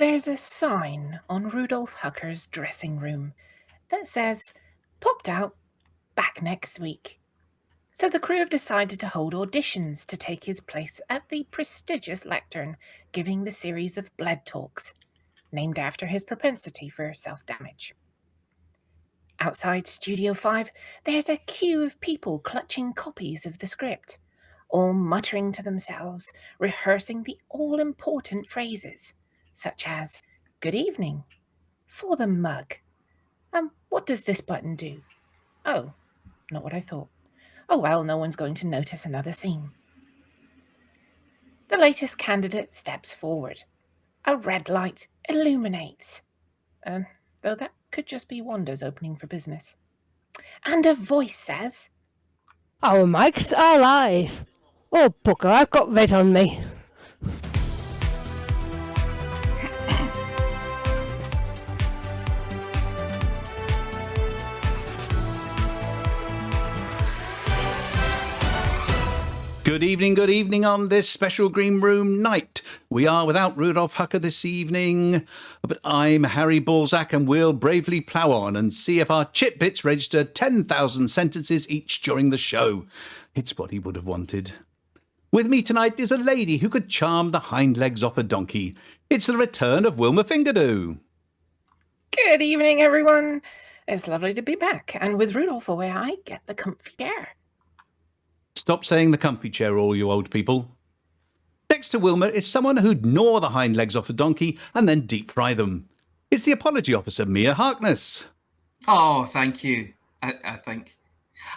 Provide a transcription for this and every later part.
There's a sign on Rudolf Hucker's dressing room that says, "Popped out, back next week." So the crew have decided to hold auditions to take his place at the prestigious lectern, giving the series of Bled Talks, named after his propensity for self-damage. Outside Studio 5, there's a queue of people clutching copies of the script, all muttering to themselves, rehearsing the all-important phrases, such as, "Good evening," "For the mug," "What does this button do?" "Oh, not what I thought. Oh well, no one's going to notice another scene." The latest candidate steps forward. A red light illuminates, though that could just be Wanda's opening for business. And a voice says, "Our mics are live. Oh, bugger, I've got red on me." Good evening on this special Green Room night. We are without Rudolf Hucker this evening, but I'm Harry Balzac and we'll bravely plough on and see if our chip bits register 10,000 sentences each during the show. It's what he would have wanted. With me tonight is a lady who could charm the hind legs off a donkey. It's the return of Wilma Fingerdoo. "Good evening, everyone. It's lovely to be back, and with Rudolph away, I get the comfy chair." Stop saying the comfy chair, all you old people. Next to Wilma is someone who'd gnaw the hind legs off a donkey and then deep fry them. It's the apology officer, Mia Harkness. Oh, thank you. I think.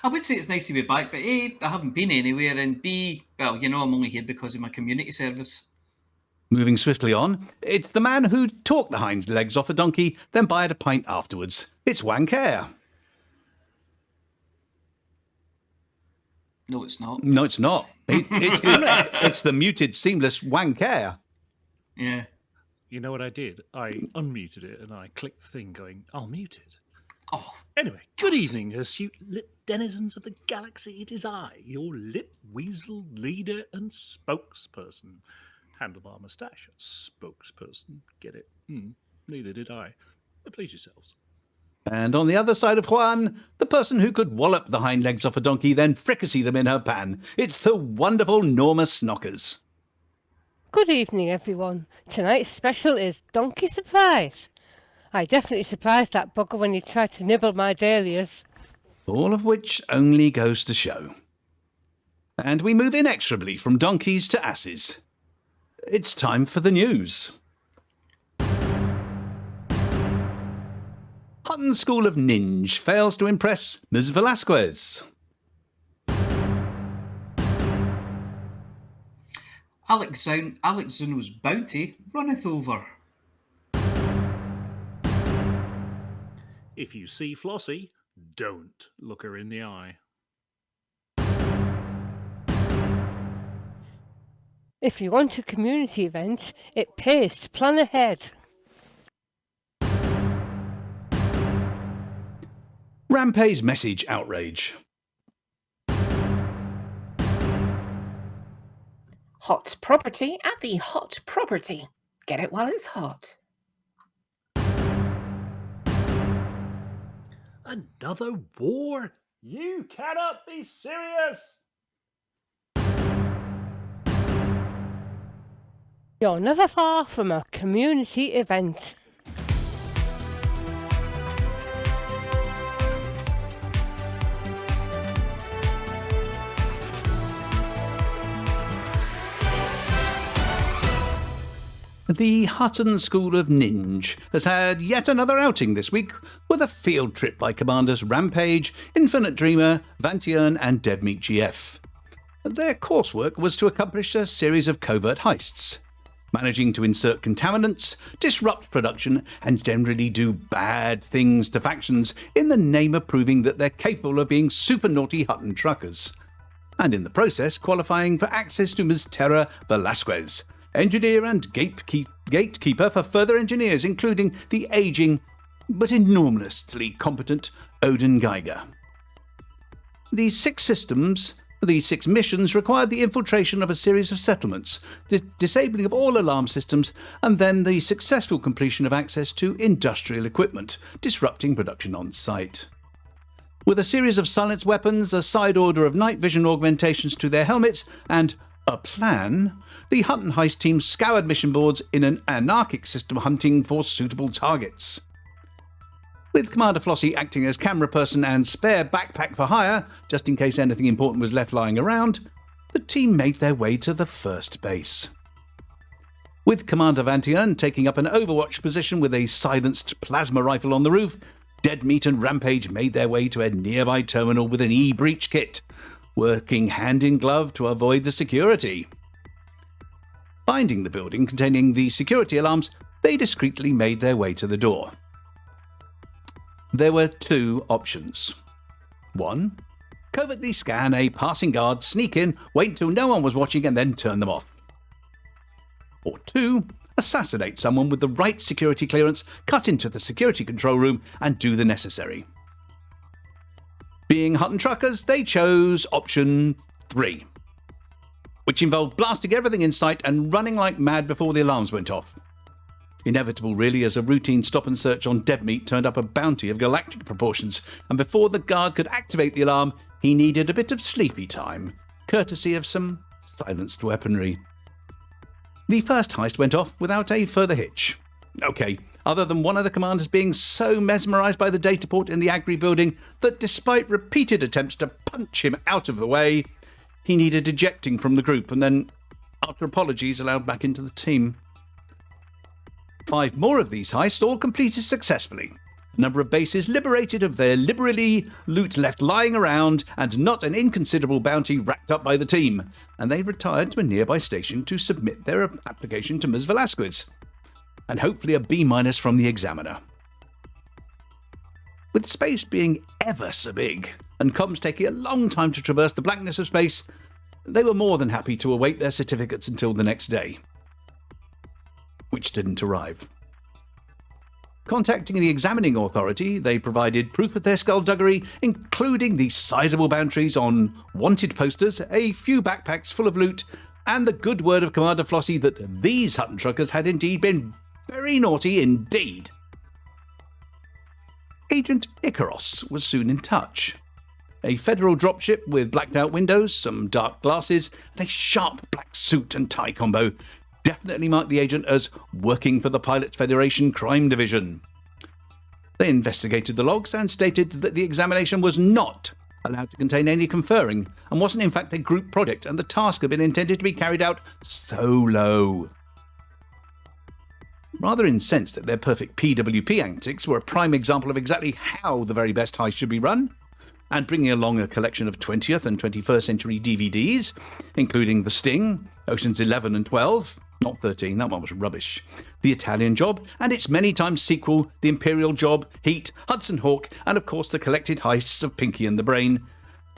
I would say it's nice to be back, but A, I haven't been anywhere, and B, well, I'm only here because of my community service. Moving swiftly on, it's the man who'd talk the hind legs off a donkey, then buy it a pint afterwards. It's Wank Air. No, it's not. No, it's not. It's the muted, seamless Wank Air. Yeah. You know what I did? I unmuted it and I clicked the thing going, "I'll mute it." Oh. Anyway, good evening, hirsute lip denizens of the galaxy. It is I, your lip weasel leader and spokesperson. Handlebar moustache, spokesperson. Get it? Neither did I. But please yourselves. And on the other side of Juan, the person who could wallop the hind legs off a donkey, then fricassee them in her pan. It's the wonderful Norma Snockers. Good evening, everyone. Tonight's special is Donkey Surprise. I definitely surprised that bugger when he tried to nibble my dahlias. All of which only goes to show. And we move inexorably from donkeys to asses. It's time for the news. Hutton School of Ninja fails to impress Ms. Velasquez. Alec Zuno's bounty runneth over. If you see Flossy, don't look her in the eye. If you want a community event, it pays to plan ahead. Rampay's message outrage. Hot property at the hot property. Get it while it's hot. Another war? You cannot be serious! You're never far from a community event. The Hutton School of Ninja has had yet another outing this week with a field trip by Commanders Rampage, Infinite Dreamer, Vantiern and Deadmeat GF. Their coursework was to accomplish a series of covert heists, managing to insert contaminants, disrupt production and generally do bad things to factions in the name of proving that they're capable of being super naughty Hutton truckers, and in the process qualifying for access to Ms. Terra Velasquez, engineer and gatekeeper for further engineers, including the ageing but enormously competent Odin Geiger. The 6 systems These 6 missions required the infiltration of a series of settlements, disabling of all alarm systems, and then the successful completion of access to industrial equipment, disrupting production on site. With a series of silenced weapons, a side order of night vision augmentations to their helmets, and a plan, the Hutton heist team scoured mission boards in an anarchic system hunting for suitable targets. With Commander Flossy acting as camera person and spare backpack for hire, just in case anything important was left lying around, the team made their way to the first base. With Commander Banter taking up an overwatch position with a silenced plasma rifle on the roof, Deadmeat and Rampage made their way to a nearby terminal with an e-breach kit, working hand in glove to avoid the security. Finding the building containing the security alarms, they discreetly made their way to the door. There were 2 options. 1. Covertly scan a passing guard, sneak in, wait till no one was watching and then turn them off. Or 2. Assassinate someone with the right security clearance, cut into the security control room and do the necessary. Being Hutton truckers, they chose option 3, which involved blasting everything in sight and running like mad before the alarms went off. Inevitable really, as a routine stop and search on Deadmeat turned up a bounty of galactic proportions, and before the guard could activate the alarm, he needed a bit of sleepy time, courtesy of some silenced weaponry. The first heist went off without a further hitch. Okay, other than one of the commanders being so mesmerised by the data port in the Agri building that despite repeated attempts to punch him out of the way, he needed ejecting from the group and then, after apologies, allowed back into the team. 5 more of these heists all completed successfully. A number of bases liberated of their liberally loot left lying around, and not an inconsiderable bounty racked up by the team, and they retired to a nearby station to submit their application to Ms. Velasquez, and hopefully a B- from the examiner. With space being ever so big, and comms taking a long time to traverse the blackness of space, they were more than happy to await their certificates until the next day, which didn't arrive. Contacting the examining authority, they provided proof of their skullduggery, including the sizable bounties on wanted posters, a few backpacks full of loot, and the good word of Commander Flossy that these Hutton truckers had indeed been very naughty indeed. Agent Icaros was soon in touch. A federal dropship with blacked out windows, some dark glasses, and a sharp black suit and tie combo definitely marked the agent as working for the Pilots Federation Crime Division. They investigated the logs and stated that the examination was not allowed to contain any conferring and wasn't in fact a group project, and the task had been intended to be carried out solo. Rather incensed that their perfect PWP antics were a prime example of exactly how the very best heist should be run, and bringing along a collection of 20th and 21st century DVDs, including The Sting, Oceans 11 and 12, not 13, that one was rubbish, The Italian Job, and its many times sequel, The Imperial Job, Heat, Hudson Hawk, and of course the collected heists of Pinky and the Brain,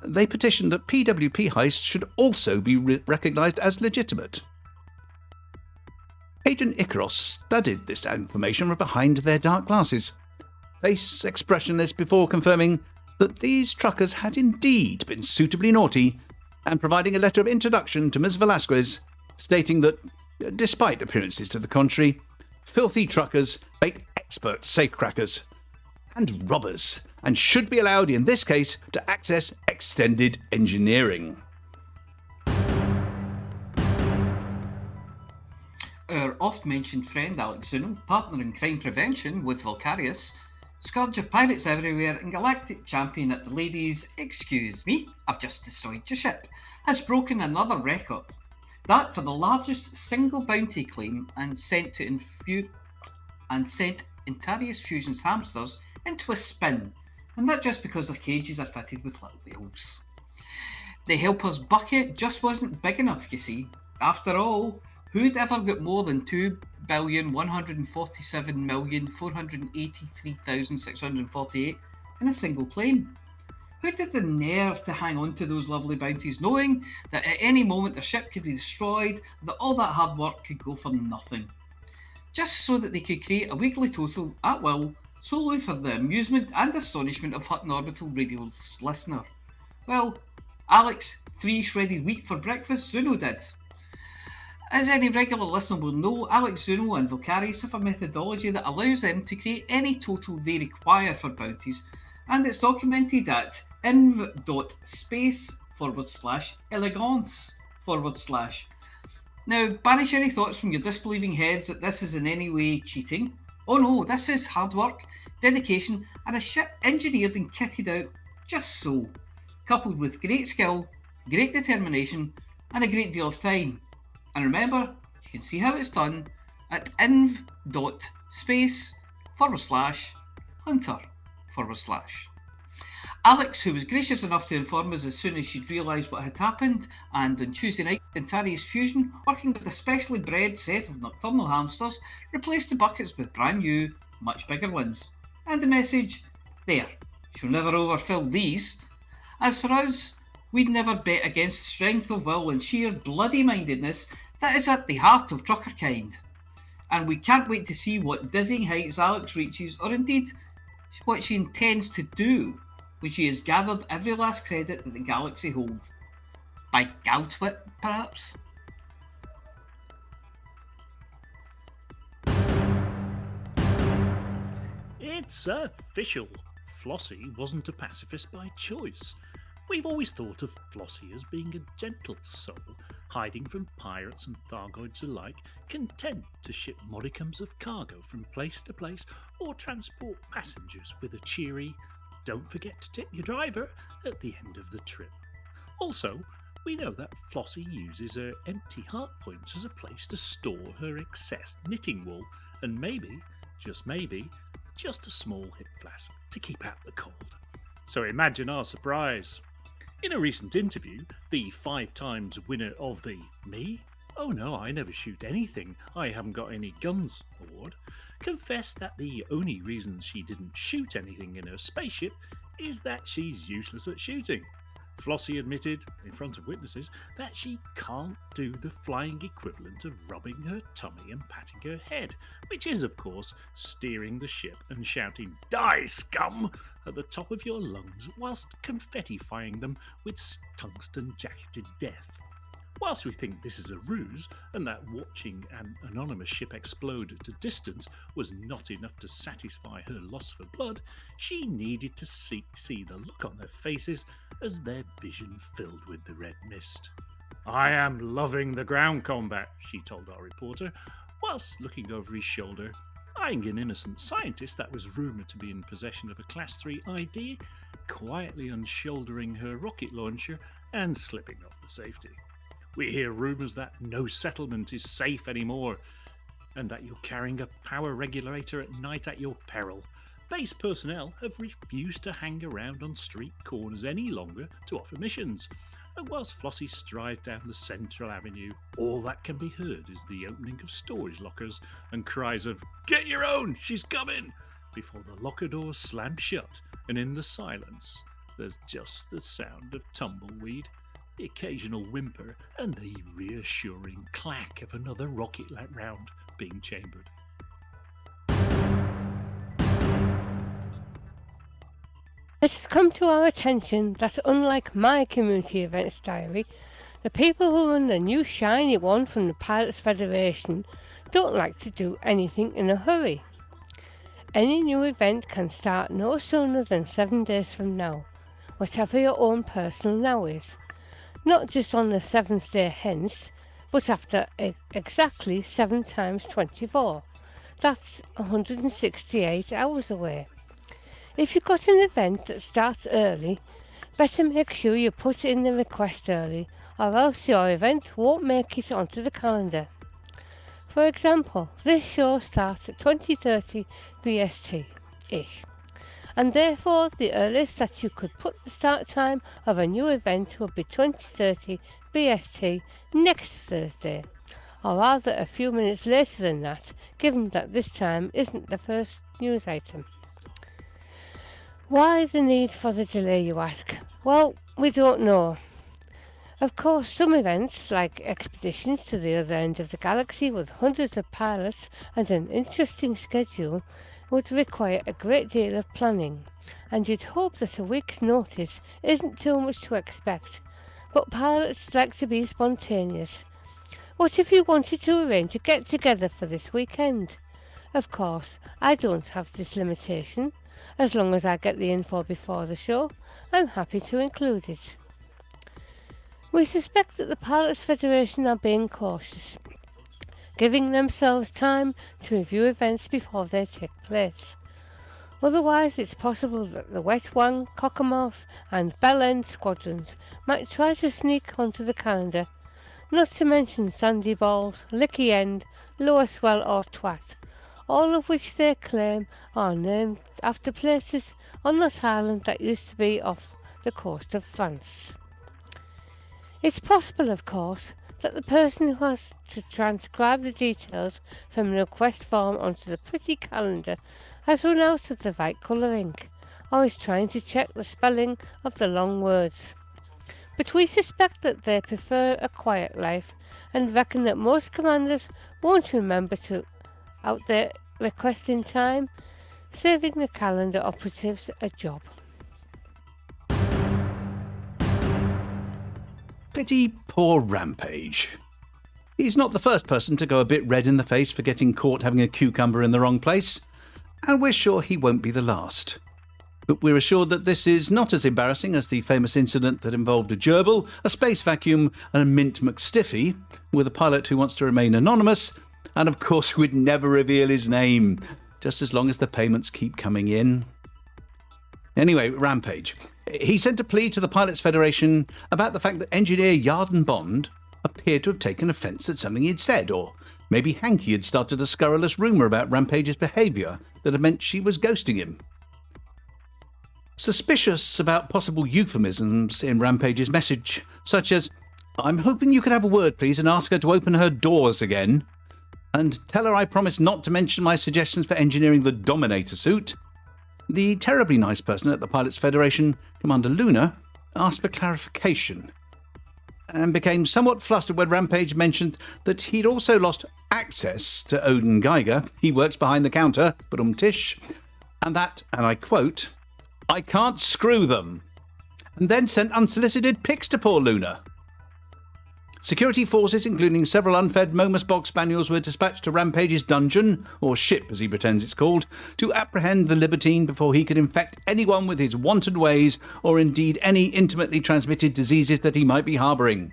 they petitioned that PWP heists should also be recognised as legitimate. Agent Icaros studied this information from behind their dark glasses, face expressionless before confirming that these truckers had indeed been suitably naughty, and providing a letter of introduction to Ms. Velasquez, stating that, despite appearances to the contrary, filthy truckers make expert safecrackers and robbers, and should be allowed in this case to access extended engineering. Our oft-mentioned friend Alec, partner in crime prevention with Volcarius, scourge of pirates everywhere and galactic champion at the ladies' "Excuse me, I've just destroyed your ship," has broken another record. That for the largest single bounty claim, and sent Intarius Fusion's hamsters into a spin, and not just because their cages are fitted with little wheels. The helper's bucket just wasn't big enough, you see. After all, who'd ever got more than 2,147,483,648 in a single claim? Who had the nerve to hang on to those lovely bounties, knowing that at any moment the ship could be destroyed and that all that hard work could go for nothing? Just so that they could create a weekly total at will, solely for the amusement and astonishment of Hutton Orbital Radio's listener. Well, Alec's 3 shredded wheat for breakfast, Zuno did. As any regular listener will know, Alec, Zuno and Volcarius have a methodology that allows them to create any total they require for bounties, and it's documented at inv.space/elegance/. Now, banish any thoughts from your disbelieving heads that this is in any way cheating. Oh no, this is hard work, dedication, and a ship engineered and kitted out just so, coupled with great skill, great determination, and a great deal of time. And remember, you can see how it's done at inv.space/hunter/. Alex, who was gracious enough to inform us as soon as she'd realised what had happened, and on Tuesday night, Antarius Fusion, working with a specially bred set of nocturnal hamsters, replaced the buckets with brand new, much bigger ones. And the message, there, she'll never overfill these. As for us, we'd never bet against the strength of will and sheer bloody-mindedness that is at the heart of trucker kind. And we can't wait to see what dizzying heights Alex reaches, or indeed, what she intends to do when she has gathered every last credit that the galaxy holds. By Galtwit, perhaps? It's official. Flossy wasn't a pacifist by choice. We've always thought of Flossy as being a gentle soul, hiding from pirates and Thargoids alike, content to ship modicums of cargo from place to place or transport passengers with a cheery, "Don't forget to tip your driver" at the end of the trip. Also, we know that Flossy uses her empty heart points as a place to store her excess knitting wool and maybe, just maybe, just a small hip flask to keep out the cold. So imagine our surprise. In a recent interview, the 5 times winner of the "Me? Oh no, I never shoot anything, I haven't got any guns" award, confessed that the only reason she didn't shoot anything in her spaceship is that she's useless at shooting. Flossy admitted, in front of witnesses, that she can't do the flying equivalent of rubbing her tummy and patting her head, which is, of course, steering the ship and shouting "Die, scum!" at the top of your lungs whilst confetti-fying them with tungsten-jacketed death. Whilst we think this is a ruse, and that watching an anonymous ship explode at a distance was not enough to satisfy her lust for blood, she needed to see the look on their faces as their vision filled with the red mist. "I am loving the ground combat," she told our reporter, whilst looking over his shoulder, eyeing an innocent scientist that was rumoured to be in possession of a Class 3 ID, quietly unshouldering her rocket launcher and slipping off the safety. "We hear rumours that no settlement is safe anymore, and that you're carrying a power regulator at night at your peril. Base personnel have refused to hang around on street corners any longer to offer missions, and whilst Flossy strides down the central avenue, all that can be heard is the opening of storage lockers and cries of 'Get your own, she's coming!' before the locker doors slam shut, and in the silence there's just the sound of tumbleweed, the occasional whimper, and the reassuring clack of another rocket round being chambered." It has come to our attention that unlike my community events diary, the people who run the new shiny one from the Pilots Federation don't like to do anything in a hurry. Any new event can start no sooner than 7 days from now, whatever your own personal now is. Not just on the 7th day hence, but after exactly 7 times 24. That's 168 hours away. If you've got an event that starts early, better make sure you put in the request early, or else your event won't make it onto the calendar. For example, this show starts at 20:30 BST-ish, and therefore the earliest that you could put the start time of a new event would be 20:30 BST next Thursday, or rather a few minutes later than that, given that this time isn't the first news item. Why the need for the delay, you ask? Well, we don't know. Of course, some events, like expeditions to the other end of the galaxy with hundreds of pilots and an interesting schedule, would require a great deal of planning, and you'd hope that a week's notice isn't too much to expect, but pilots like to be spontaneous. What if you wanted to arrange a get-together for this weekend? Of course, I don't have this limitation. As long as I get the info before the show, I'm happy to include it. We suspect that the Pilots Federation are being cautious, giving themselves time to review events before they take place. Otherwise, it's possible that the Wet Wang, Cockermouth and Bell End squadrons might try to sneak onto the calendar, not to mention Sandy Balls, Licky End, Lower Swell or Twat, all of which they claim are named after places on that island that used to be off the coast of France. It's possible, of course, that the person who has to transcribe the details from the request form onto the pretty calendar has run out of the right colour ink, or is trying to check the spelling of the long words. But we suspect that they prefer a quiet life and reckon that most commanders won't remember to out their request in time, saving the calendar operatives a job. Pretty poor Rampage. He's not the first person to go a bit red in the face for getting caught having a cucumber in the wrong place, and we're sure he won't be the last. But we're assured that this is not as embarrassing as the famous incident that involved a gerbil, a space vacuum and a Mint McStiffy, with a pilot who wants to remain anonymous, and of course would never reveal his name, just as long as the payments keep coming in. Anyway, Rampage. He sent a plea to the Pilots Federation about the fact that engineer Yarden Bond appeared to have taken offence at something he'd said, or maybe Hanky had started a scurrilous rumour about Rampage's behaviour that had meant she was ghosting him. Suspicious about possible euphemisms in Rampage's message, such as, "I'm hoping you could have a word, please, and ask her to open her doors again," and "tell her I promise not to mention my suggestions for engineering the Dominator suit," the terribly nice person at the Pilots Federation, Commander Luna, asked for clarification, and became somewhat flustered when Rampage mentioned that he'd also lost access to Odin Geiger, he works behind the counter, tish, and that, and I quote, "I can't screw them," and then sent unsolicited pics to poor Luna. Security forces, including several unfed Momus Box Spaniels, were dispatched to Rampage's dungeon, or ship as he pretends it's called, to apprehend the libertine before he could infect anyone with his wanton ways, or indeed any intimately transmitted diseases that he might be harbouring.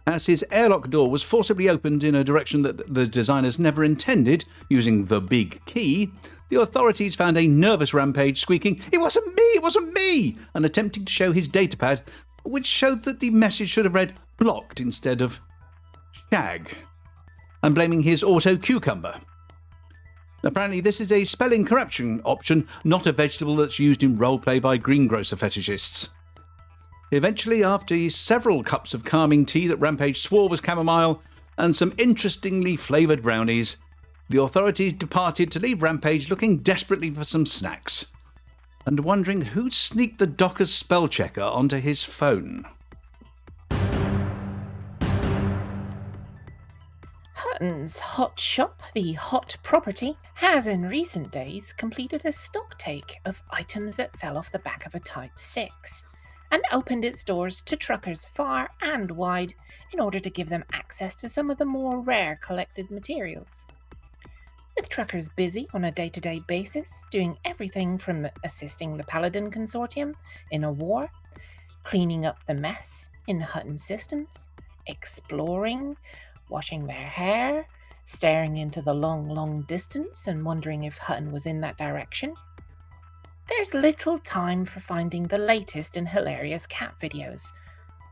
As his airlock door was forcibly opened in a direction that the designers never intended, using the big key, the authorities found a nervous Rampage squeaking, "It wasn't me, it wasn't me," and attempting to show his datapad, which showed that the message should have read "blocked" instead of "shag," and blaming his auto cucumber. Apparently this is a spelling correction option, not a vegetable that's used in roleplay by greengrocer fetishists. Eventually, after several cups of calming tea that Rampage swore was chamomile, and some interestingly flavoured brownies, the authorities departed to leave Rampage looking desperately for some snacks, and wondering who'd sneaked the Docker's spell checker onto his phone. Hutton's Hot Shop, the Hot Property, has in recent days completed a stocktake of items that fell off the back of a Type 6, and opened its doors to truckers far and wide in order to give them access to some of the more rare collected materials. With truckers busy on a day-to-day basis, doing everything from assisting the Paladin Consortium in a war, cleaning up the mess in Hutton systems, exploring, washing their hair, staring into the long, long distance and wondering if Hutton was in that direction, there's little time for finding the latest and hilarious cat videos,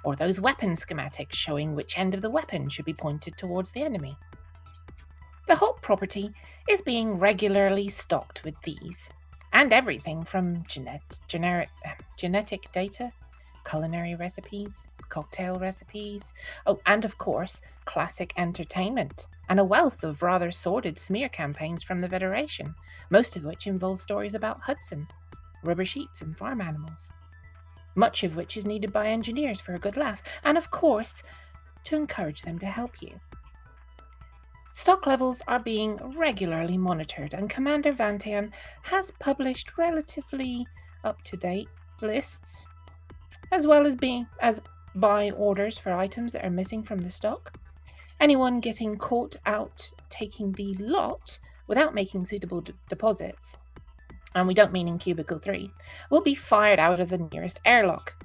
or those weapon schematics showing which end of the weapon should be pointed towards the enemy. The Hot Property is being regularly stocked with these, and everything from genetic data, culinary recipes, cocktail recipes, and of course, classic entertainment, and a wealth of rather sordid smear campaigns from the Federation, most of which involve stories about Hudson, rubber sheets and farm animals, much of which is needed by engineers for a good laugh, and of course, to encourage them to help you. Stock levels are being regularly monitored, and Commander Vantian has published relatively up-to-date lists, as well as buy orders for items that are missing from the stock. Anyone getting caught out taking the lot without making suitable deposits, and we don't mean in Cubicle 3, will be fired out of the nearest airlock,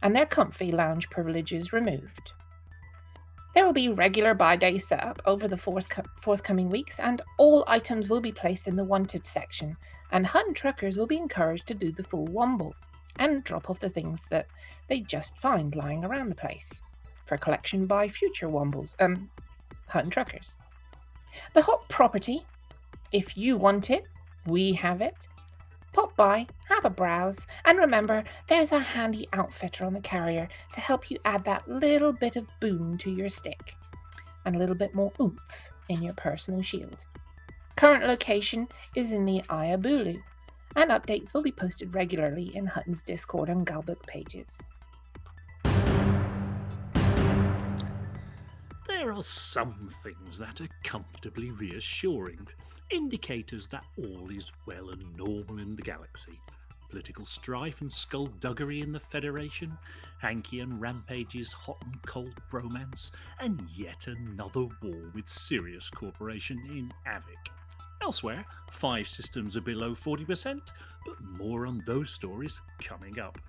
and their comfy lounge privileges removed. There will be regular buy days set up over the forthcoming weeks, and all items will be placed in the wanted section, and Hutton truckers will be encouraged to do the full womble and drop off the things that they just find lying around the place for collection by future wombles, Hutton truckers. The hot property, if you want it, we have it. Pop by, have a browse, and remember there's a handy outfitter on the carrier to help you add that little bit of boom to your stick and a little bit more oomph in your personal shield. Current location is in the Ayabulu, and updates will be posted regularly in Hutton's Discord and Galbook pages. There are some things that are comfortably reassuring, indicators that all is well and normal in the galaxy. Political strife and skullduggery in the Federation, Hanky and Rampage's hot and cold bromance, and yet another war with Sirius Corporation in Avik. Elsewhere, 5 systems are below 40%, but more on those stories coming up.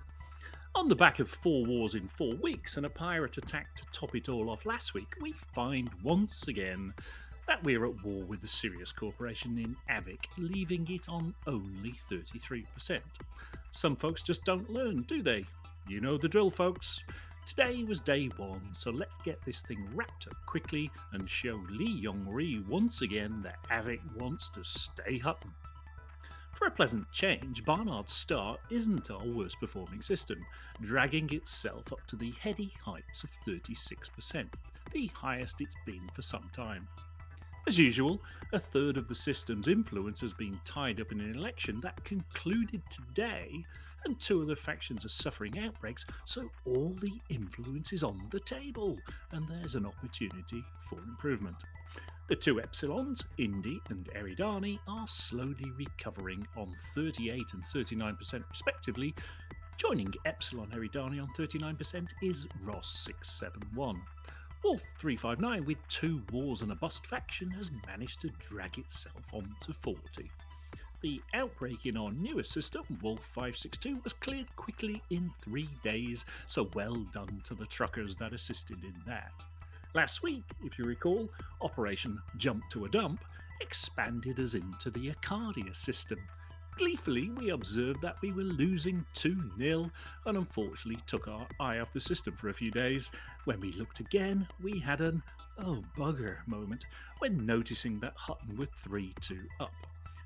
On the back of 4 wars in 4 weeks and a pirate attack to top it all off last week, we find once again that we're at war with the Sirius Corporation in Avik, leaving it on only 33%. Some folks just don't learn, do they? You know the drill, folks. Today was day 1, so let's get this thing wrapped up quickly and show Lee Yong-ri once again that Avik wants to stay Hutton. For a pleasant change, Barnard's Star isn't our worst performing system, dragging itself up to the heady heights of 36%, the highest it's been for some time. As usual, a third of the system's influence has been tied up in an election that concluded today, and 2 other factions are suffering outbreaks, so all the influence is on the table, and there's an opportunity for improvement. The 2 Epsilons, Indy and Eridani, are slowly recovering on 38 and 39% respectively. Joining Epsilon Eridani on 39% is Ross 671. Wolf 359, with 2 wars and a bust faction, has managed to drag itself on to 40. The outbreak in our newest system, Wolf 562, was cleared quickly in 3 days, so well done to the truckers that assisted in that. Last week, if you recall, Operation Jump to a Dump expanded us into the Arcadia system. Gleefully, we observed that we were losing 2-0 and unfortunately took our eye off the system for a few days. When we looked again, we had an "oh bugger" moment when noticing that Hutton were 3-2 up.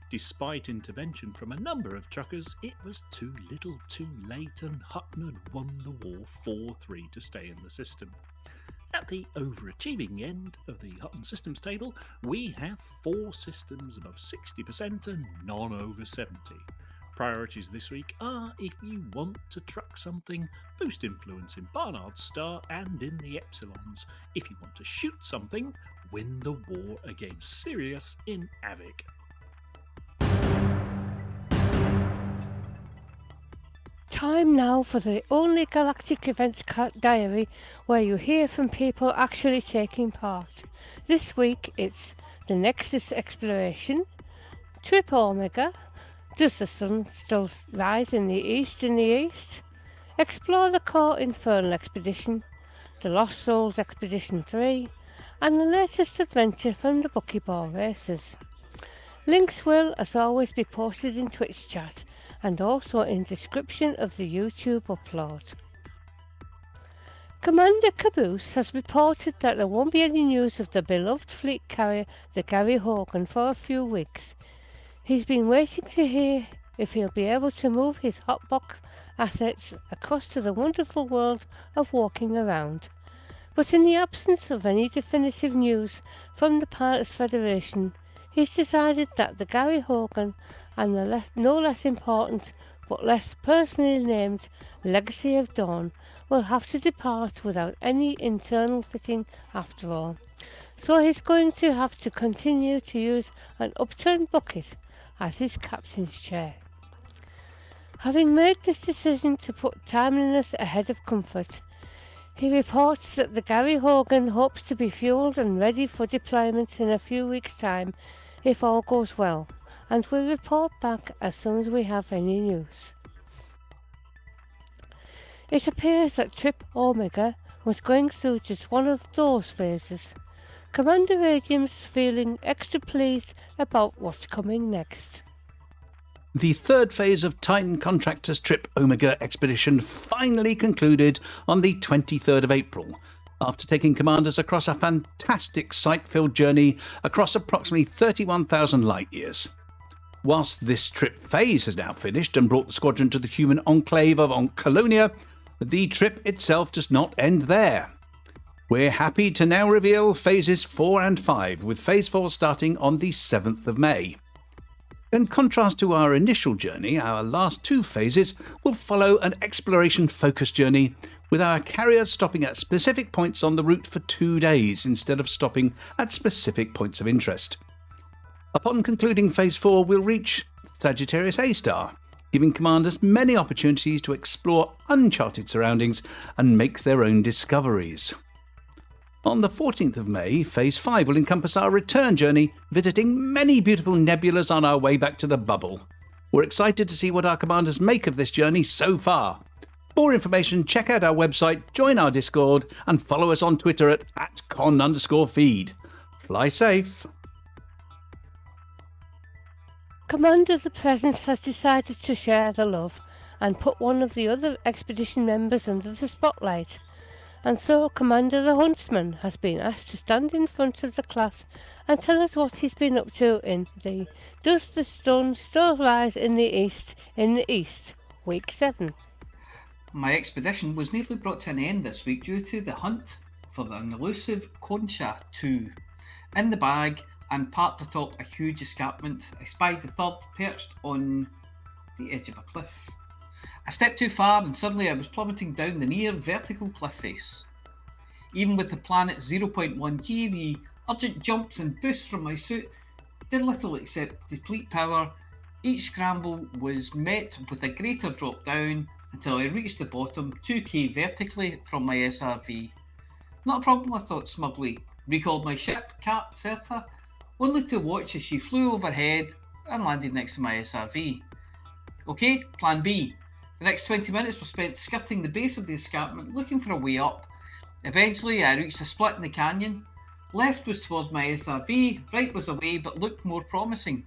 Despite intervention from a number of truckers, it was too little too late and Hutton had won the war 4-3 to stay in the system. At the overachieving end of the Hutton systems table, we have 4 systems above 60% and none over 70. Priorities this week are, if you want to truck something, boost influence in Barnard's Star and in the Epsilons. If you want to shoot something, win the war against Sirius in Avik. Time now for the only Galactic Events Diary where you hear from people actually taking part. This week it's the Nexus Exploration, Trip Omega, Does the Sun Still Rise in the East? Explore the Core Infernal Expedition, the Lost Souls Expedition 3, and the latest adventure from the Buckyball Races. Links will, as always, be posted in Twitch chat and also in description of the YouTube upload. Commander Caboose has reported that there won't be any news of the beloved fleet carrier, the Gary Hogan, for a few weeks. He's been waiting to hear if he'll be able to move his hotbox assets across to the wonderful world of walking around. But in the absence of any definitive news from the Pilots Federation, he's decided that the Gary Hogan and the no less important but less personally named Legacy of Dawn will have to depart without any internal fitting after all. So he's going to have to continue to use an upturned bucket as his captain's chair. Having made this decision to put timeliness ahead of comfort, He reports that the Gary Hogan hopes to be fueled and ready for deployment in a few weeks' time if all goes well, and we'll report back as soon as we have any news. It appears that Trip Omega was going through just one of those phases. Commander Radium's feeling extra pleased about what's coming next. The third phase of Titan Contractors Trip Omega expedition finally concluded on the 23rd of April, after taking commanders across a fantastic sight-filled journey across approximately 31,000 light-years. Whilst this trip phase has now finished and brought the squadron to the human enclave of Colonia, the trip itself does not end there. We're happy to now reveal phases 4 and 5, with phase 4 starting on the 7th of May. In contrast to our initial journey, our last two phases will follow an exploration-focused journey, with our carriers stopping at specific points on the route for 2 days instead of stopping at specific points of interest. Upon concluding phase 4, we'll reach Sagittarius A star, giving commanders many opportunities to explore uncharted surroundings and make their own discoveries. On the 14th of May, Phase 5 will encompass our return journey, visiting many beautiful nebulas on our way back to the bubble. We're excited to see what our commanders make of this journey so far. For more information, check out our website, join our Discord, and follow us on Twitter at @con_feed. Fly safe. Commander the Presence has decided to share the love and put one of the other expedition members under the spotlight. And so Commander the Huntsman has been asked to stand in front of the class and tell us what he's been up to in the Does the Sun Still Rise in the East, Week 7. My expedition was nearly brought to an end this week due to the hunt for the elusive Concha 2. In the bag and parked atop a huge escarpment, I spied the third perched on the edge of a cliff. I stepped too far and suddenly I was plummeting down the near vertical cliff face. Even with the planet 0.1G, the urgent jumps and boosts from my suit did little except deplete power. Each scramble was met with a greater drop down until I reached the bottom 2k vertically from my SRV. Not a problem, I thought smugly, recalled my ship, Cat Certa, only to watch as she flew overhead and landed next to my SRV. Okay, plan B. The next 20 minutes were spent skirting the base of the escarpment, looking for a way up. Eventually, I reached a split in the canyon. Left was towards my SRV, right was away but looked more promising.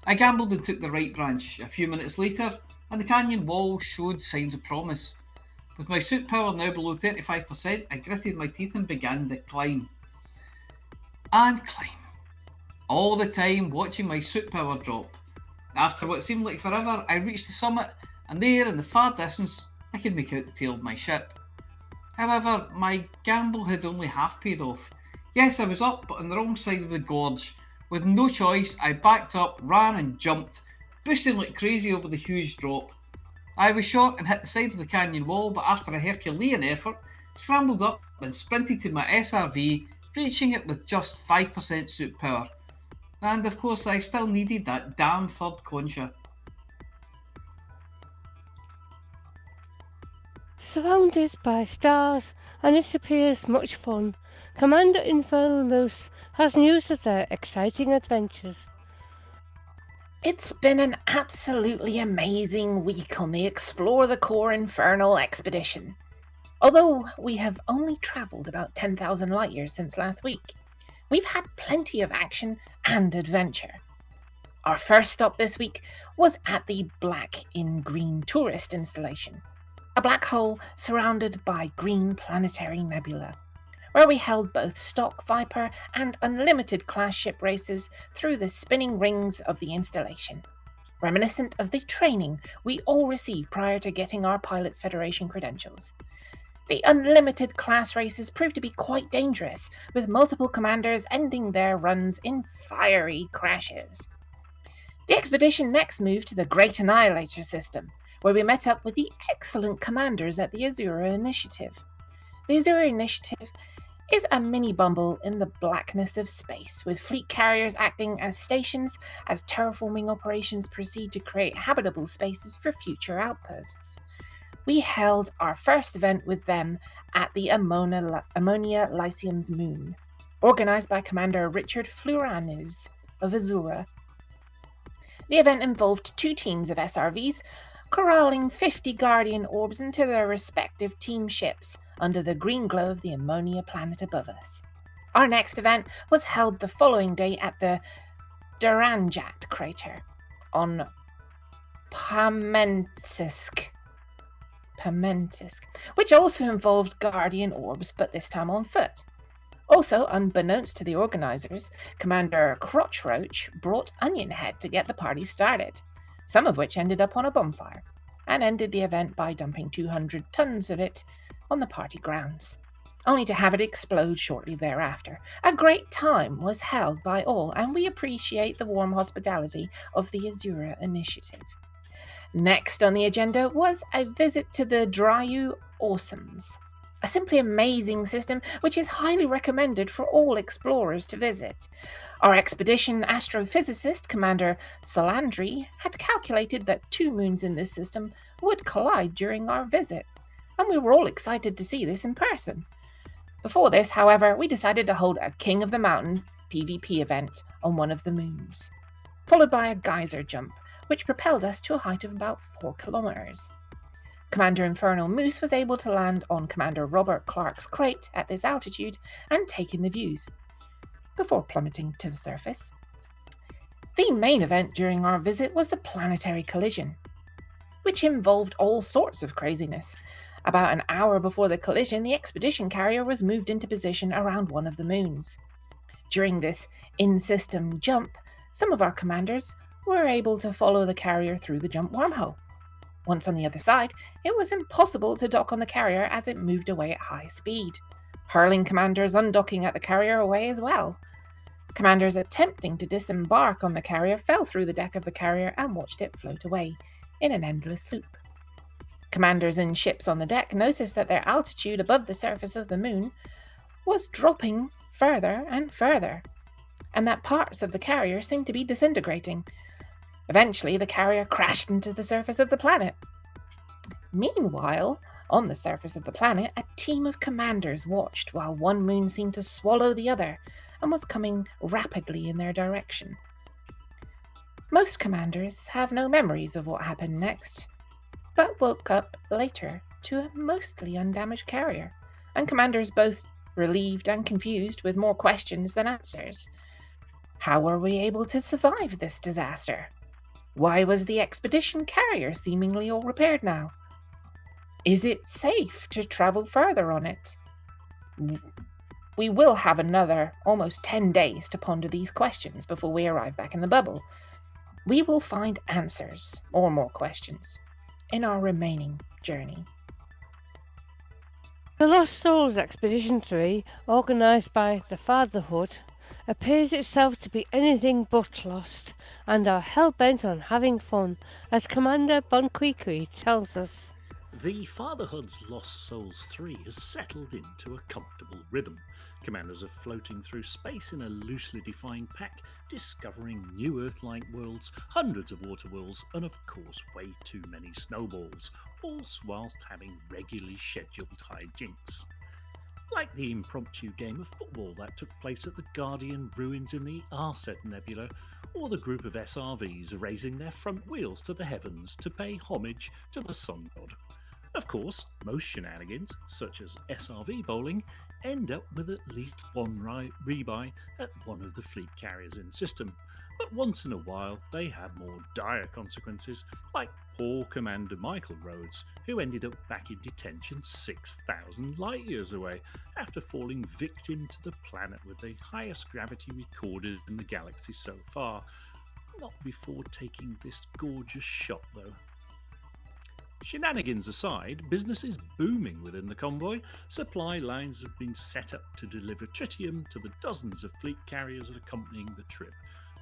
I gambled and took the right branch. A few minutes later, and the canyon wall showed signs of promise. With my suit power now below 35%, I gritted my teeth and began the climb. And climb. All the time watching my suit power drop. After what seemed like forever, I reached the summit, and there in the far distance, I could make out the tail of my ship. However, my gamble had only half paid off. Yes, I was up, but on the wrong side of the gorge. With no choice, I backed up, ran and jumped, boosting like crazy over the huge drop. I was short and hit the side of the canyon wall, but after a Herculean effort, scrambled up and sprinted to my SRV, reaching it with just 5% suit power. And of course, I still needed that damn third Concha. Surrounded by stars, and it appears much fun, Commander Infernal Moose has news of their exciting adventures. It's been an absolutely amazing week on the Explore the Core Infernal expedition. Although we have only travelled about 10,000 light years since last week, we've had plenty of action and adventure. Our first stop this week was at the Black in Green tourist installation, a black hole surrounded by green planetary nebula, where we held both stock Viper and Unlimited class ship races through the spinning rings of the installation, reminiscent of the training we all received prior to getting our Pilots Federation credentials. The Unlimited class races proved to be quite dangerous, with multiple commanders ending their runs in fiery crashes. The expedition next moved to the Great Annihilator system, where we met up with the excellent commanders at the Azura Initiative. The Azura Initiative is a mini-bumble in the blackness of space, with fleet carriers acting as stations as terraforming operations proceed to create habitable spaces for future outposts. we held our first event with them at the Ammonia Lyceum's moon, organised by Commander Richard Flouranes of Azura. The event involved 2 teams of SRVs corralling 50 Guardian orbs into their respective team ships under the green glow of the Ammonia planet above us. Our next event was held the following day at the Duranjat crater on Pamentisk, which also involved Guardian orbs, but this time on foot. Also, unbeknownst to the organisers, Commander Crotchroach brought Onion Head to get the party started, some of which ended up on a bonfire, and ended the event by dumping 200 tons of it on the party grounds, only to have it explode shortly thereafter. A great time was held by all, and we appreciate the warm hospitality of the Azura initiative. Next on the agenda was a visit to the Dryu Awesomes, a simply amazing system which is highly recommended for all explorers to visit. Our expedition astrophysicist, Commander Solandri, had calculated that 2 moons in this system would collide during our visit, and we were all excited to see this in person. Before this, however, we decided to hold a King of the Mountain PvP event on one of the moons, followed by a geyser jump, which propelled us to a height of about 4 kilometers. Commander Infernal Moose was able to land on Commander Robert Clark's crate at this altitude and take in the views, before plummeting to the surface. The main event during our visit was the planetary collision, which involved all sorts of craziness. About an hour before the collision, the expedition carrier was moved into position around one of the moons. During this in-system jump, some of our commanders were able to follow the carrier through the jump wormhole. Once on the other side, it was impossible to dock on the carrier as it moved away at high speed, hurling commanders undocking at the carrier away as well. Commanders attempting to disembark on the carrier fell through the deck of the carrier and watched it float away in an endless loop. Commanders in ships on the deck noticed that their altitude above the surface of the moon was dropping further and further, and that parts of the carrier seemed to be disintegrating. Eventually, the carrier crashed into the surface of the planet. Meanwhile, on the surface of the planet, a team of commanders watched while one moon seemed to swallow the other and was coming rapidly in their direction. Most commanders have no memories of what happened next, but woke up later to a mostly undamaged carrier, and commanders both relieved and confused with more questions than answers. How were we able to survive this disaster? Why was the expedition carrier seemingly all repaired now? Is it safe to travel further on it? We will have another almost 10 days to ponder these questions before we arrive back in the bubble. We will find answers, or more questions, in our remaining journey. The Lost Souls Expedition 3, organised by the Fatherhood, appears itself to be anything but lost, and are hell-bent on having fun, as Commander Bonquiqui tells us. The Fatherhood's Lost Souls 3 has settled into a comfortable rhythm. Commanders are floating through space in a loosely defined pack, discovering new Earth-like worlds, hundreds of water worlds, and of course way too many snowballs, all whilst having regularly scheduled hijinks. Like the impromptu game of football that took place at the Guardian ruins in the Arsed Nebula, or the group of SRVs raising their front wheels to the heavens to pay homage to the sun god. Of course, most shenanigans, such as SRV bowling, end up with at least one rebuy at one of the fleet carriers in system, but once in a while they have more dire consequences, like poor Commander Michael Rhodes, who ended up back in detention 6,000 light years away after falling victim to the planet with the highest gravity recorded in the galaxy so far. Not before taking this gorgeous shot though. Shenanigans aside, business is booming within the convoy. Supply lines have been set up to deliver tritium to the dozens of fleet carriers accompanying the trip,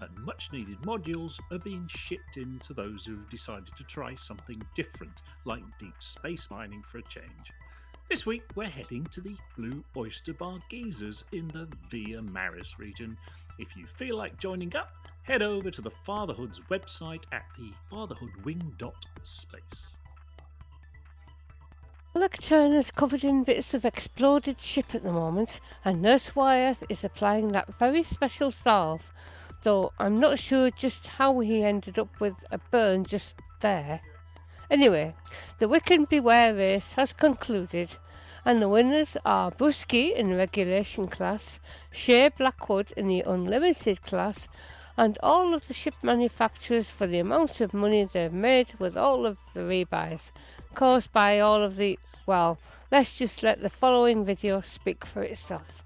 and much needed modules are being shipped in to those who have decided to try something different, like deep space mining for a change. This week we're heading to the Blue Oyster Bar geysers in the Via Maris region. If you feel like joining up, head over to the Fatherhood's website at thefatherhoodwing.space. Alec Turner's covered in bits of exploded ship at the moment, and Nurse Wyeth is applying that very special salve, though I'm not sure just how he ended up with a burn just there. Anyway, the Wiccan Beware race has concluded, and the winners are Brusky in the regulation class, Shea Blackwood in the unlimited class, and all of the ship manufacturers for the amount of money they've made with all of the rebuys caused by all of the, well, let's just let the following video speak for itself.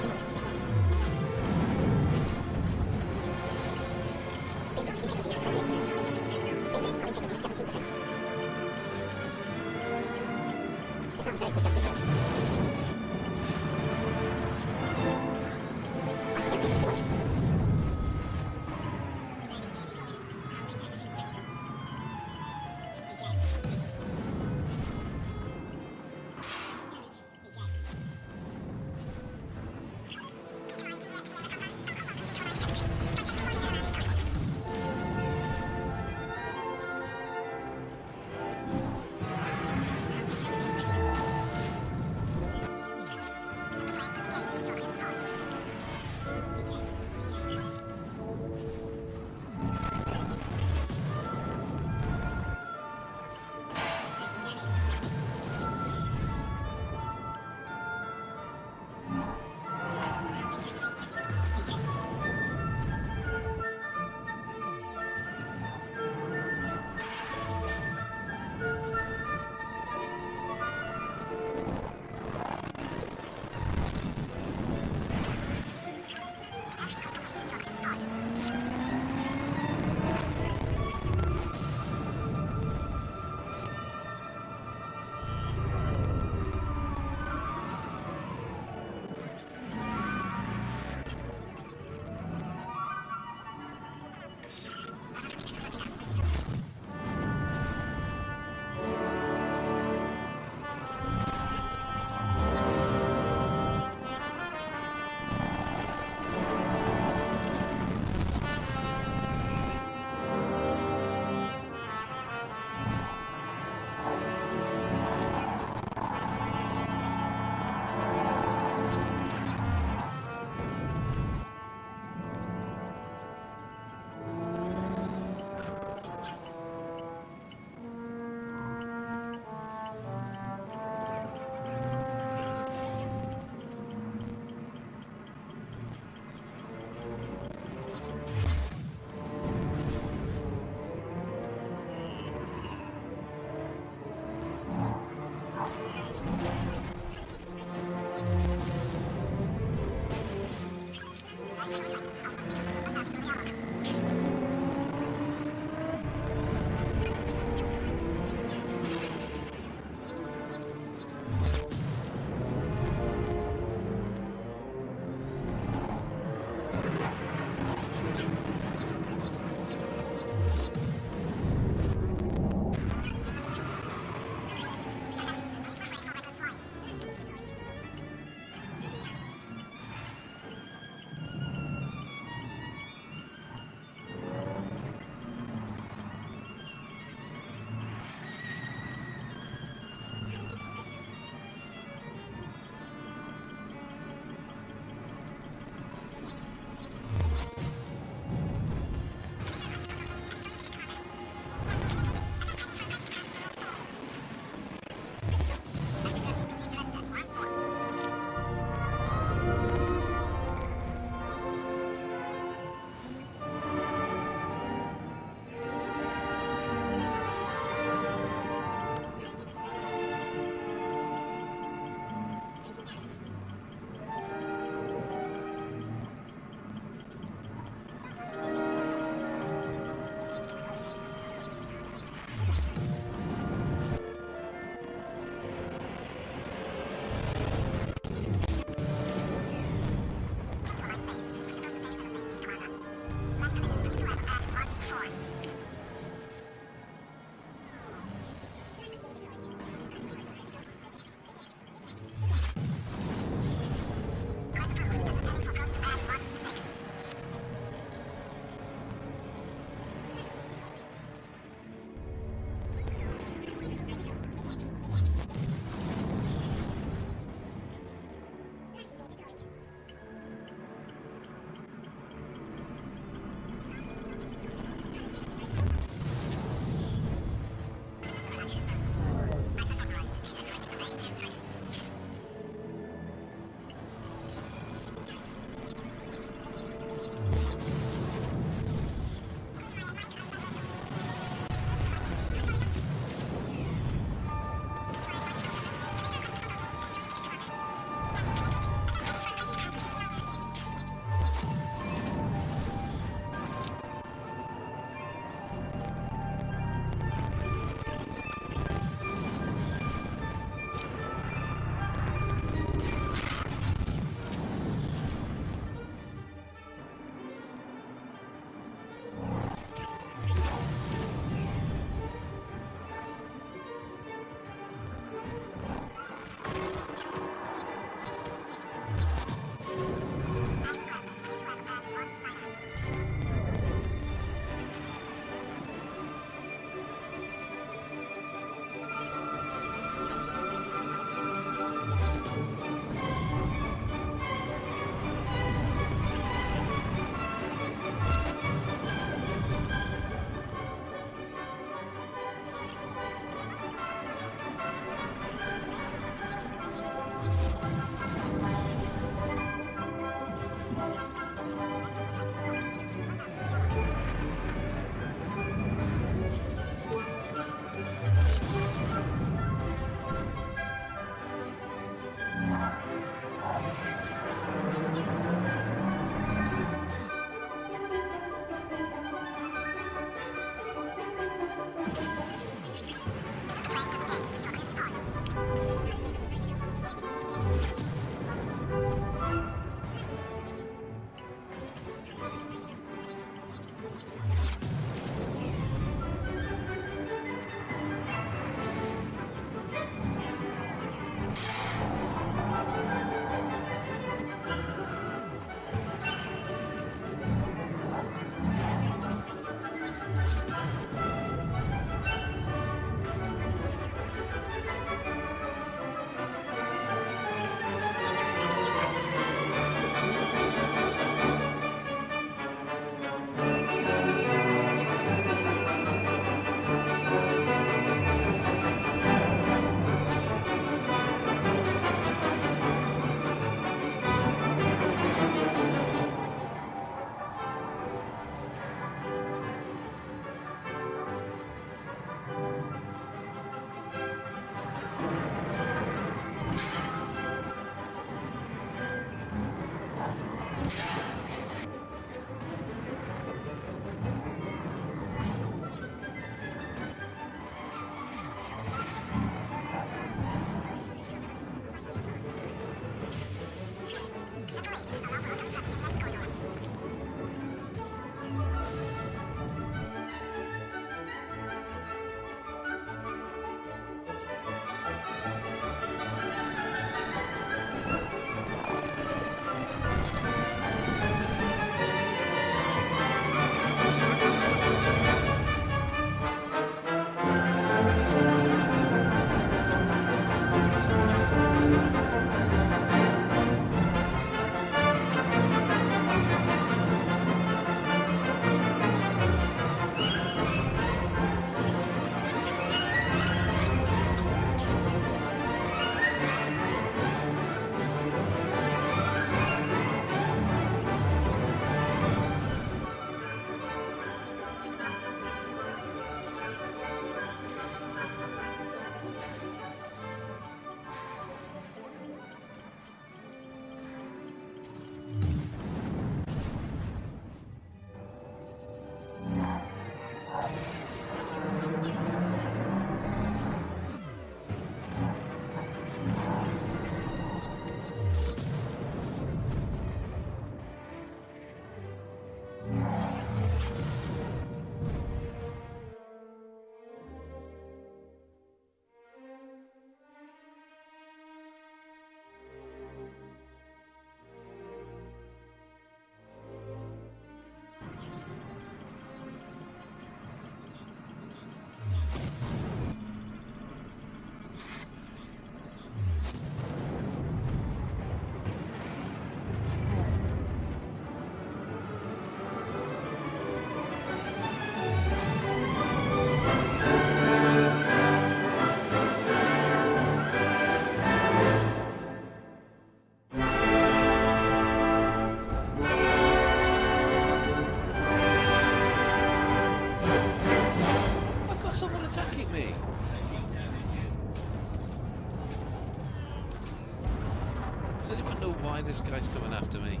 This guy's coming after me.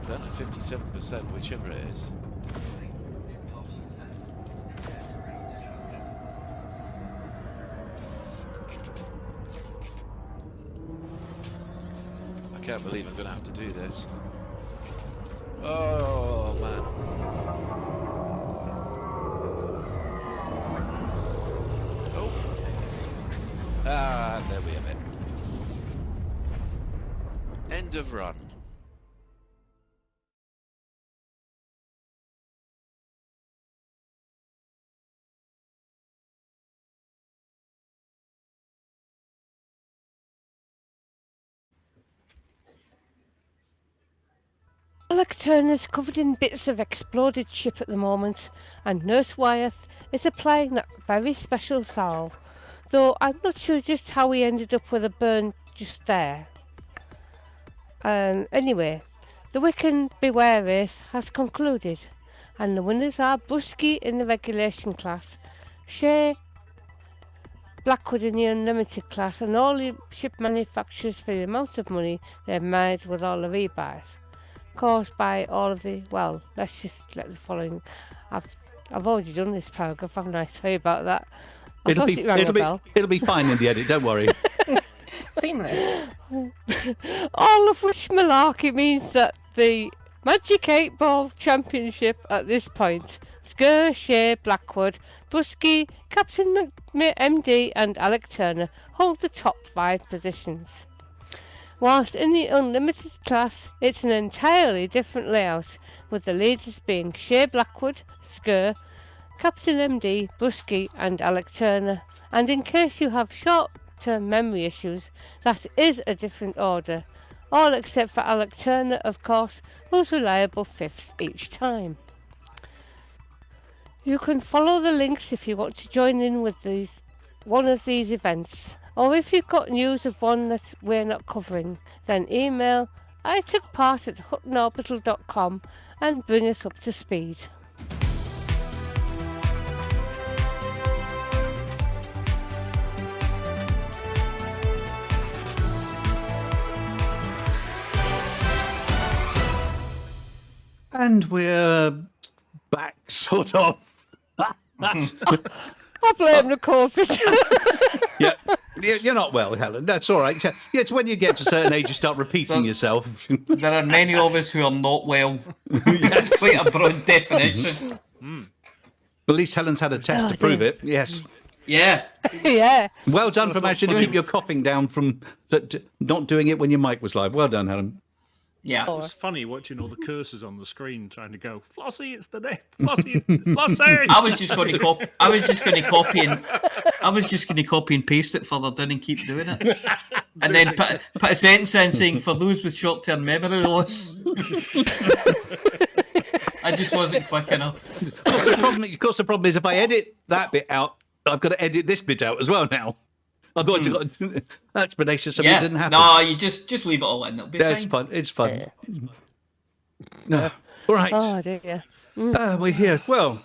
Down to 57%, whichever it is. I can't believe I'm going to have to do this. Oh, man. Ah, there we have it. End of run. Alec Turner's covered in bits of exploded ship at the moment, and Nurse Wyeth is applying that very special salve, though I'm not sure just how he ended up with a burn just there. Anyway, the Wiccan Beware race has concluded, and the winners are Brusky in the regulation class, Shea Blackwood in the unlimited class, and all the ship manufacturers for the amount of money they've made with all the rebars caused by all of the, well, let's just let the following. I've already done this paragraph, haven't I? Sorry about that. It'll be fine in the edit, don't worry. Seamless. All of which malarkey means that the Magic 8 Ball Championship at this point, Sker, Shea, Blackwood, Brusky, Captain MD and Alec Turner hold the top 5 positions. Whilst in the unlimited class, it's an entirely different layout, with the leaders being Shea Blackwood, Sker, Captain MD, Brusky and Alec Turner, and in case you have short-term memory issues, that is a different order, all except for Alec Turner, of course, who's reliable 5th each time. You can follow the links if you want to join in with one of these events, or if you've got news of one that we're not covering, then email I took part at huttonorbital.com and bring us up to speed. And we're back, sort of. I blame the COVID. Yeah, you're not well, Helen. That's all right. It's when you get to a certain age, you start repeating yourself. There are many of us who are not well. That's quite a broad definition. At least Helen's had a test to prove it. Yes. Yeah. Yeah. Well done for managing to keep your coughing down from not doing it when your mic was live. Well done, Helen. Yeah. It was funny watching all the cursors on the screen trying to go, Flossy, it's the day. Flossie, it's Flossy. I was just going to copy and paste it further down and keep doing it. And then put a sentence in saying, for those with short-term memory loss. I just wasn't quick enough. Of course, the problem is if I edit that bit out, I've got to edit this bit out as well now. I thought you got an explanation, so it didn't happen. No, you just leave it all in. It'll be fine. It's fun. It's fun. No. All right. Oh, dear. We're here. Well,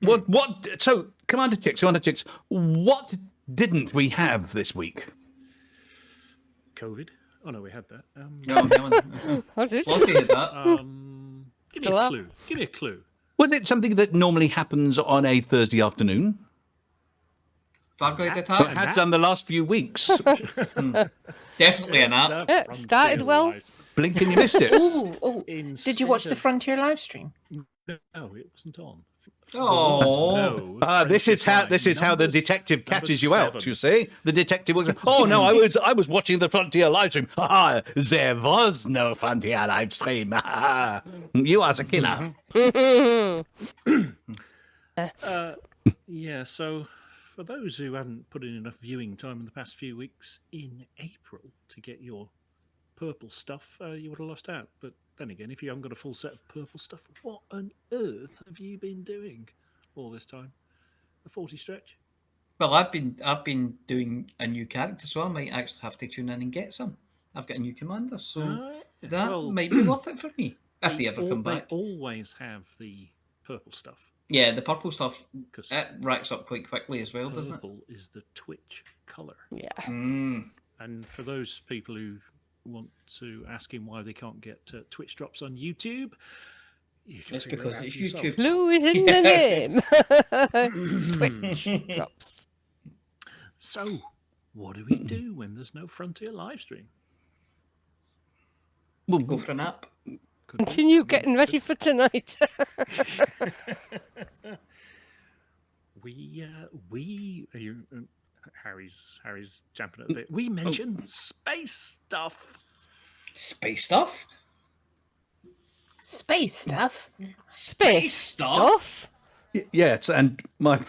what? So, Commander Chicks, what didn't we have this week? COVID. Oh, no, we had that. Flossy had that. Give me a clue. Give me a clue. Was it something that normally happens on a Thursday afternoon? Fargo did It that. has done the last few weeks. Definitely an app. Yeah, started well. Blink and you missed it. Oh, did you watch the Frontier live stream? No, it wasn't on. Oh. This is how the detective catches you out. You see, the detective was. Oh no, I was watching the Frontier live stream. There was no Frontier live stream. You are the killer. Yeah. So, for those who haven't put in enough viewing time in the past few weeks, in April to get your purple stuff, you would have lost out. But then again, if you haven't got a full set of purple stuff, what on earth have you been doing all this time? A 40 stretch? Well, I've been doing a new character, so I might actually have to tune in and get some. I've got a new commander, so that might be worth it for me if they ever come back. They always have the purple stuff. Yeah, the purple stuff it racks up quite quickly as well, doesn't it? Purple is the Twitch colour. Yeah. And for those people who want to ask him why they can't get Twitch drops on YouTube, it's because it's yourself. YouTube. Blue is in the name. Twitch drops. So, what do we do when there's no Frontier live stream? We'll go for a nap. Continue getting ready for tonight. Harry's jumping at a bit. We mentioned space stuff. Space stuff? Space stuff? Space stuff? Yes, and my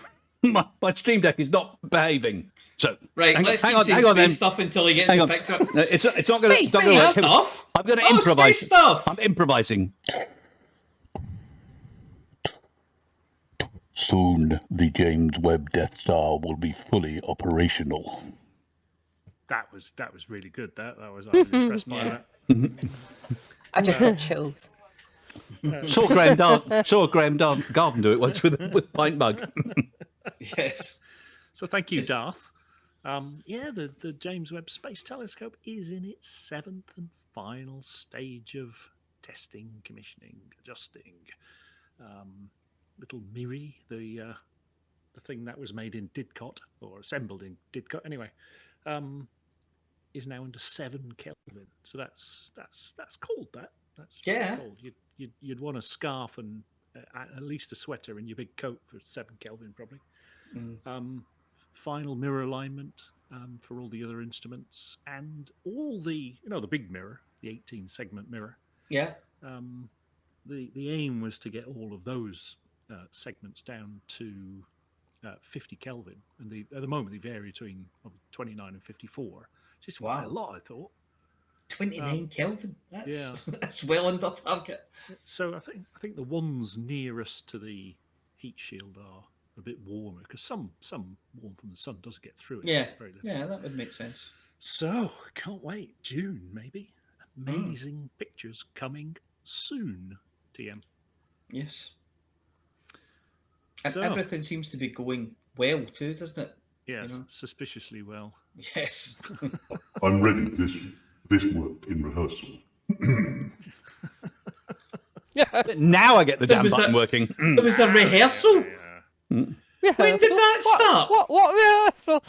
Stream Deck is not behaving. So right, let's keep saying space stuff until he gets it picked up. It's not going to stuff. I'm going to improvise. Space stuff. I'm improvising. Soon, the James Webb Death Star will be fully operational. That was really good. I was impressed by that. I just got chills. Saw Graham Garden do it once with pint mug. Yes. So thank you, Darth. The James Webb Space Telescope is in its 7th and final stage of testing, commissioning, adjusting. Little Miri, the thing that was made in Didcot, or assembled in Didcot anyway, is now under 7 Kelvin. So that's cold. That's really cold. You'd want a scarf and at least a sweater and your big coat for 7 Kelvin probably. Final mirror alignment for all the other instruments and all the big mirror, the 18 segment mirror. Yeah. The aim was to get all of those segments down to 50 Kelvin, and at the moment they vary between 29 and 54. It's quite a lot, I thought. 29 Kelvin. That's well under target. So I think the ones nearest to the heat shield are a bit warmer because some warm from the sun does get through it. Yeah, very little. yeah, that would make sense. So can't wait. June maybe. Amazing pictures coming soon. TM. Yes. And So- everything seems to be going well too, doesn't it? Yes, suspiciously well. Yes. I'm ready. This worked in rehearsal. Now I get the damn was button a- working. It was a rehearsal. When did that start? What rehearsal?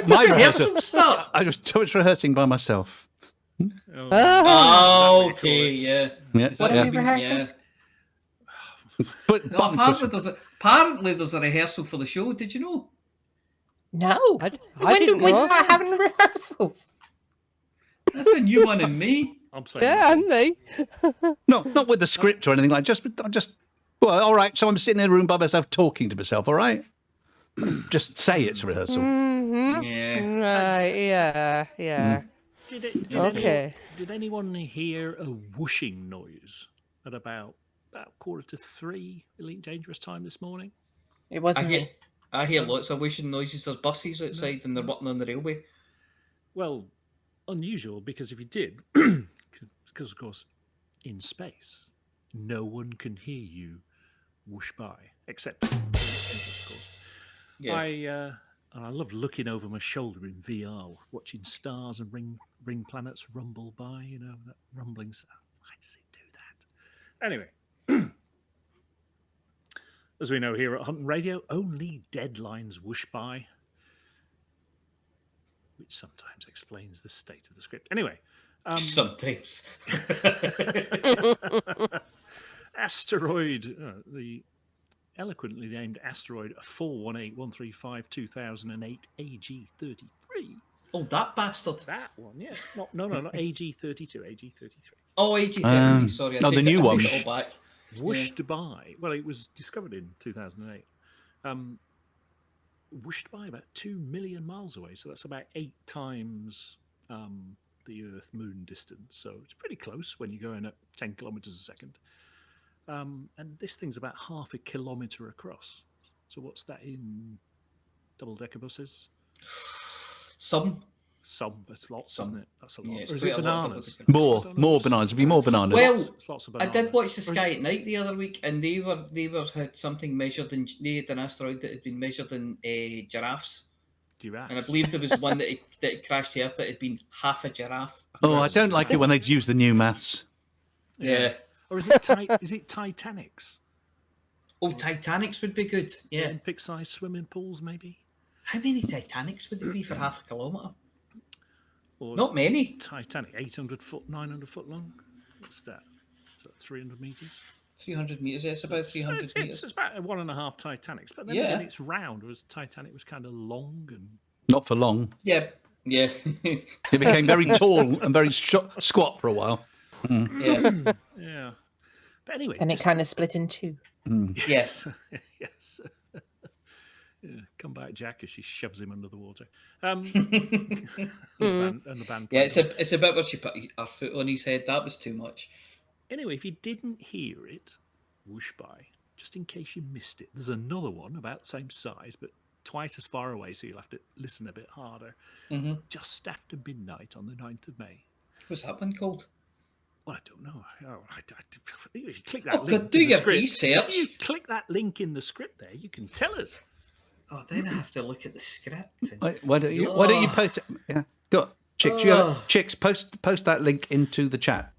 My Rehearsal start. I was rehearsing by myself. Oh, okay, yeah. Yeah, Is that What are we been- rehearsing? yeah. But No, button apparently pushing. there's a rehearsal for the show. Did you know? No. I When didn't did we know. start having rehearsals? That's a new one in me. I'm saying Yeah, haven't they? No, not with the script or anything like. I'm just. Well, all right. So I'm sitting in a room by myself, talking to myself. All right. Just say it's a rehearsal. Mm-hmm. Yeah. Right, yeah. Okay. Did anyone hear a whooshing noise at about 2:45 Elite Dangerous time this morning? It wasn't me. I hear lots of whooshing noises. There's buses outside and they're working on the railway. Well, unusual, because if you did, because of course, in space, no one can hear you whoosh by, except of course. Yeah. I love looking over my shoulder in VR, watching stars and ring planets rumble by. You know, that rumbling sound. Why does it do that? Anyway, as we know here at Hutton Radio, only deadlines whoosh by, which sometimes explains the state of the script. Anyway, Sometimes. asteroid, the eloquently named asteroid 418135-2008 AG33. Oh, that bastard. That one, yeah. No, not AG32, AG33. Oh, AG33. Sorry. the new one. I take it all back. Whooshed by. Well, it was discovered in 2008. Whooshed by about 2 million miles away. So that's about 8 times the Earth-Moon distance. So it's pretty close when you're going at 10 kilometers a second. And this thing's about half a kilometre across. So what's that in double-decker buses? Some. That's lots, Some. isn't it? That's a lot. Yeah, it's or is quite it a lot of bananas? double-decker. More bananas. There'll be more bananas. Well, It's lots of I bananas. did watch the Or is sky it- at night the other week, and they had something measured in. They had an asteroid that had been measured in giraffes, Giraffes. and I believe there was one that had crashed the Earth that had been half a giraffe. Oh, I don't like it when they use the new maths. Yeah. Or is it Titanics? Oh, Titanics would be good. Yeah. Olympic-sized swimming pools, maybe? How many Titanics would there be for half a kilometre? Or Not many. Titanic, 800 foot, 900 foot long? What's that? Is that 300 metres? 300 metres. Yeah, it's about 300 It's metres. about 1.5 Titanics. But then Yeah. again, it's round, whereas Titanic was kind of long and... Not for long. Yeah. Yeah. It became very tall and very squat for a while. yeah. Yeah. But anyway... Then it just- kind of split in two. Yes. yes. Yeah, come back, Jack, as she shoves him under the water. And the band Yeah, played on. it's a bit where she put her foot on his head. That was too much. Anyway, if you didn't hear it whoosh by, just in case you missed it, there's another one about the same size, but twice as far away, so you'll have to listen a bit harder. Mm-hmm. Just after midnight on the 9th of May. What's that one called? Well, I don't know. If you click that Oh, link God, do in the your script, research. If you click that link in the script there, you can tell us. Oh, then I have to look at the script. Why don't you post it? Yeah, go chicks. Chicks, post that link into the chat.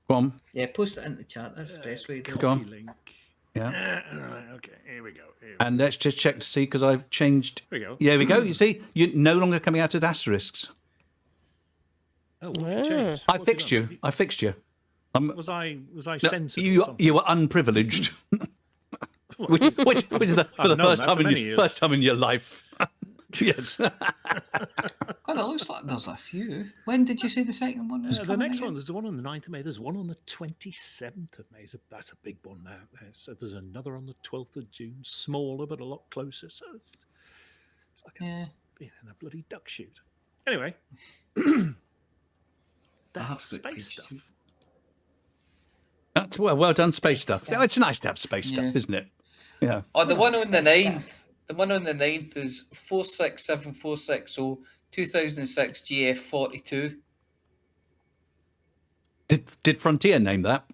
Go on. Yeah, post it in the chat. That's the best way to do it. Go on. Copy link. Yeah. Right, okay, here we go. And let's just check to see because I've changed. Here we go. Yeah, we go. You see, you're no longer coming out as asterisks. Oh, what have you changed? I What's it fixed done? you. I fixed you. Was I No, censored? or you something? were unprivileged. which is for the I've known first that time for in many your years. first time in your life. Yes. God, it looks like there's a few. When did you say the second one was The coming next again? one, there's the one on the 9th of May. There's one on the 27th of May. That's a big one now. So there's another on the 12th of June, smaller but a lot closer. So it's like being in a bloody duck shoot. Anyway, that's space stuff. That's well done, space stuff. stuff. It's nice to have space Yeah. stuff, isn't it? Yeah. Oh, the one on the Space 9th. The one on the 9th is 467460 2006 GF42. Did Frontier name that?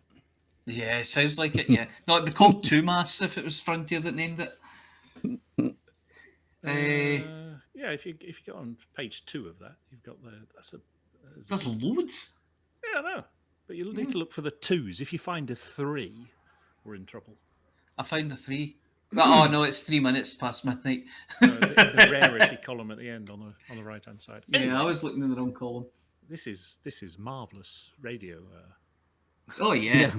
Yeah, it sounds like it, yeah. No, it'd be called Two Mass if it was Frontier that named it. Yeah, if you go on page 2 of that, you've got There's loads. Yeah, I know. But you'll need to look for the 2s. If you find a 3, we're in trouble. I found a 3. Oh no, it's 3 minutes past midnight. The rarity column at the end on the right hand side. Yeah, Anyway, I was looking in the wrong column. this is marvelous radio. Oh yeah.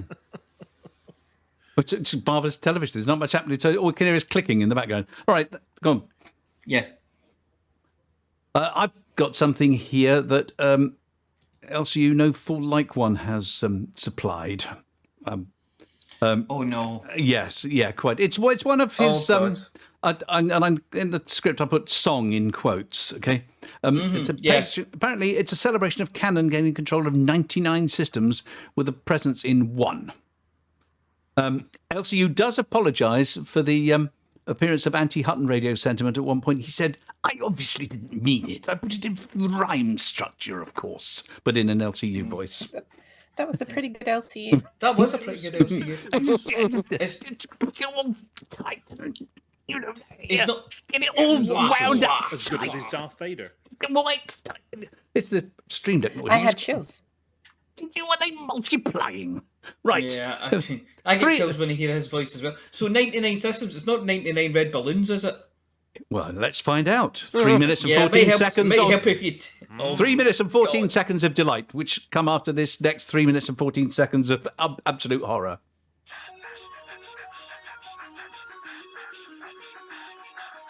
It's marvellous television. There's not much happening. So all we can hear is clicking in the background. All right, go on. Yeah. I've got something here that LCU No Fool Like One has supplied. Oh no. Yes, yeah, quite. It's one of his. God. And I'm in the script. I put "song" in quotes. Okay, it's a apparently it's a celebration of Canon gaining control of 99 systems with a presence in one. LCU does apologise for the appearance of anti-Hutton Radio sentiment at one point. He said, "I obviously didn't mean it. I put it in rhyme structure, of course, but in an LCU voice." That was a pretty good LCU. That was a pretty good LCU. You know, It's not. get it all wound up. As good as his Darth Vader. It's the Stream Deck noise. I had chills. Are they multiplying? Right. Yeah, I get chills when I hear his voice as well. So 99 systems. It's not 99 red balloons, is it? Well, let's find out. 3 minutes and Yeah, 14 might seconds. help if you. 3 minutes and 14 God. seconds of delight, which come after this next 3 minutes and 14 seconds of absolute horror.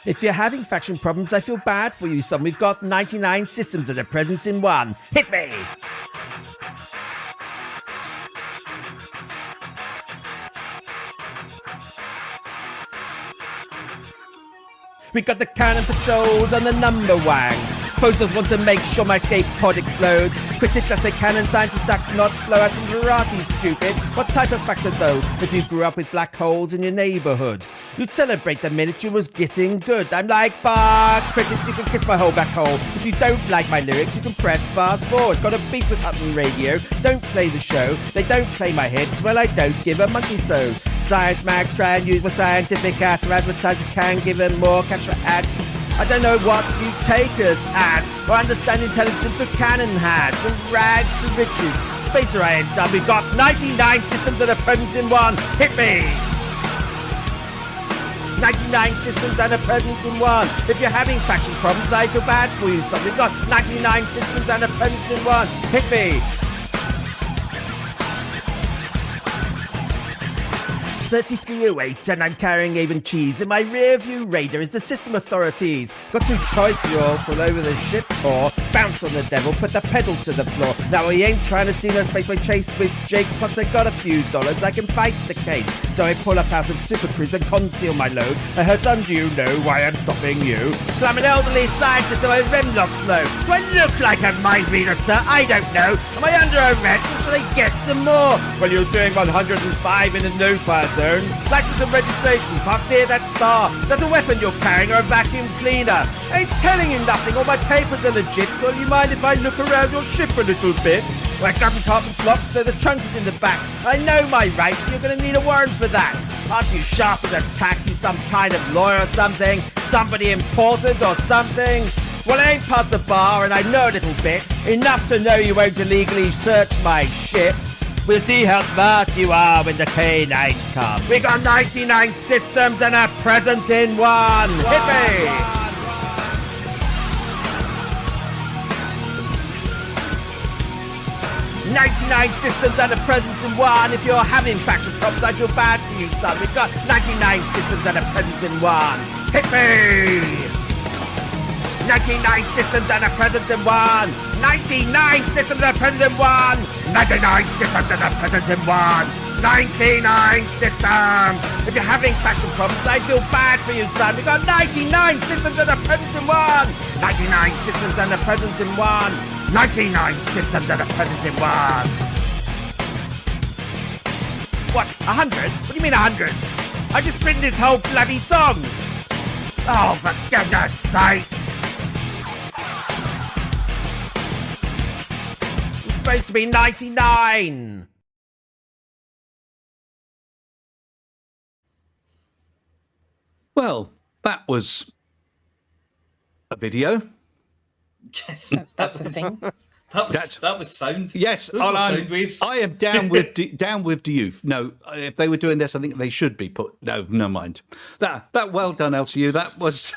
If you're having faction problems, I feel bad for you, son. We've got 99 systems that are present in one. Hit me! We got the cannon patrols and the number wang. Foes want to make sure my escape pod explodes. Critics that say cannon scientists act not flow out from variety, stupid. What type of factor though, if you grew up with black holes in your neighbourhood? You'd celebrate the minute you was getting good. I'm like, bah, critics, you can kiss my whole black hole. If you don't like my lyrics, you can press fast forward. Got a beef with Hutton Radio, don't play the show. They don't play my hits, well I don't give a monkey so. Science mags try and use my scientific ass, or advertisers can give them more cash for ads. I don't know what you take us at, or understand intelligence of cannon had. From rags to riches, spacer I ain't done. We've got 99 systems that are present in one. Hit me! 99 systems and a presence in one. If you're having faction problems, I feel bad for you. So we've got 99 systems and a presence in one. Hit me! 3308 and I'm carrying even cheese. In my rear view radar is the system authorities. Got two choice yours all over the ship or bounce on the devil, put the pedal to the floor. Now he ain't trying to see no spaceway chase with Jake, plus I got a few dollars, I can fight the case. So I pull up out of Super Cruise and conceal my load. I heard some, do you know why I'm stopping you? So I'm an elderly scientist, so I rem lock slow. Do I look like a mind reader, sir? I don't know. Am I under arrest or should I guess some more? Well, you're doing 105 in a no-fire zone. License and registration, park near that star. Is that a weapon you're carrying or a vacuum cleaner? I ain't telling you nothing, all my papers are legit. So do you mind if I look around your ship a little bit? My compartment's locked, so the trunk is in the back. I know my rights, you're gonna need a warrant for that. Aren't you sharp as a tack, you some kind of lawyer or something? Somebody important or something? Well, I ain't past the bar and I know a little bit. Enough to know you won't illegally search my ship. We'll see how smart you are when the K9s come. We got 99 systems and a present in one. Hit me! 99 systems and a presence in one. If you're having faction problems, I feel bad for you, son. We've got 99 systems and a presence in one. Hit me! 99 systems and a presence in one. 99 systems and a presence in one. 99 systems and a presence in one. 99 systems. If you're having faction problems, I feel bad for you, son. We've got 99 systems and a presence in one. 99 systems and a presence in one. 99 systems and a presence in one. What, 100? What do you mean 100? I just written this whole bloody song. Oh, for goodness sake. It's supposed to be 99. Well, that was a video. Yes, That's the thing. That was sound. Yes, Those were sound waves. I am down with Diouf. No, if they were doing this, I think they should be put. No, never mind. That well done, LCU. That was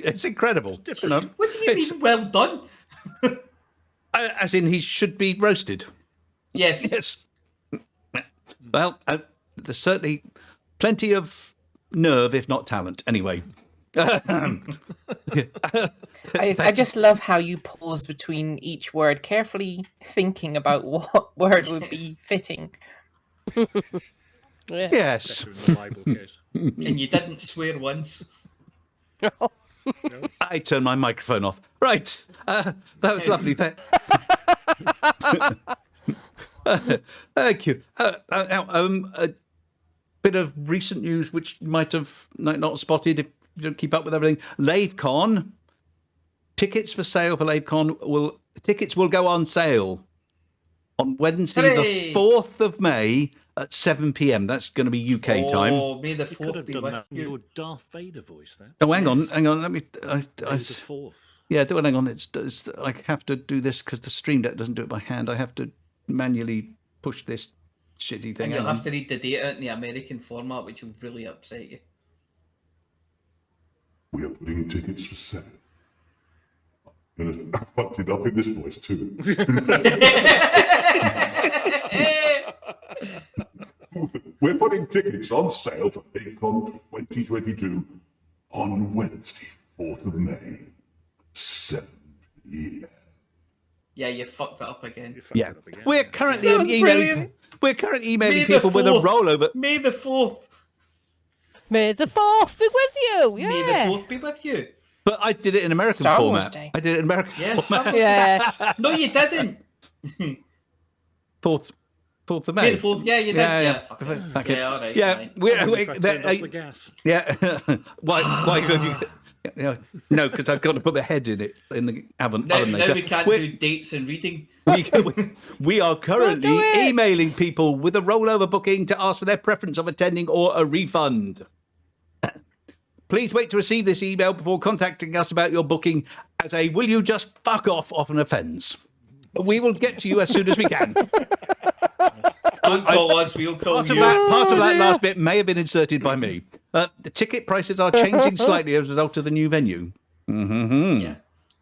it's incredible. No, What do you mean, well done? as in, he should be roasted. Yes. Yes. Well, there's certainly plenty of nerve, if not talent. Anyway. I just love how you pause between each word, carefully thinking about what word would be fitting. Yes. Better in the Bible case. And you didn't swear once. I turned my microphone off. Right. That was lovely. Thank you. A bit of recent news which you might have not spotted if you don't keep up with everything. LaveCon. Tickets for sale for LaveCon will go on sale on Wednesday, Hooray! the 4th of May at 7 p.m. That's going to be UK time. Oh, may the You could 4th have be done with that in you. your Darth Vader voice there. Oh, hang on. Let me. May the 4th. Yeah, hang on. It's I have to do this because the Stream Deck doesn't do it by hand. I have to manually push this shitty thing. And you'll Hang on. have to read the data in the American format, which will really upset you. We are putting tickets for sale. And I fucked it up in this voice too. We're putting tickets on sale for BigCon 2022 on Wednesday, 4th of May, 7 p.m. Yeah, you fucked it up again. You fucked Yeah, it up again. we're currently That was emailing. brilliant. We're currently emailing May the people with a 4th. rollover. May the 4th. May the 4th be with you. Yeah. May the 4th be with you. But I did it in American Star Wars format. Day. I did it in American Yeah, Star format. Wars. Yeah. No, you didn't. 4th of May. May the 4th. Yeah, you did. Yeah, Fuck yeah. it. Okay. Yeah, all right. Yeah, fine. we're If I turned off the gas. yeah. Why could you? Yeah, no, because I've got to put my head in it in the oven Now later. we can't We're- do dates and reading. we are currently do it. emailing people with a rollover booking to ask for their preference of attending or a refund. Please wait to receive this email before contacting us about your booking, as a "will you just fuck off" often offends. We will get to you as soon as we can. Don't call us, we'll call Part of you. that last bit may have been inserted by me. The ticket prices are changing slightly as a result of the new venue. Mm-hmm. Yeah.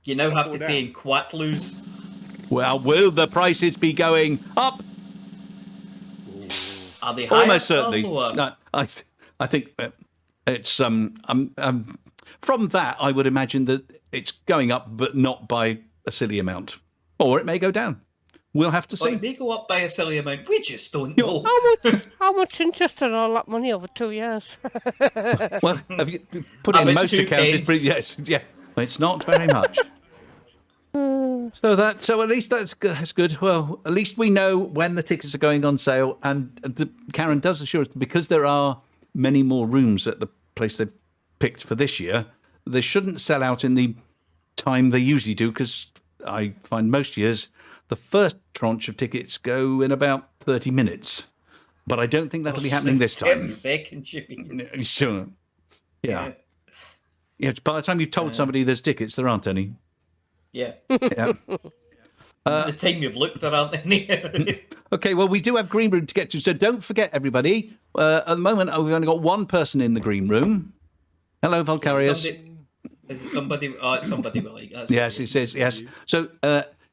You now have to pay in Quatloos. Well, will the prices be going up? Are they higher Almost or certainly. lower? No, I think it's from that I would imagine that it's going up, but not by a silly amount, or it may go down. We'll have to Well, see. it may go up by a silly amount. We just don't know. How much interest on all that money over 2 years? Well, have you put I in bet most 2 accounts? It's pence. pretty, yes, yeah. It's not very much. So at least that's good. Well, at least we know when the tickets are going on sale, and Karen does assure us, because there are many more rooms at the place they've picked for this year, they shouldn't sell out in the time they usually do, because I find most years the first tranche of tickets go in about 30 minutes. But I don't think that'll be happening this time. 10 seconds, you mean. Sure. Yeah. Yeah. By the time you've told somebody there's tickets, there aren't any. Yeah. Yeah. By the time you've looked, there aren't any. Okay, well, we do have green room to get to, so don't forget, everybody. At the moment, we've only got one person in the green room. Hello, Volcarius. Is it somebody? Oh, it's somebody we like. That's Yes, it says yes. So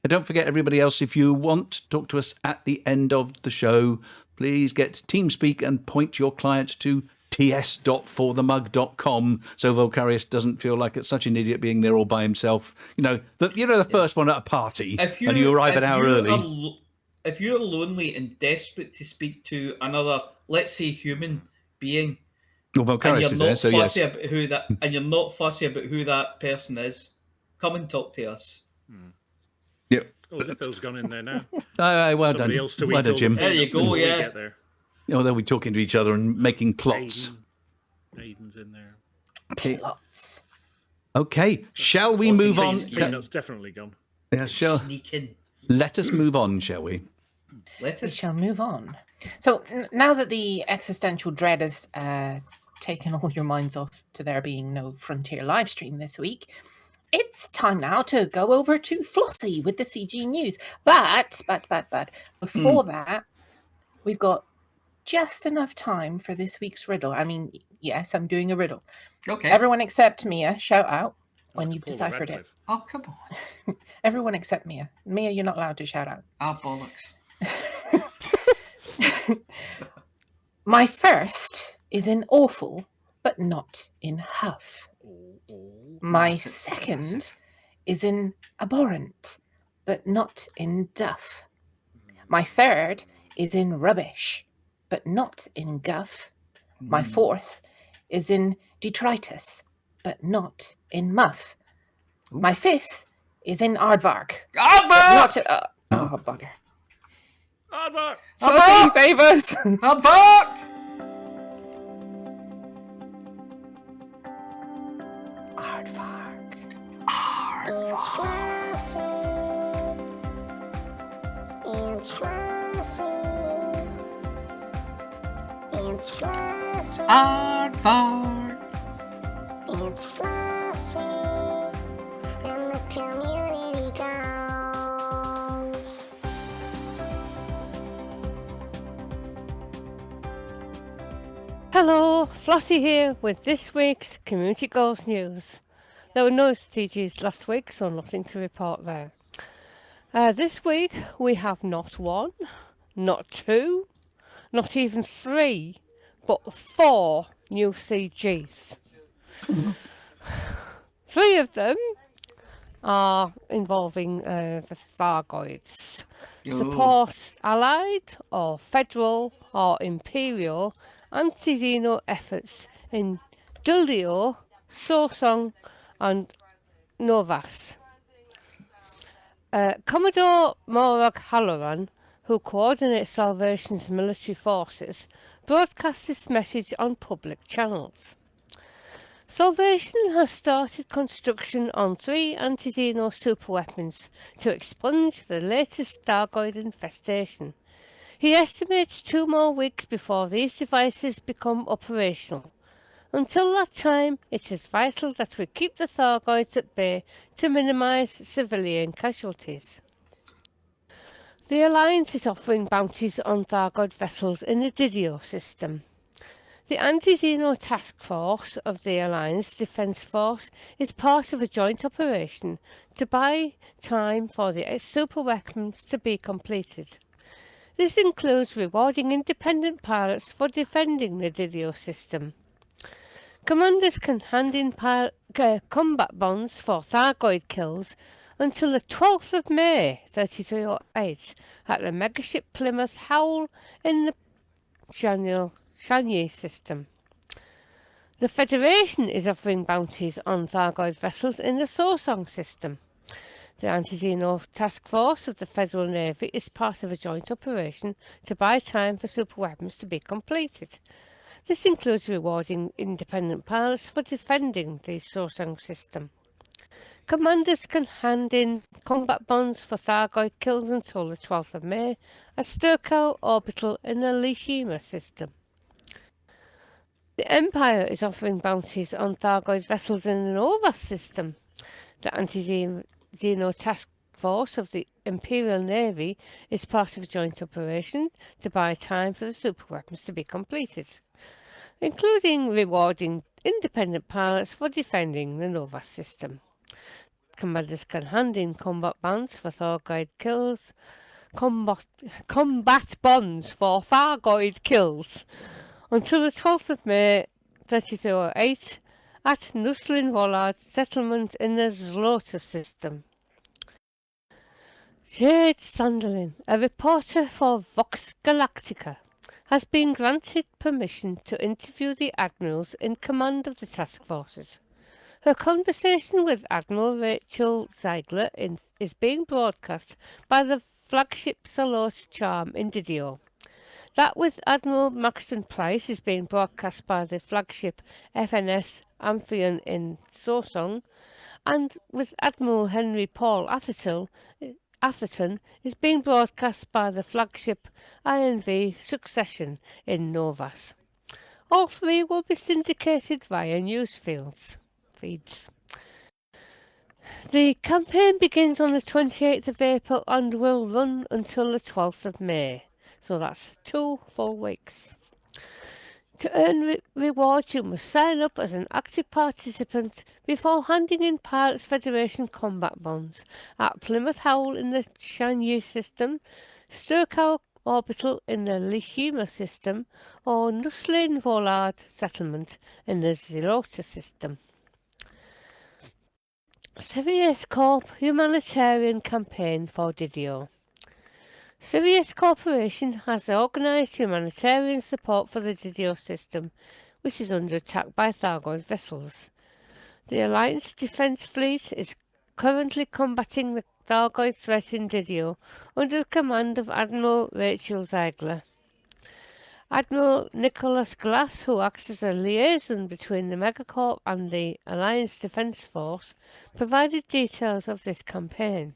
don't forget, everybody else, if you want to talk to us at the end of the show, please get TeamSpeak and point your client to ts.forthemug.com, so Volcarius doesn't feel like it's such an idiot being there all by himself. The first one at a party, and you arrive an hour early. If you're lonely and desperate to speak to another, let's say, human being, Well, Volcarius is there, so yes. about who that, and you're not fussy about who that person is, come and talk to us. Yep. Oh, Litho's gone in there now. Well Somebody done. else to Well eat done, all Jim. the There you peanuts go, before we yeah. get there. They'll be talking to each other and making plots. Aiden's in there. Okay. Plots. Okay, shall we What's the move on? crazy Peanut's definitely gone. Yeah, sure. Sneaking. Let us move on, shall we? Let We us. shall move on. So now that the existential dread has taken all your minds off to there being no Frontier live stream this week, it's time now to go over to Flossy with the CG News. But before that, we've got just enough time for this week's riddle. I mean, yes, I'm doing a riddle. Okay. Everyone except Mia, shout out when you've deciphered it. Oh, come on. Everyone except Mia. Mia, you're not allowed to shout out. Ah, bollocks. My first is in awful, but not in huff. My second is in abhorrent, but not in duff. My third is in rubbish, but not in guff. My fourth is in detritus, but not in muff. My fifth is in aardvark. Aardvark! Oh, bugger. Aardvark! Flossy, save us! Aardvark! Aardvark. It's Flossy. It's Flossy. It's Flossy. Aardvark. It's Flossy. And the community goes. Hello, Flossy here with this week's Community Goals News. There were no CGs last week, so nothing to report there. This week we have not one, not two, not even three, but 4 new CGs. 3 of them are involving the Thargoids. Support Allied or Federal or Imperial anti-Xeno efforts in Duldeo, Sosong and Novas. Commodore Morag Halloran, who coordinates Salvation's military forces, broadcast this message on public channels. Salvation has started construction on 3 anti-Xeno superweapons to expunge the latest Thargoid infestation. He estimates 2 more weeks before these devices become operational. Until that time, it is vital that we keep the Thargoids at bay to minimise civilian casualties. The Alliance is offering bounties on Thargoid vessels in the Didio system. The Anti-Xeno Task Force of the Alliance Defence Force is part of a joint operation to buy time for the superweapons to be completed. This includes rewarding independent pilots for defending the Didio system. Commanders can hand in combat bonds for Thargoid kills until the 12th of May 3308 at the megaship Plymouth Howl in the Shanye system. The Federation is offering bounties on Thargoid vessels in the Sosong system. The Anti-Xeno Task Force of the Federal Navy is part of a joint operation to buy time for superweapons to be completed. This includes rewarding independent pilots for defending the Sosong system. Commanders can hand in combat bonds for Thargoid kills until the 12th of May at Hutton Orbital in the Lishima system. The Empire is offering bounties on Thargoid vessels in the Novas system. The Anti-Xeno Task Force of the Imperial Navy is part of a joint operation to buy time for the superweapons to be completed, including rewarding independent pilots for defending the Novas system. Commanders can hand in combat bonds for Thargoid kills, combat bonds for Thargoid kills until the 12th of May 3208 at Nuslin Wollard settlement in the Zlota system. Jade Sanderlin, a reporter for Vox Galactica, has been granted permission to interview the admirals in command of the task forces. Her conversation with Admiral Rachel Ziegler is being broadcast by the flagship Salos Charm in Didio. That with Admiral Maxton Price is being broadcast by the flagship FNS Amphion in Sosong, and with Admiral Henry Paul Atherton is being broadcast by the flagship INV Succession in Novas. All 3 will be syndicated via news feeds. The campaign begins on the 28th of April and will run until the 12th of May. So that's 2 full weeks. To earn rewards, you must sign up as an active participant before handing in Pilots Federation combat bonds at Plymouth Howl in the Chang'e system, Hutton Orbital in the llama system, or Nuslane Volard settlement in the Zilota system. Sirius Corp Humanitarian Campaign for Didio. Sirius Corporation has organised humanitarian support for the Didio system, which is under attack by Thargoid vessels. The Alliance Defence Fleet is currently combating the Thargoid threat in Didio under the command of Admiral Rachel Ziegler. Admiral Nicholas Glass, who acts as a liaison between the Megacorp and the Alliance Defence Force, provided details of this campaign.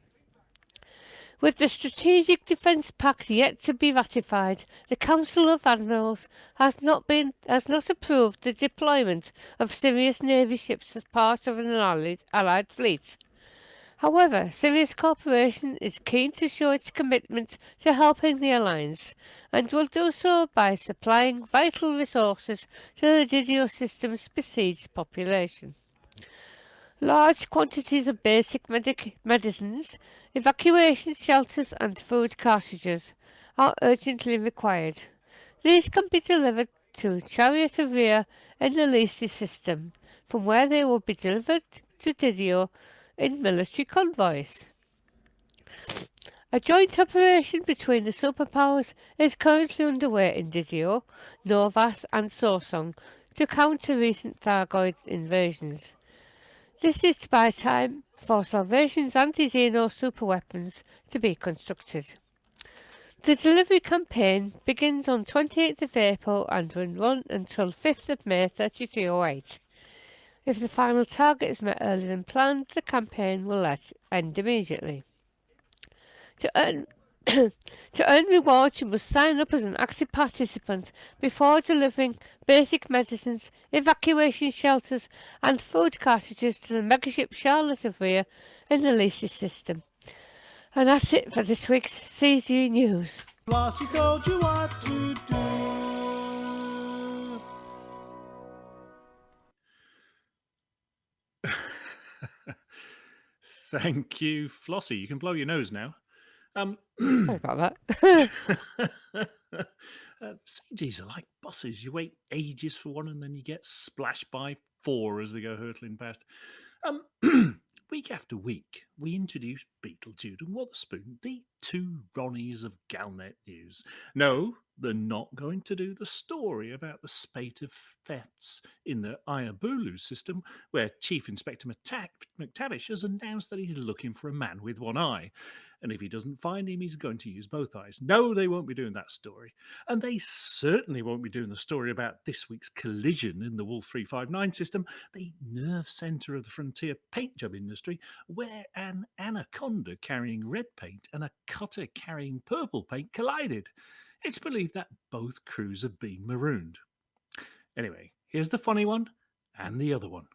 With the Strategic Defence Pact yet to be ratified, the Council of Admirals has not approved the deployment of Sirius Navy ships as part of an allied fleet. However, Sirius Corporation is keen to show its commitment to helping the Alliance, and will do so by supplying vital resources to the Didio system's besieged population. Large quantities of basic medicines, evacuation shelters and food cartridges are urgently required. These can be delivered to Chariot of Rear in the Lisi system, from where they will be delivered to Didio in military convoys. A joint operation between the superpowers is currently underway in Didio, Novas and Sosong to counter recent Thargoid invasions. This is to buy time for Salvation's anti-Xeno superweapons to be constructed. The delivery campaign begins on 28th of April and will run until 5th of May 3308. If the final target is met earlier than planned, the campaign will end immediately. To earn rewards, you must sign up as an active participant before delivering basic medicines, evacuation shelters and food cartridges to the megaship Charlotte of Rear in the Lisi system. And that's it for this week's CG News. Flossy told you what to do. Thank you, Flossy. You can blow your nose now. Sorry about that. CGs are like buses. You wait ages for one and then you get splashed by 4 as they go hurtling past. Week after week, we introduce Beetlejude and Wotherspoon, the 2 Ronnies of Galnet News. No, they're not going to do the story about the spate of thefts in the Iabulu system, where Chief Inspector McTavish has announced that he's looking for a man with one eye. And if he doesn't find him, he's going to use both eyes. No, they won't be doing that story. And they certainly won't be doing the story about this week's collision in the Wolf 359 system, the nerve centre of the frontier paint job industry, where an anaconda carrying red paint and a cutter carrying purple paint collided. It's believed that both crews have been marooned. Anyway, here's the funny one and the other one.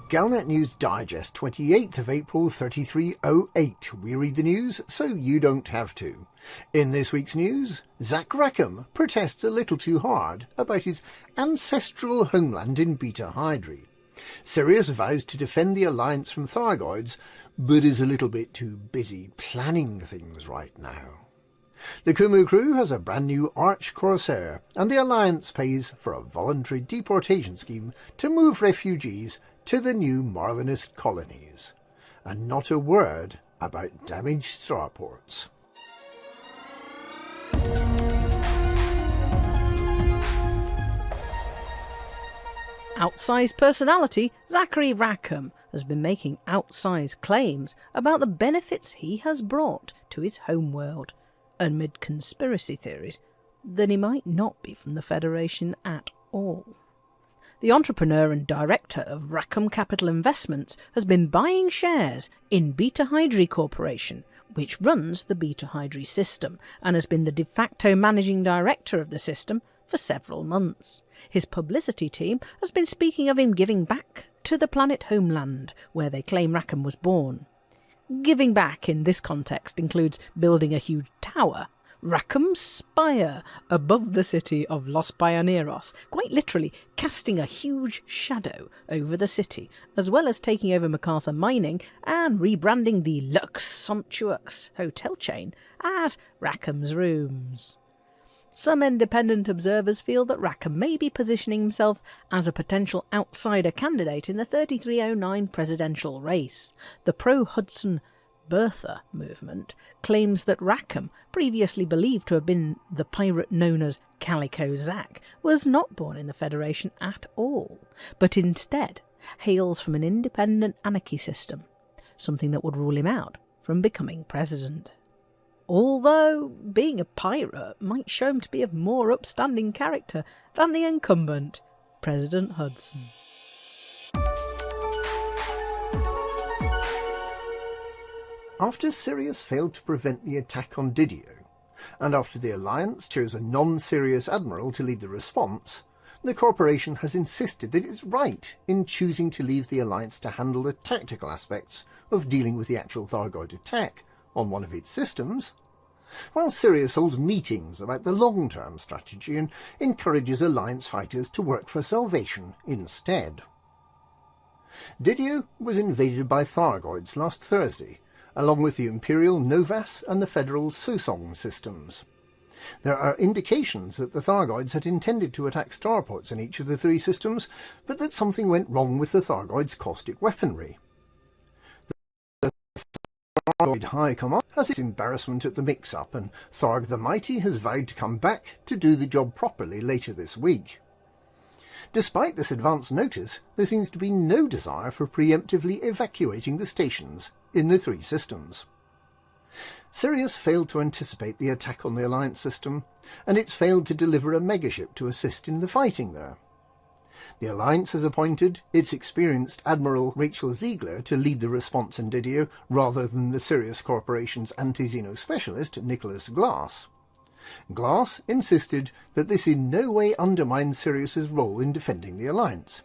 Galnet News Digest, 28th of April 3308. We read the news so you don't have to. In this week's news, Zach Rackham protests a little too hard about his ancestral homeland in Beta Hydri. Sirius vows to defend the Alliance from Thargoids, but is a little bit too busy planning things right now. The Kumu crew has a brand new Arch Corsair, and the Alliance pays for a voluntary deportation scheme to move refugees to the new Marlinist colonies. And not a word about damaged starports. Outsized personality Zachary Rackham has been making outsized claims about the benefits he has brought to his homeworld. Amid conspiracy theories, then he might not be from the Federation at all. The entrepreneur and director of Rackham Capital Investments has been buying shares in Beta Hydri Corporation, which runs the Beta Hydri system, and has been the de facto managing director of the system for several months. His publicity team has been speaking of him giving back to the planet homeland, where they claim Rackham was born. Giving back in this context includes building a huge tower, Rackham Spire, above the city of Los Pioneros, quite literally casting a huge shadow over the city, as well as taking over MacArthur Mining and rebranding the Lux Sumptuous hotel chain as Rackham's Rooms. Some independent observers feel that Rackham may be positioning himself as a potential outsider candidate in the 3309 presidential race. The pro-Hudson Bertha movement claims that Rackham, previously believed to have been the pirate known as Calico Zack, was not born in the Federation at all, but instead hails from an independent anarchy system, something that would rule him out from becoming president. Although being a pirate might show him to be of more upstanding character than the incumbent, President Hudson. After Sirius failed to prevent the attack on Didio, and after the Alliance chose a non-Sirius admiral to lead the response, the corporation has insisted that it's right in choosing to leave the Alliance to handle the tactical aspects of dealing with the actual Thargoid attack on one of its systems, while Sirius holds meetings about the long-term strategy and encourages Alliance fighters to work for Salvation instead. Didio was invaded by Thargoids last Thursday, along with the Imperial Novas and the Federal Sosong systems. There are indications that the Thargoids had intended to attack starports in each of the three systems, but that something went wrong with the Thargoids' caustic weaponry. The Thargoid High Command has its embarrassment at the mix-up, and Tharg the Mighty has vowed to come back to do the job properly later this week. Despite this advance notice, there seems to be no desire for preemptively evacuating the stations in the three systems. Sirius failed to anticipate the attack on the Alliance system, and it's failed to deliver a megaship to assist in the fighting there. The Alliance has appointed its experienced Admiral Rachel Ziegler to lead the response in Didio, rather than the Sirius Corporation's anti-Xeno specialist, Nicholas Glass. Glass insisted that this in no way undermines Sirius's role in defending the Alliance.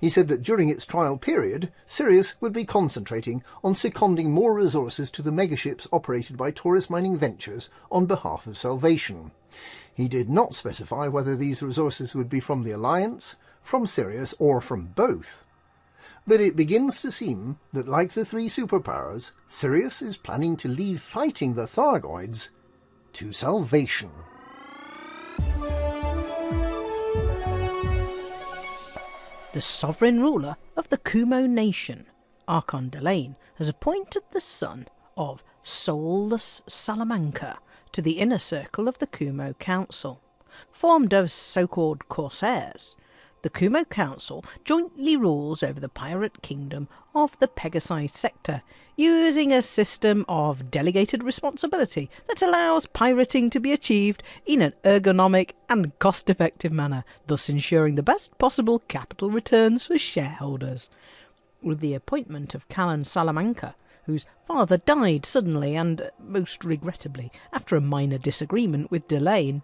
He said that during its trial period, Sirius would be concentrating on seconding more resources to the megaships operated by Taurus Mining Ventures on behalf of Salvation. He did not specify whether these resources would be from the Alliance, from Sirius, or from both. But it begins to seem that, like the three superpowers, Sirius is planning to leave fighting the Thargoids to Salvation. The sovereign ruler of the Kumo nation, Archon Delane, has appointed the son of Soulless Salamanca to the inner circle of the Kumo Council. Formed of so-called corsairs, the Kumo Council jointly rules over the pirate kingdom of the Pegasi sector, using a system of delegated responsibility that allows pirating to be achieved in an ergonomic and cost-effective manner, thus ensuring the best possible capital returns for shareholders. With the appointment of Callan Salamanca, whose father died suddenly and most regrettably after a minor disagreement with Delane,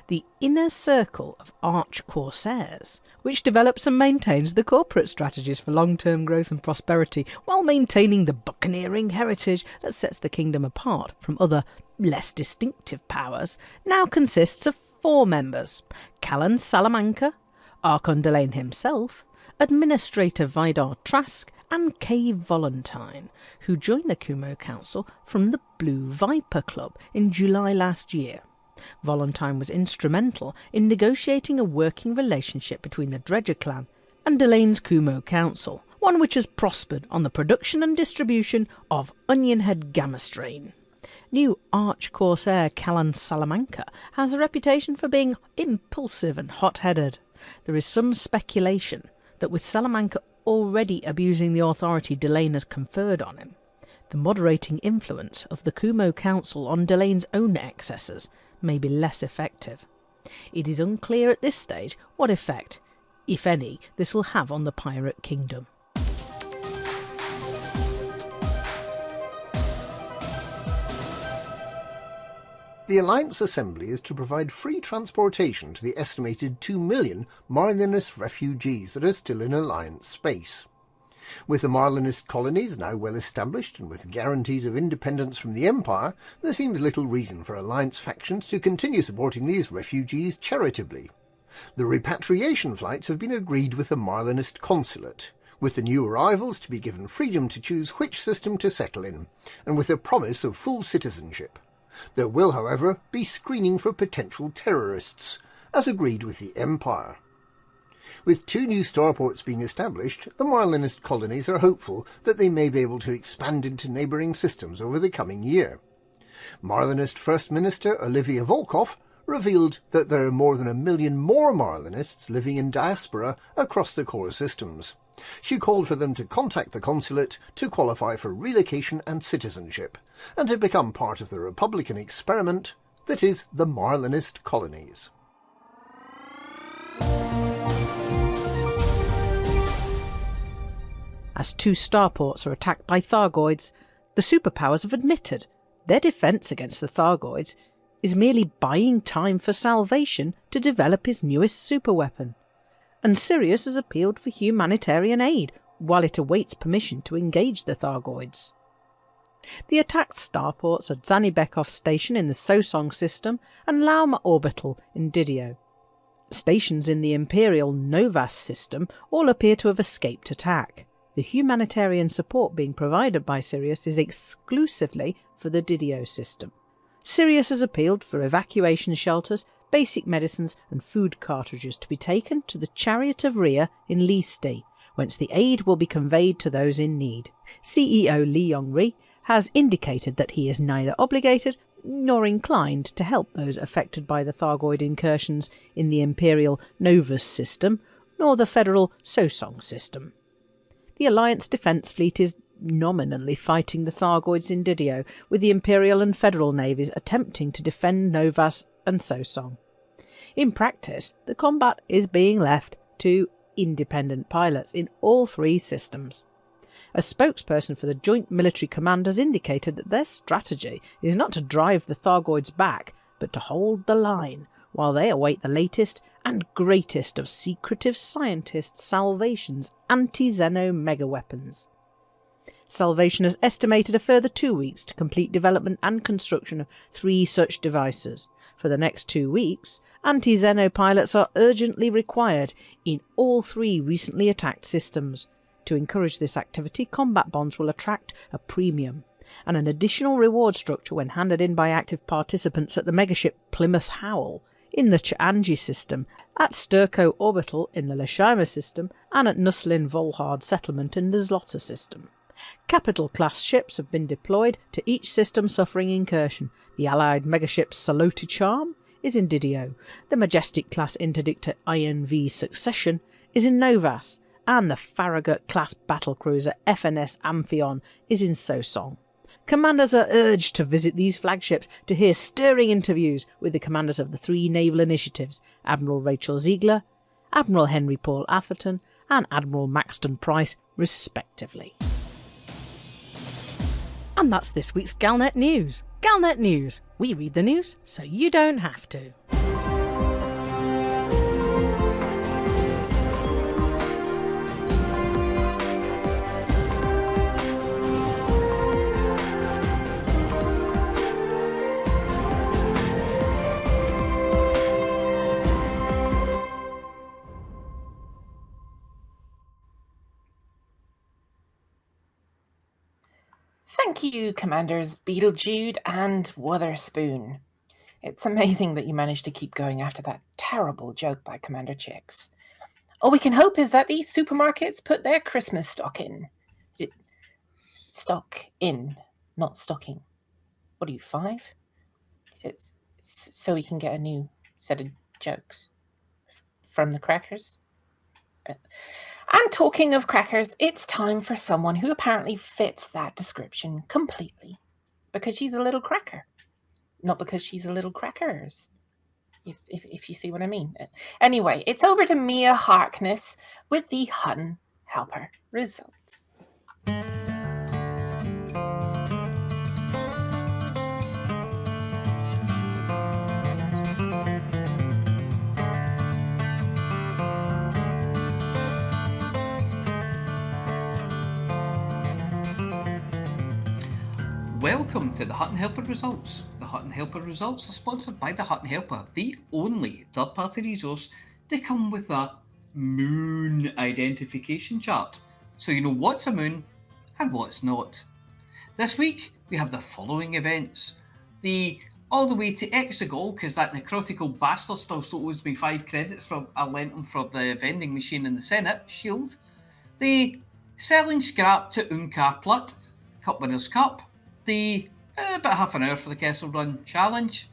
the inner circle of arch corsairs, which develops and maintains the corporate strategies for long-term growth and prosperity while maintaining the buccaneering heritage that sets the kingdom apart from other, less distinctive powers, now consists of 4 members: Callan Salamanca, Archon Delane himself, Administrator Vidar Trask, and Kay Valentine, who joined the Kumo Council from the Blue Viper Club in July last year. Valentine was instrumental in negotiating a working relationship between the Dredger clan and Delane's Kumo Council, one which has prospered on the production and distribution of Onionhead Gamma strain. New arch-corsair Callan Salamanca has a reputation for being impulsive and hot-headed. There is some speculation that with Salamanca already abusing the authority Delane has conferred on him, the moderating influence of the Kumo Council on Delane's own excesses may be less effective. It is unclear at this stage what effect, if any, this will have on the pirate kingdom. The Alliance Assembly is to provide free transportation to the estimated 2 million Marlinist refugees that are still in Alliance space. With the Marlinist colonies now well established and with guarantees of independence from the Empire, there seems little reason for Alliance factions to continue supporting these refugees charitably. The repatriation flights have been agreed with the Marlinist consulate, with the new arrivals to be given freedom to choose which system to settle in, and with a promise of full citizenship. There will, however, be screening for potential terrorists, as agreed with the Empire. With 2 new starports being established, the Marlinist colonies are hopeful that they may be able to expand into neighbouring systems over the coming year. Marlinist First Minister Olivia Volkov revealed that there are more than 1 million more Marlinists living in diaspora across the core systems. She called for them to contact the consulate to qualify for relocation and citizenship, and to become part of the Republican experiment that is the Marlinist colonies. As 2 starports are attacked by Thargoids, the superpowers have admitted their defence against the Thargoids is merely buying time for Salvation to develop his newest superweapon, and Sirius has appealed for humanitarian aid while it awaits permission to engage the Thargoids. The attacked starports are Zanibekov Station in the Sosong system and llama Orbital in Didio. Stations in the Imperial Novas system all appear to have escaped attack. The humanitarian support being provided by Sirius is exclusively for the Didio system. Sirius has appealed for evacuation shelters, basic medicines and food cartridges to be taken to the Chariot of Rhea in Listi, whence the aid will be conveyed to those in need. CEO Li Yongri has indicated that he is neither obligated nor inclined to help those affected by the Thargoid incursions in the Imperial Novus system, nor the Federal Sosong system. The Alliance Defence Fleet is nominally fighting the Thargoids in Didio, with the Imperial and Federal navies attempting to defend Novas and Sosong. In practice, the combat is being left to independent pilots in all 3 systems. A spokesperson for the Joint Military Command has indicated that their strategy is not to drive the Thargoids back, but to hold the line, while they await the latest and greatest of secretive scientist Salvation's anti-Xeno megaweapons. Salvation has estimated a further 2 weeks to complete development and construction of 3 such devices. For the next 2 weeks, anti-Xeno pilots are urgently required in all 3 recently attacked systems. To encourage this activity, combat bonds will attract a premium, and an additional reward structure when handed in by active participants at the megaship Plymouth Howl in the Ch'Anji system, at Sturko Orbital in the Leshima system, and at Nuslin Volhard settlement in the Zlota system. Capital-class ships have been deployed to each system suffering incursion. The allied megaship Saloti Charm is in Didio, the Majestic-class interdictor INV Succession is in Novas, and the Farragut-class battlecruiser FNS Amphion is in Sosong. Commanders are urged to visit these flagships to hear stirring interviews with the commanders of the 3 naval initiatives, Admiral Rachel Ziegler, Admiral Henry Paul Atherton, and Admiral Maxton Price, respectively. And that's this week's Galnet News. Galnet News. We read the news so you don't have to. Thank you, Commanders Beetlejude and Wotherspoon. It's amazing that you managed to keep going after that terrible joke by Commander Chicks. All we can hope is that these supermarkets put their Christmas stock in. Stock in, not stocking. What are you, 5? It's so we can get a new set of jokes from the crackers. And talking of crackers, it's time for someone who apparently fits that description completely, because she's a little cracker. not because she's a little crackers. If you see what I mean. Anyway, it's over to Mia Harkness with the Hutton Helper results. Welcome to the Hutton Helper results. The Hutton Helper results are sponsored by the Hutton Helper, the only third-party resource to come with a moon identification chart, so you know what's a moon and what's not. This week we have the following events: all the way to Exegol, because that necrotical bastard still owes me 5 credits for I lent him for the vending machine in the Senate shield. The selling scrap to Unkarplut Cup Winners' Cup. The about half an hour for the Kessel Run challenge.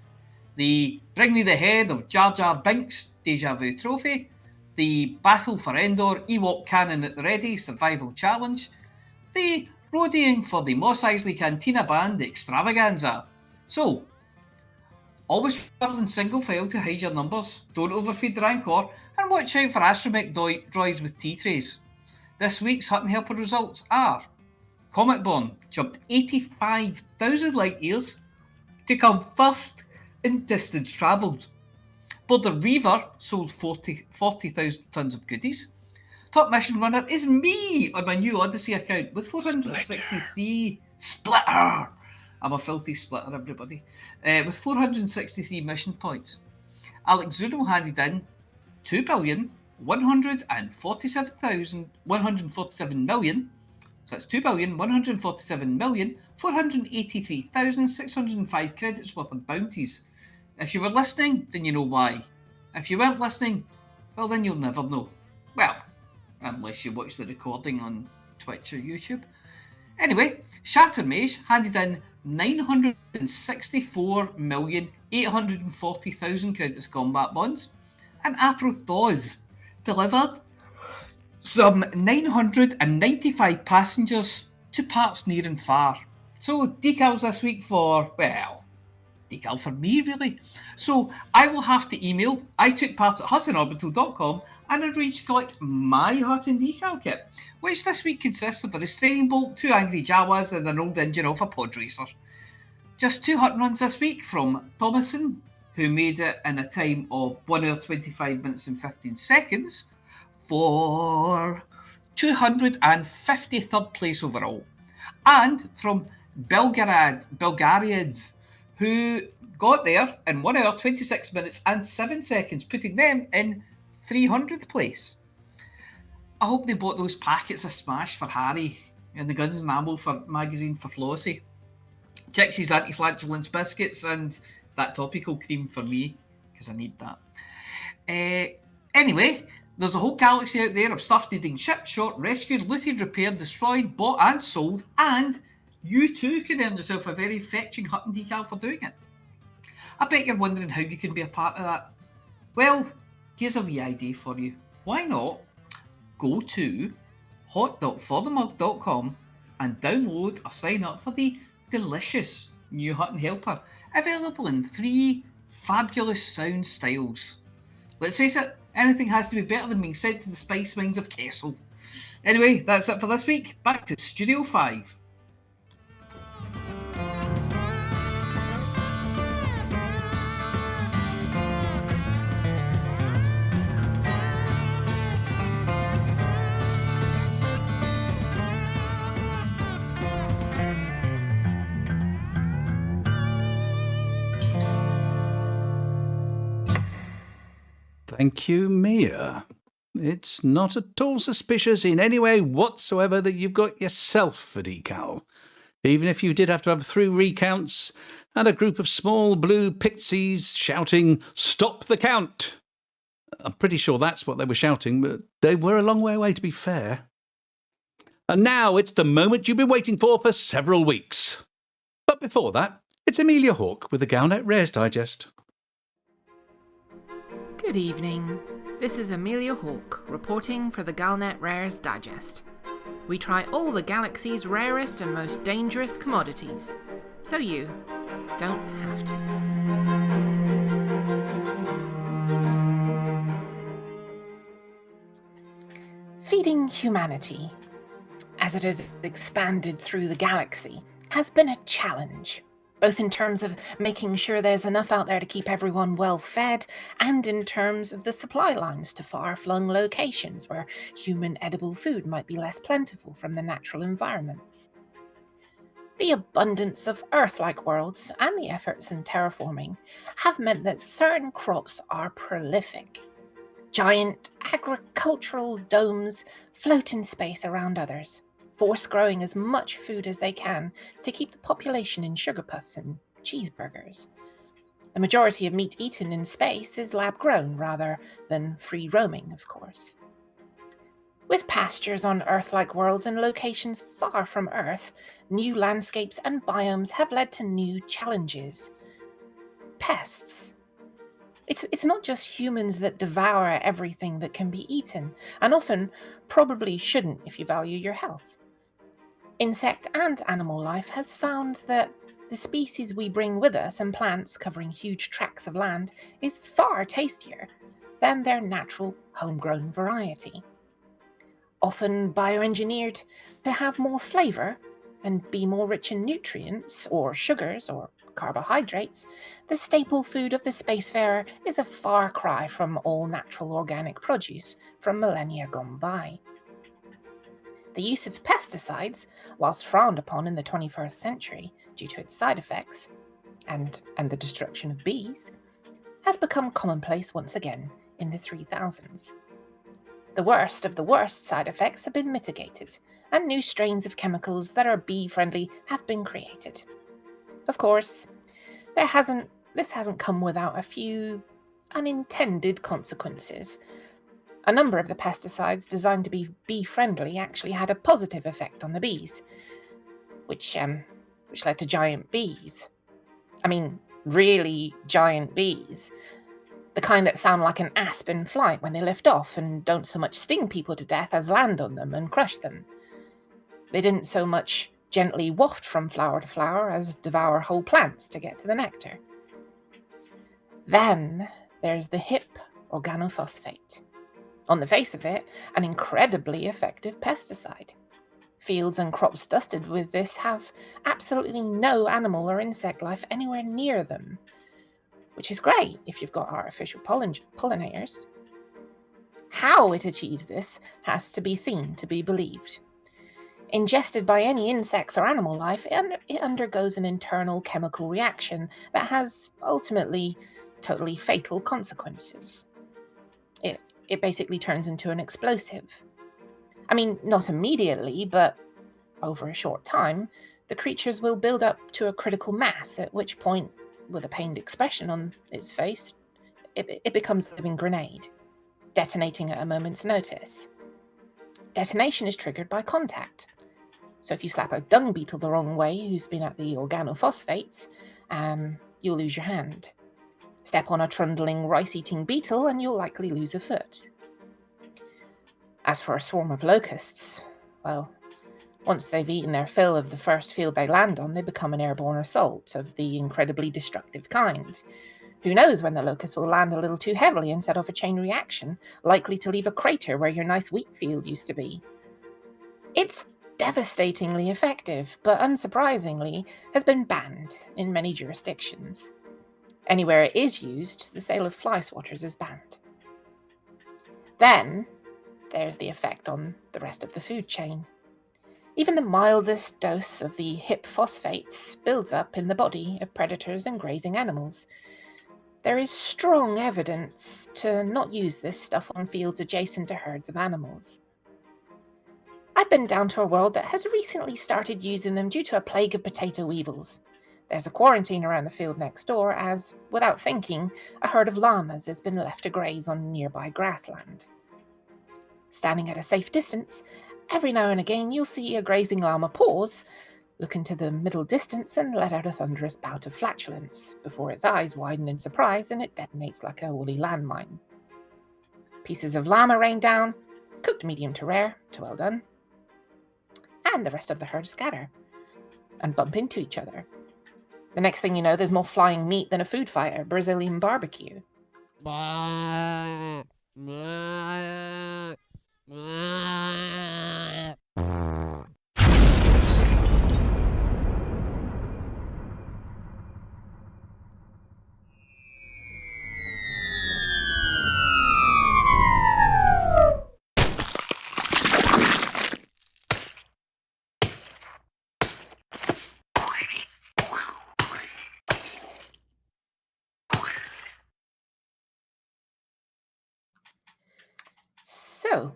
The Bring Me the Head of Jar Jar Binks Deja Vu Trophy. The Battle for Endor Ewok Cannon at the Ready Survival Challenge. The Roadieing for the Mos Eisley Cantina Band Extravaganza. So, always travel in single file to hide your numbers, don't overfeed the Rancor, and watch out for astromech droids with tea trays. This week's Hutton Helper results are: Cometborn jumped 85,000 light years to come first in distance travelled. Border Reaver sold 40,000 tonnes of goodies. Top mission runner is me on my new Odyssey account with 463 Splitter. I'm a filthy splitter, everybody. With 463 mission points. Alec Zuno handed in 2,147,147,000. So that's 2,147,483,605 credits worth of bounties. If you were listening, then you know why. If you weren't listening, well, then you'll never know. Well, unless you watch the recording on Twitch or YouTube. Anyway, Shattermage handed in 964,840,000 credits combat bonds, and Afro Thaws delivered some 995 passengers to parts near and far. So decals this week for, well, decal for me really. So I will have to email. I took part at huttonorbital.com and arranged to collect my Hutton decal kit, which this week consists of a restraining bolt, 2 angry Jawas and an old engine off a pod racer. Just 2 Hutton runs this week from Thomason, who made it in a time of 1 hour 25 minutes and 15 seconds, for 253rd place overall. And from Belgariad, who got there in 1 hour 26 minutes and 7 seconds, putting them in 300th place. I hope they bought those packets of Smash for Harry and the Guns and Ammo for magazine for Flossy, Jixie's anti-flatulence biscuits, and that topical cream for me, because I need that. Anyway, there's a whole galaxy out there of stuff needing shipped, shot, rescued, looted, repaired, destroyed, bought and sold, and you too could earn yourself a very fetching Hutton decal for doing it. I bet you're wondering how you can be a part of that. Well, here's a wee idea for you. Why not go to hot.forthemug.com and download or sign up for the delicious new Hutton Helper, available in 3 fabulous sound styles. Let's face it, anything has to be better than being sent to the spice mines of Kessel. Anyway, that's it for this week. Back to Studio 5. Thank you, Mia. It's not at all suspicious in any way whatsoever that you've got yourself a decal, even if you did have to have 3 recounts and a group of small blue pixies shouting, "Stop the count!" I'm pretty sure that's what they were shouting, but they were a long way away, to be fair. And now it's the moment you've been waiting for several weeks. But before that, it's Amelia Hawke with the Galnet Rares Digest. Good evening. This is Amelia Hawke reporting for the Galnet Rares Digest. We try all the galaxy's rarest and most dangerous commodities, so you don't have to. Feeding humanity, as it has expanded through the galaxy, has been a challenge, both in terms of making sure there's enough out there to keep everyone well fed, and in terms of the supply lines to far-flung locations where human edible food might be less plentiful from the natural environments. The abundance of Earth-like worlds and the efforts in terraforming have meant that certain crops are prolific. Giant agricultural domes float in space around others, force growing as much food as they can to keep the population in sugar puffs and cheeseburgers. The majority of meat eaten in space is lab-grown rather than free roaming, of course. With pastures on Earth-like worlds and locations far from Earth, new landscapes and biomes have led to new challenges. Pests. It's not just humans that devour everything that can be eaten, and often probably shouldn't if you value your health. Insect and animal life has found that the species we bring with us and plants covering huge tracts of land is far tastier than their natural homegrown variety. Often bioengineered to have more flavour and be more rich in nutrients or sugars or carbohydrates, the staple food of the spacefarer is a far cry from all natural organic produce from millennia gone by. The use of pesticides, whilst frowned upon in the 21st century due to its side effects and the destruction of bees, has become commonplace once again in the 3000s. The worst of the worst side effects have been mitigated, and new strains of chemicals that are bee-friendly have been created. Of course, this hasn't come without a few unintended consequences. A number of the pesticides designed to be bee-friendly actually had a positive effect on the bees, which led to giant bees. I mean, really giant bees. The kind that sound like an asp in flight when they lift off and don't so much sting people to death as land on them and crush them. They didn't so much gently waft from flower to flower as devour whole plants to get to the nectar. Then there's the hip organophosphate. On the face of it, an incredibly effective pesticide. Fields and crops dusted with this have absolutely no animal or insect life anywhere near them, which is great if you've got artificial pollinators. How it achieves this has to be seen to be believed. Ingested by any insects or animal life, it undergoes an internal chemical reaction that has ultimately totally fatal consequences. It basically turns into an explosive. I mean, not immediately, but over a short time, the creatures will build up to a critical mass, at which point, with a pained expression on its face, it becomes a living grenade, detonating at a moment's notice. Detonation is triggered by contact. So if you slap a dung beetle the wrong way who's been at the organophosphates, you'll lose your hand. Step on a trundling rice-eating beetle and you'll likely lose a foot. As for a swarm of locusts, well, once they've eaten their fill of the first field they land on, they become an airborne assault of the incredibly destructive kind. Who knows when the locust will land a little too heavily and set off a chain reaction, likely to leave a crater where your nice wheat field used to be. It's devastatingly effective, but unsurprisingly has been banned in many jurisdictions. Anywhere it is used, the sale of fly swatters is banned. Then there's the effect on the rest of the food chain. Even the mildest dose of the hip phosphates builds up in the body of predators and grazing animals. There is strong evidence to not use this stuff on fields adjacent to herds of animals. I've been down to a world that has recently started using them due to a plague of potato weevils. There's a quarantine around the field next door as, without thinking, a herd of llamas has been left to graze on nearby grassland. Standing at a safe distance, every now and again you'll see a grazing llama pause, look into the middle distance and let out a thunderous bout of flatulence, before its eyes widen in surprise and it detonates like a woolly landmine. Pieces of llama rain down, cooked medium to rare, to well done, and the rest of the herd scatter and bump into each other. The next thing you know, there's more flying meat than a food fight at Brazilian barbecue. So,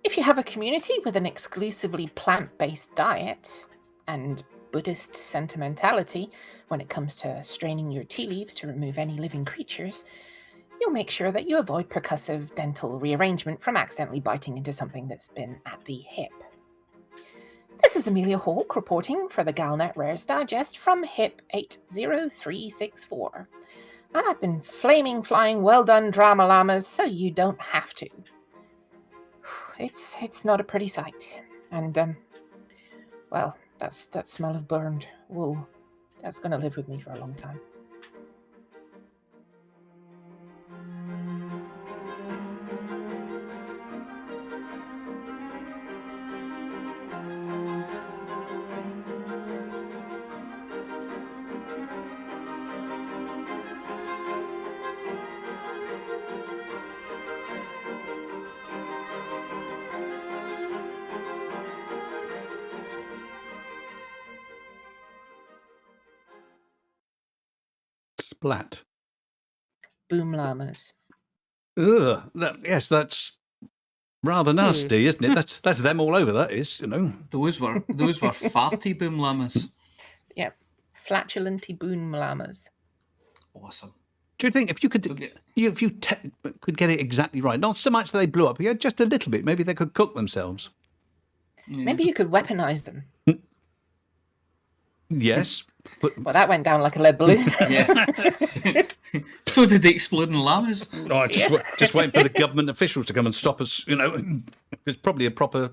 if you have a community with an exclusively plant-based diet and Buddhist sentimentality when it comes to straining your tea leaves to remove any living creatures, you'll make sure that you avoid percussive dental rearrangement from accidentally biting into something that's been at the hip. This is Amelia Hawke reporting for the Galnet Rares Digest from HIP 80364. And I've been flaming flying well done drama llamas so you don't have to. It's not a pretty sight. And, well, that smell of burned wool, that's going to live with me for a long time. Splat. Boom llamas. Ugh. Yes, that's rather nasty, isn't it? That's them all over. That is, you know. Those were farty boom llamas. Yep, flatulenty boom llamas. Awesome. Do you think if you could could get it exactly right, not so much that they blew up, yeah, just a little bit, maybe they could cook themselves. Maybe you could weaponize them. Yes. But... Well, that went down like a lead balloon. Yeah. So did the exploding llamas. Oh, just waiting for the government officials to come and stop us, you know. There's probably a proper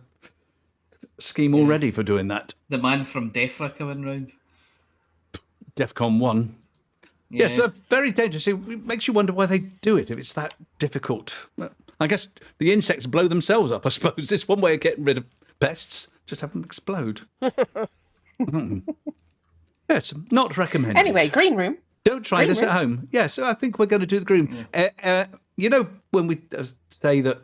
scheme already for doing that. The man from DEFRA coming round. DEFCON 1. Yeah. Yes, they're very dangerous. It makes you wonder why they do it if it's that difficult. I guess the insects blow themselves up, I suppose. It's one way of getting rid of pests. Just have them explode. Yes, not recommended. Anyway, green room. Don't try this at home. Yes, I think we're going to do the green room. You know, when we say that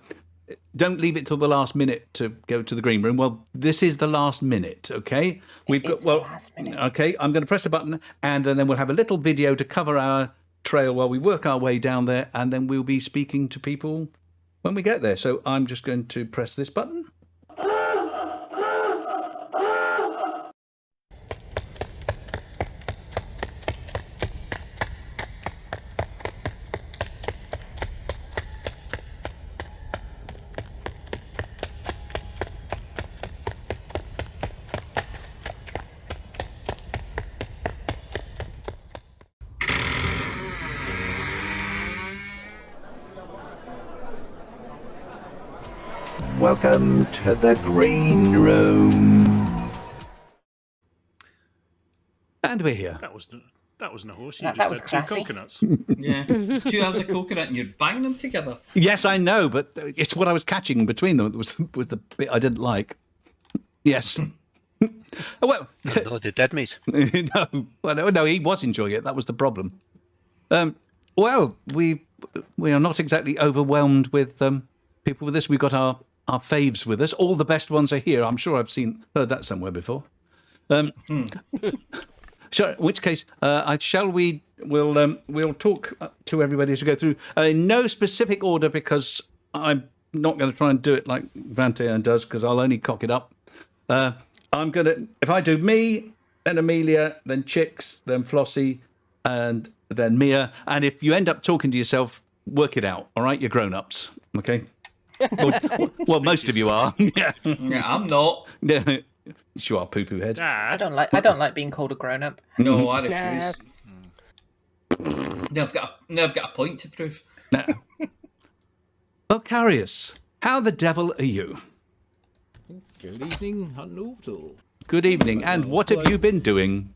don't leave it till the last minute to go to the green room. Well, this is the last minute, okay? The last minute. Okay, I'm going to press a button and then we'll have a little video to cover our trail while we work our way down there, and then we'll be speaking to people when we get there. So I'm just going to press this button. Welcome to the green room. And we're here. That wasn't a horse. You That just was had classy. two coconuts. Yeah. 2 hours of coconut and you're banging them together. Yes, I know, but it's what I was catching between them was the bit I didn't like. Yes. Well, no, the dead meat. No, he was enjoying it. That was the problem. Well, we are not exactly overwhelmed with people with us. We've got our faves with us. All the best ones are here. I'm sure I've heard that somewhere before. Sure. In which case, we'll talk to everybody as we go through in no specific order, because I'm not going to try and do it like Banter does, because I'll only cock it up. I'm going to, if I do me, then Amelia, then Chicks, then Flossy, and then Mia. And if you end up talking to yourself, work it out. All right, you're grown-ups. Okay. Well, most of you are. Yeah. Yeah, I'm not. Yeah. You are, poo-poo head. I don't like being called a grown-up. No, I refuse. Now I've got a point to prove. Well, Carius, how the devil are you? Good evening, Hutton Orbital. Good evening. And what have you been doing?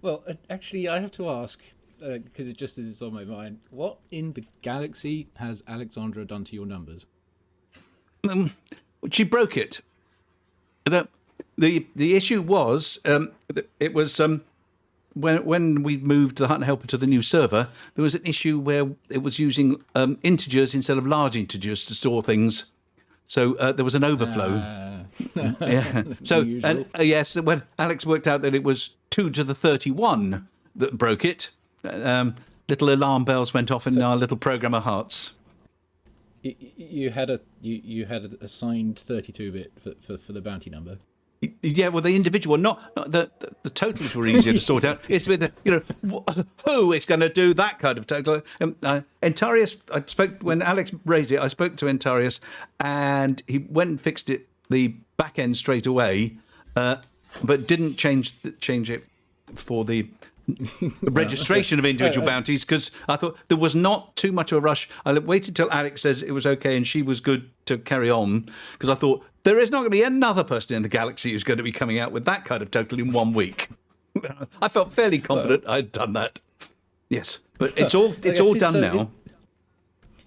Well, actually, I have to ask, because it just is on my mind, what in the galaxy has Alexandra done to your numbers? She broke it. The issue was, it was when we moved the Hutton Helper to the new server, there was an issue where it was using integers instead of large integers to store things. So there was an overflow. Yeah. So yes, when Alex worked out that it was 2 to the 31 that broke it, little alarm bells went off in our little programmer hearts. You had an assigned 32-bit for the bounty number. Yeah, well, the individual, not the totals were easier to sort out. It's with who is going to do that kind of total. Entarius, I spoke when Alex raised it. I spoke to Entarius, and he went and fixed it the back end straight away, but didn't change it for the registration of individual bounties, because I thought there was not too much of a rush. I waited till Alex says it was okay and she was good to carry on, because I thought there is not going to be another person in the galaxy who's going to be coming out with that kind of total in 1 week. I felt fairly confident I'd done that. Yes, but it's all done now.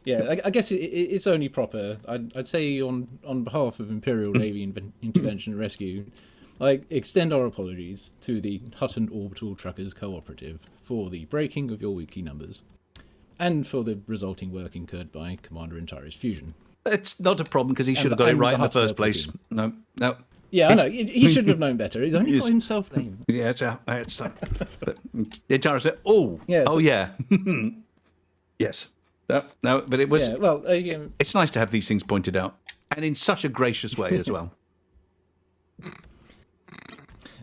I guess it's only proper. I'd say on behalf of Imperial Navy Intervention and Rescue, I extend our apologies to the Hutton Orbital Truckers Cooperative for the breaking of your weekly numbers, and for the resulting work incurred by Commander Entarius Fusion. It's not a problem, because he should have got it right in the first place. No. Yeah, I know. He should have known better. He's only got himself named. Yeah, it's Entarius said, "Oh, yeah, oh yeah, yes." No, but it was. Yeah, well, it's nice to have these things pointed out, and in such a gracious way as well.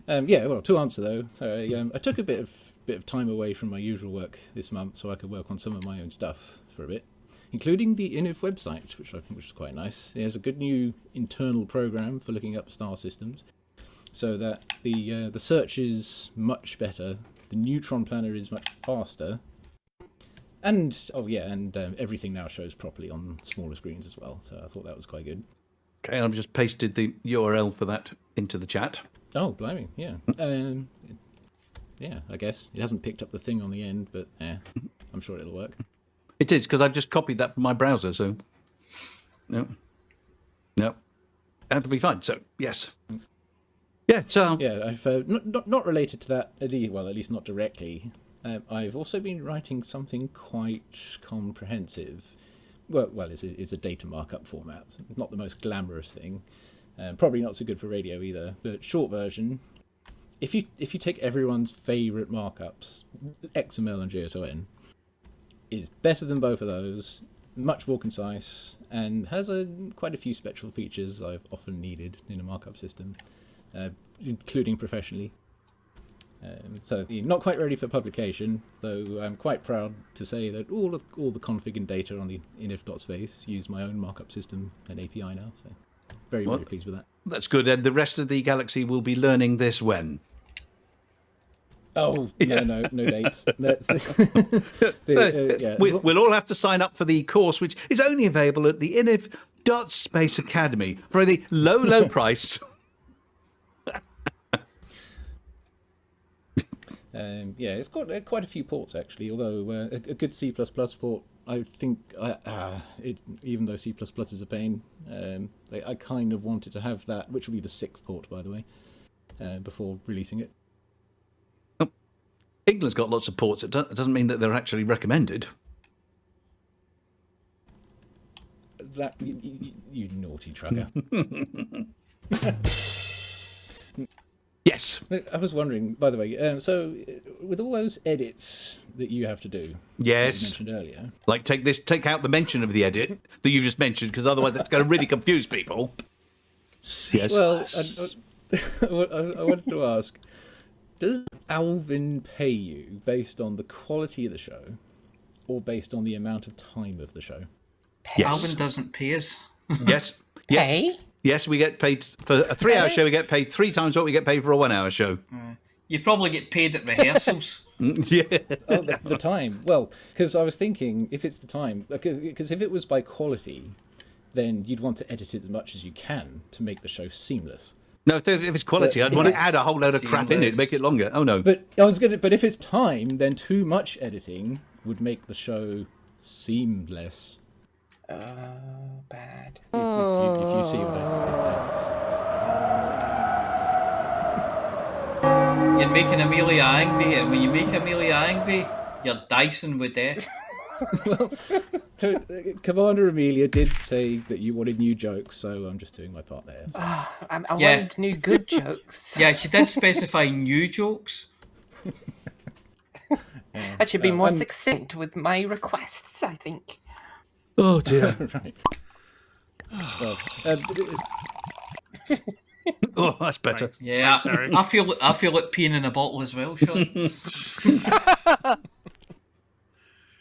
Well, to answer though, so I took a bit of time away from my usual work this month so I could work on some of my own stuff for a bit, including the INIV website, which I think was quite nice. It has a good new internal program for looking up star systems, so that the search is much better, the neutron planner is much faster, and everything now shows properly on smaller screens as well. So I thought that was quite good. Okay, I've just pasted the URL for that into the chat. Oh, blimey, yeah. I guess it hasn't picked up the thing on the end, but I'm sure it'll work. It is, because I've just copied that from my browser, so no, that'll be fine. So yes, so I've not related to that. At least not directly. I've also been writing something quite comprehensive. Well, it's a data markup format. Not the most glamorous thing. Probably not so good for radio either. But short version, if you take everyone's favourite markups, XML and JSON, is better than both of those, much more concise, and has quite a few special features I've often needed in a markup system, including professionally. So not quite ready for publication, though I'm quite proud to say that all the config and data on the inif.space use my own markup system and API now. So very pleased with that. That's good. And the rest of the galaxy will be learning this when? Oh, no dates. We'll all have to sign up for the course, which is only available at the inif.space academy for the low price. It's got quite a few ports actually. Although a good C++ port, I think, even though C++ is a pain, I kind of wanted to have that, which will be the 6th port, by the way, before releasing it. Oh, England's got lots of ports. It doesn't mean that they're actually recommended. That you naughty trucker. Yes. I was wondering, by the way, so with all those edits that you have to do, yes, that you mentioned earlier, like take out the mention of the edit that you just mentioned, because otherwise it's going to really confuse people. Yes. Well, I wanted to ask, does Alvin pay you based on the quality of the show, or based on the amount of time of the show? Yes. Alvin doesn't pay us. Yes. Pay? Yes, we get paid for a 3-hour show. We get paid 3 times what we get paid for a 1-hour show. You probably get paid at rehearsals. Yeah. Oh, the time. Well, because I was thinking, if it's the time, because if it was by quality, then you'd want to edit it as much as you can to make the show seamless. No, if it's quality, I'd want to add a whole load of crap in it to make it longer. Oh no. But if it's time, then too much editing would make the show seem less. Bad. If you see what I You're making Amelia angry, and when you make Amelia angry, you're dicing with death. So, Commander Amelia did say that you wanted new jokes, so I'm just doing my part there. So. I wanted new good jokes. Yeah, she did specify new jokes. I should be more succinct with my requests, I think. Oh dear. Right. Well, oh, that's better. Thanks. Yeah, I feel like peeing in a bottle as well, Sean.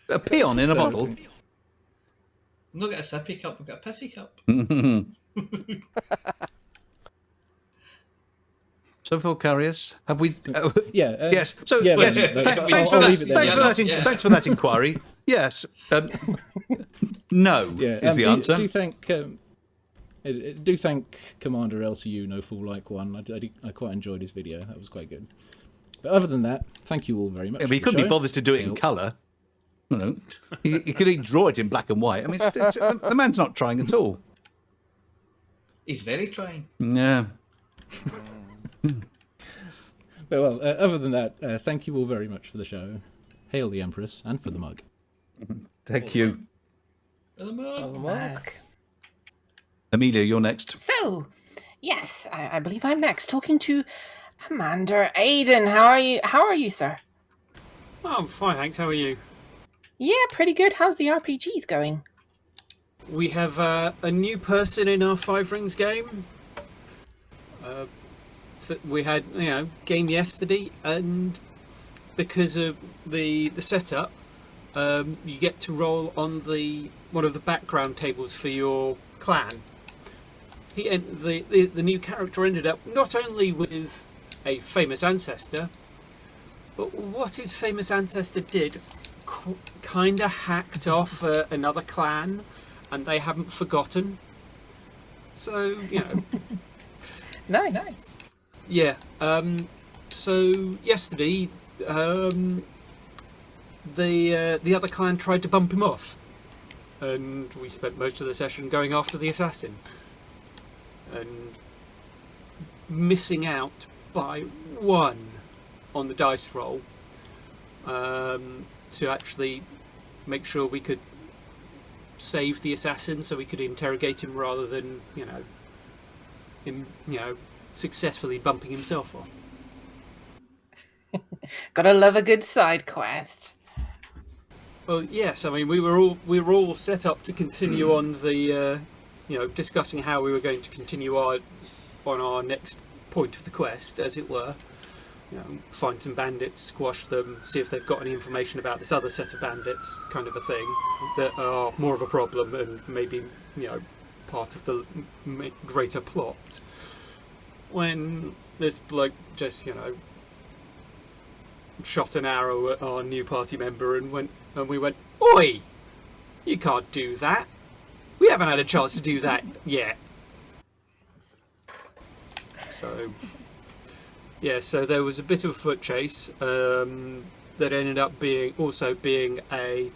A peon in a bottle? We've not got a sippy cup, we've got a pissy cup. So, Volcarius, have we... yes. So, yeah, yes. Thanks for that inquiry. Yes. No is the answer. Do thank Commander LCU No Fool Like One. I quite enjoyed his video. That was quite good. But other than that, thank you all very much. Yeah, but he couldn't be bothered to do it in colour. No. He could even draw it in black and white. I mean, the man's not trying at all. He's very trying. Yeah. But well, other than that, thank you all very much for the show. Hail the Empress, and for the mug. Thank you. For the mug. Amelia, you're next. So, yes, I believe I'm next, talking to Commander Aiden. How are you, sir? Oh, I'm fine, thanks. How are you? Yeah, pretty good. How's the RPGs going? We have a new person in our Five Rings game. We had, game yesterday, and because of the setup, you get to roll on one of the background tables for your clan. The new character ended up not only with a famous ancestor, but what his famous ancestor did kind of hacked off another clan, and they haven't forgotten. So, Nice. Yeah. So yesterday, the other clan tried to bump him off, and we spent most of the session going after the assassin and missing out by 1 on the dice roll to actually make sure we could save the assassin, so we could interrogate him rather than him successfully bumping himself off. Gotta love a good side quest. Well, yes. I mean, we were all set up to continue on the, discussing how we were going to continue on our next point of the quest, as it were. Find some bandits, squash them, see if they've got any information about this other set of bandits, kind of a thing, that are more of a problem and maybe, part of the greater plot. When this bloke just, shot an arrow at our new party member and we went, "Oi! You can't do that. We haven't had a chance to do that yet." So, yeah, so there was a bit of a foot chase that ended up being a...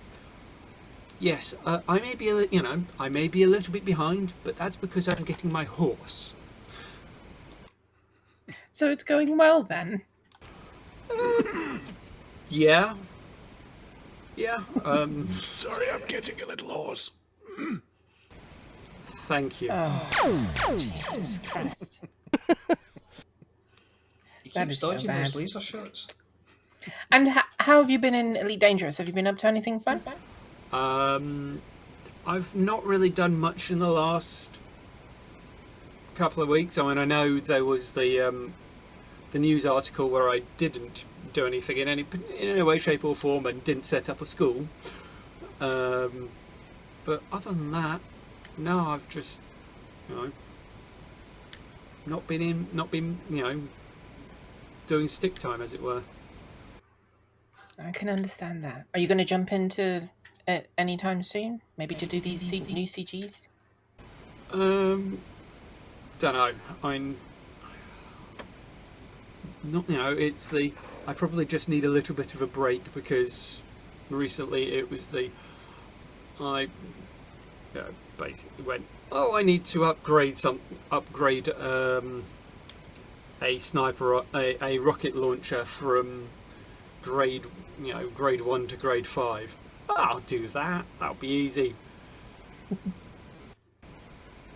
Yes, I may be a little bit behind, but that's because I'm getting my horse. So it's going well then? Yeah. Sorry, I'm getting a little hoarse. Thank you. Oh, Jesus Christ. He That keeps is so dodging bad. those laser shots. And how have you been in Elite Dangerous? Have you been up to anything fun? I've not really done much in the last couple of weeks. I mean, I know there was the news article where I didn't do anything in any way, shape or form and didn't set up a school. But other than that, no, I've just, not been, doing stick time, as it were. I can understand that. Are you going to jump into it anytime soon? Maybe to do these new CGs? Don't know. not, it's the, I probably just need a little bit of a break because recently it was I basically went, I need to upgrade a sniper, a rocket launcher from grade 1 to grade 5. I'll do that. That'll be easy.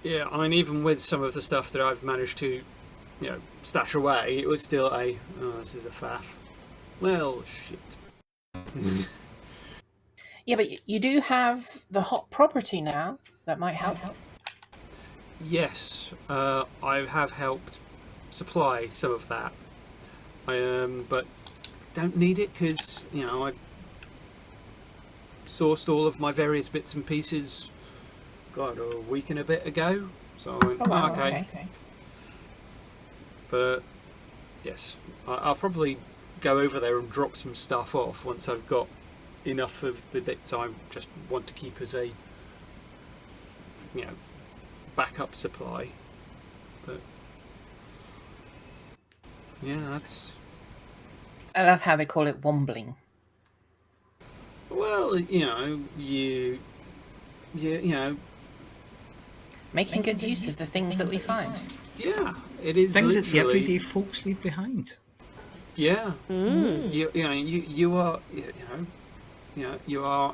Yeah, I mean, even with some of the stuff that I've managed to, stash away, it was still this is a faff. Well, shit. Yeah, but you do have the hot property now. That might help. Yes, I have helped supply some of that. But don't need it because, I sourced all of my various bits and pieces, a week and a bit ago. So I went, okay. But, yes, I'll probably go over there and drop some stuff off once I've got enough of the bits I just want to keep as a, backup supply. But, yeah, that's... I love how they call it wombling. Well, making good use of the things that we find. Yeah, it is things that the literally... everyday folks leave behind. Yeah, you are, you are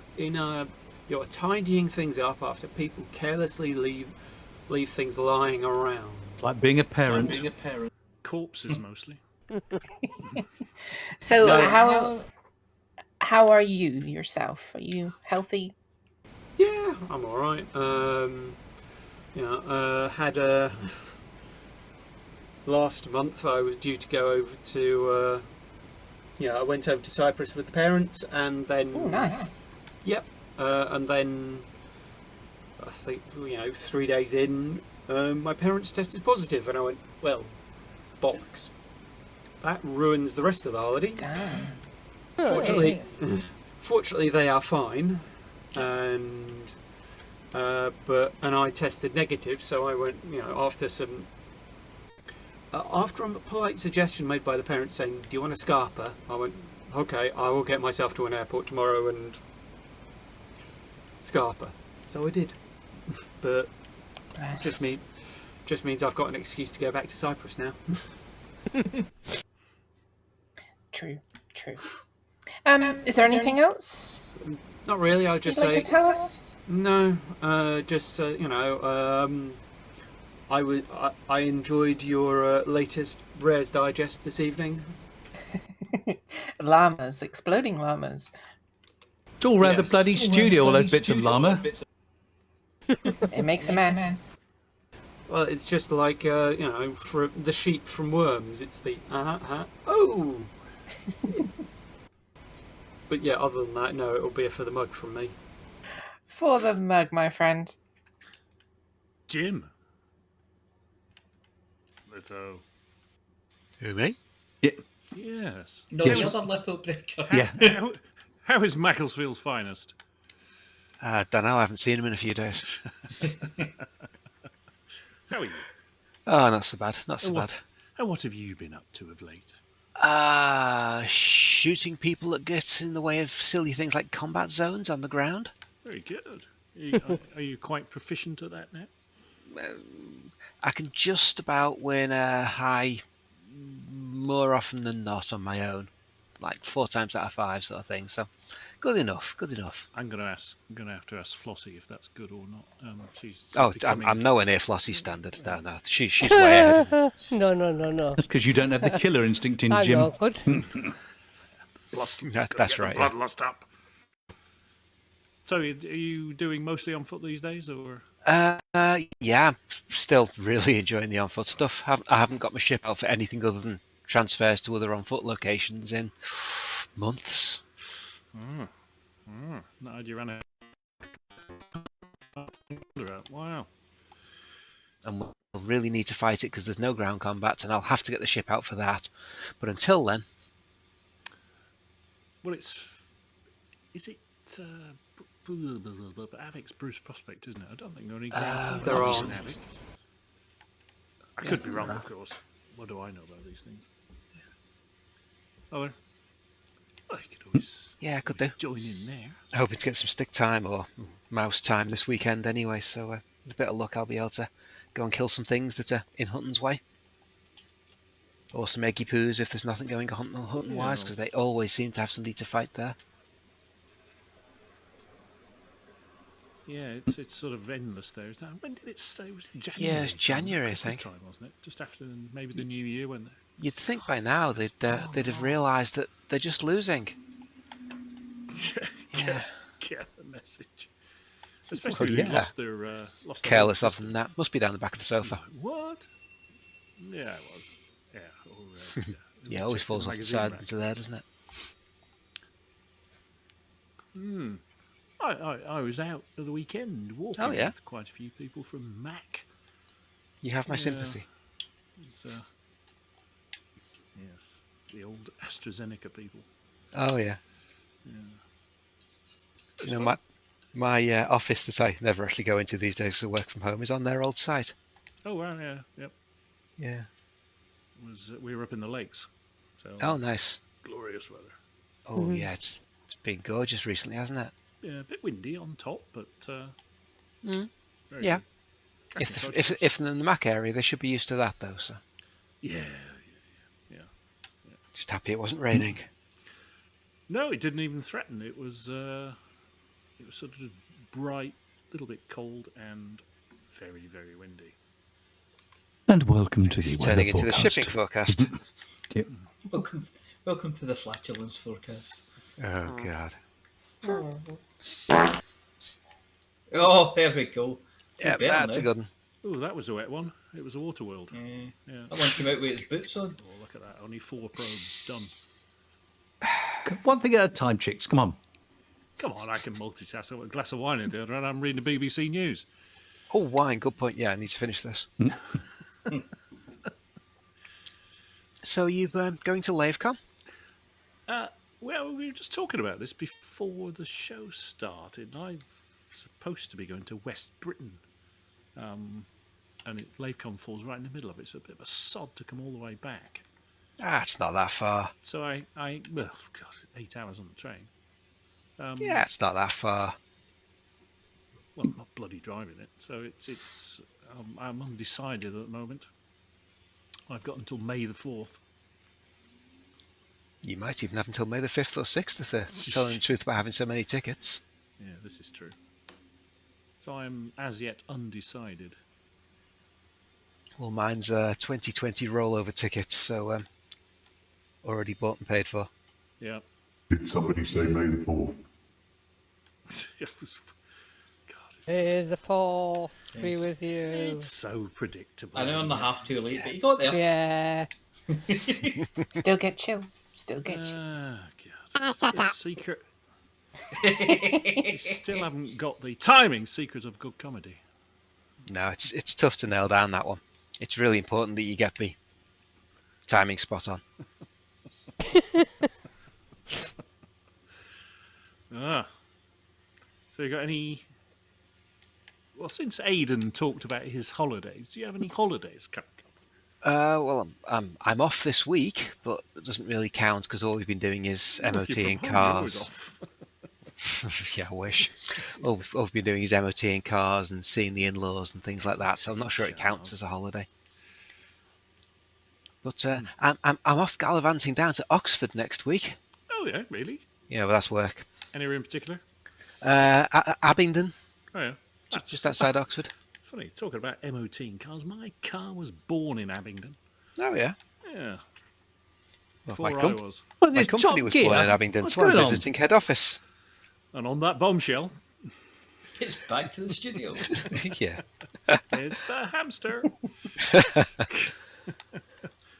you're tidying things up after people carelessly leave things lying around. It's like being a parent. Corpses mostly. So how are you yourself? Are you healthy? Yeah, I'm all right. Had a last month I was due to go over to. I went over to Cyprus with the parents, and then. Oh, nice. Yep, and then I think 3 days in, my parents tested positive, and I went, well, bollocks. That ruins the rest of the holiday. Damn. Fortunately, they are fine, and I tested negative, so I went. After a polite suggestion made by the parents saying, "Do you want a scarper?" I went, "Okay, I will get myself to an airport tomorrow and scarper." So I did, but just means I've got an excuse to go back to Cyprus now. True. Is there anything else? Not really. I'll just say. You'd like to tell us? No. I enjoyed your latest Rares Digest this evening. Llamas, exploding llamas. It's all around the bloody studio, all those bits of llama. It makes a mess. Well, it's just like for the sheep from Worms. It's the oh. But yeah, other than that, no, it'll be for the mug from me. For the mug, my friend. Jim. Litho. Who, me? Yeah. Yes. No, Yes. the other little breaker. Yeah. How is Macclesfield's finest? Don't know, I haven't seen him in a few days. How are you? Oh, not so bad, not so bad. And what have you been up to of late? Shooting people that get in the way of silly things like combat zones on the ground. Very good. Are you quite proficient at that now? I can just about win a high more often than not on my own, like 4 times out of 5 sort of thing. So, good enough. I'm gonna have to ask Flossy if that's good or not. I'm nowhere near Flossy's standard. No, she's way ahead. No. That's because you don't have the killer instinct in, I'm Jim. not good. That's right. Yeah. Bloodlust up. So, are you doing mostly on foot these days, or? Yeah, I'm still really enjoying the on-foot stuff. I haven't got my ship out for anything other than transfers to other on-foot locations in months. Not had you ran out. Wow. And we'll really need to fight it because there's no ground combat, and I'll have to get the ship out for that. But until then... Well, is it... Avik's Bruce Prospect, isn't it? I don't think there are any ground there are. I could be wrong, of course. What do I know about these things? Oh, well, you could always Yeah, I could do. join in there. Hoping to get some stick time or mouse time this weekend anyway, so with a bit of luck I'll be able to go and kill some things that are in Hutton's way. Or some eggy poos if there's nothing going on Hutton-wise, because they always seem to have somebody to fight there. Yeah, it's sort of endless there. Is that, when did it stay? It was January. Yeah, it's January, I Christmas think. time, wasn't it? Just after maybe the New Year when. You'd think by now they'd have realised that they're just losing. Get the message. Especially when they lost their. Lost their Careless of them that. Must be down the back of the sofa. What? Yeah, it was. Yeah. Or, yeah, always falls off the side into there, doesn't it? Hmm. I was out at the weekend walking with quite a few people from Mac. You have my sympathy. Yes, the old AstraZeneca people. Oh yeah. You know, my office that I never actually go into these days because I work from home is on their old site. Oh wow, yeah, yep. Yeah. We were up in the lakes. So, oh, nice. Glorious weather. Oh yeah, it's been gorgeous recently, hasn't it? Yeah, a bit windy on top, but yeah. If in the Mac area, they should be used to that though. So. Yeah. Just happy it wasn't raining. No, it didn't even threaten. It was sort of bright, a little bit cold, and very, very windy. And welcome to the weather turning into forecast. the shipping forecast. Yep. Welcome to the flatulence forecast. Oh God. Oh, there we go. Yeah, that's a good one. Oh, that was a wet one. It was a water world. Yeah. That one came out with its boots on. Oh, look at that. Only 4 probes done. One thing at a time, chicks. Come on. Come on, I can multitask. I've got a glass of wine in the other hand. I'm reading the BBC News. Oh, wine. Good point. Yeah, I need to finish this. So you going to LaveCon? Well, we were just talking about this before the show started. I'm supposed to be going to West Britain. And LaveCon falls right in the middle of it, so a bit of a sod to come all the way back. It's not that far. So well, God, 8 hours on the train. Yeah, it's not that far. Well, I'm not bloody driving it, so it's. I'm undecided at the moment. I've got until May the 4th. You might even have until May the 5th or 6th if they're telling the truth about having so many tickets. Yeah, this is true. So I'm as yet undecided. Well, mine's 2020 rollover tickets, so already bought and paid for. Yeah. Did somebody say May the 4th? May the 4th be with you. It's so predictable. I know I'm half too late, but you got there. Yeah. Still get chills. Still get chills. God. Shut up. Secret. You still haven't got the timing secret of good comedy. No, it's tough to nail down that one. It's really important that you get the timing spot on. So you got any? Well, since Aidan talked about his holidays, do you have any holidays coming up? Well, I'm off this week, but it doesn't really count because all we've been doing is MOT in cars. Yeah, I wish. All we've been doing is MOT in cars and seeing the in-laws and things like that. So I'm not sure it counts as a holiday. But I'm off gallivanting down to Oxford next week. Oh yeah, really? Yeah, well that's work. Anywhere in particular? Abingdon. Oh yeah. Just outside Oxford. Funny, talking about MOT in cars, my car was born in Abingdon. Oh yeah. Yeah. Well, Before my I was. My company was born in Abingdon, so I'm visiting head office. And on that bombshell, it's back to the studio. Yeah. It's the hamster.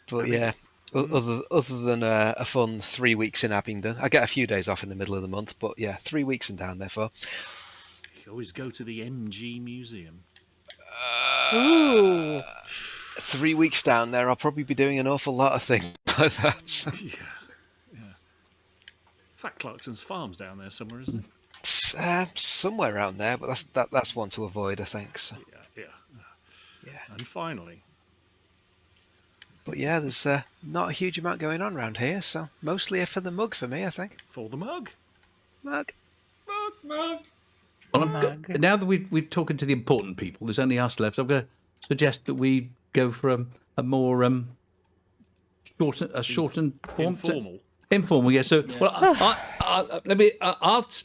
But yeah, other than a fun 3 weeks in Abingdon, I get a few days off in the middle of the month. But yeah, 3 weeks and down there for. You always go to the MG Museum. Ooh. 3 weeks down there, I'll probably be doing an awful lot of things like that. So. Yeah. In fact, Clarkson's Farm's down there somewhere, isn't it? Somewhere around there, but that's one to avoid, I think. So. Yeah. And finally, But yeah, there's not a huge amount going on around here, so mostly for the mug for me, I think. For the mug. Mug. Mug. Well, now that we've talking to the important people, there's only us left. I'm going to suggest that we go for a more shortened form. Informal, yeah. So, well,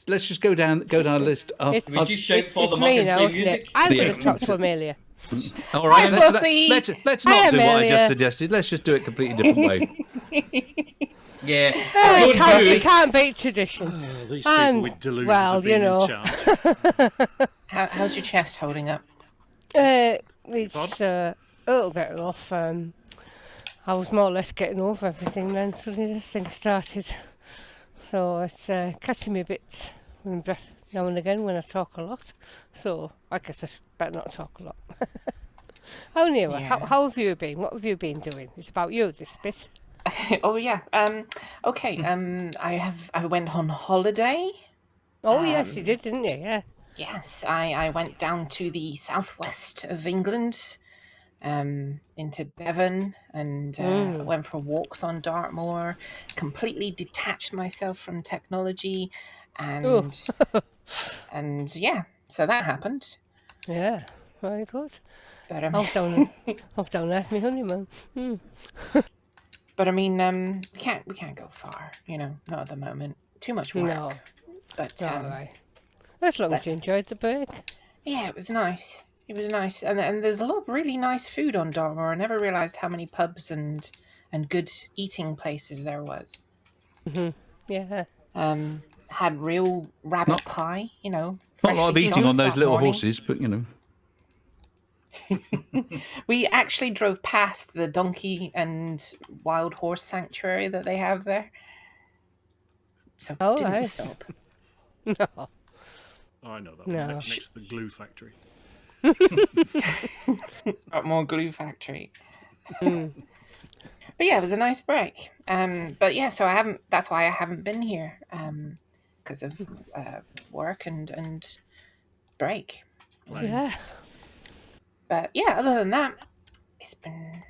let's just go down a list. We just shout for the mug me and now, play isn't music. it? I'm going to talk to Amelia. All right, Hi, Flossy. let's Hi, not do what I Amelia. just suggested. Let's just do it a completely different way. Yeah. It can't beat tradition. These people with delusions well, of being you know. in charge. How's your chest holding up? It's a little bit rough. I was more or less getting over everything then suddenly this thing started. So it's catching me a bit in breath now and again when I talk a lot. So I guess I better not talk a lot. Anyway, Yeah. how have you been? What have you been doing? It's about you, this bit. Oh yeah. Okay. I went on holiday. Oh yes, you did, didn't you? Yeah. Yes, I went down to the southwest of England, into Devon, and went for walks on Dartmoor. Completely detached myself from technology, and and yeah, so that happened. Yeah, very good. But I was down there for my honeymoon. But I mean, we can't go far, not at the moment. Too much work. No. But All right. As long as you enjoyed the break. yeah, it was nice. It was nice, and there's a lot of really nice food on Dartmoor. I never realised how many pubs and good eating places there was. Yeah. Had real rabbit pie, Not a lot of freshly eating on shot those that little morning. horses, but We actually drove past the donkey and wild horse sanctuary that they have there, so Oh, didn't right. stop. No. Oh, I know that No. one. Next to the glue factory. Dartmoor Glue Factory. But yeah, it was a nice break. But yeah, so I haven't. That's why I haven't been here, because of work and break. Yeah. But yeah, other than that, it's been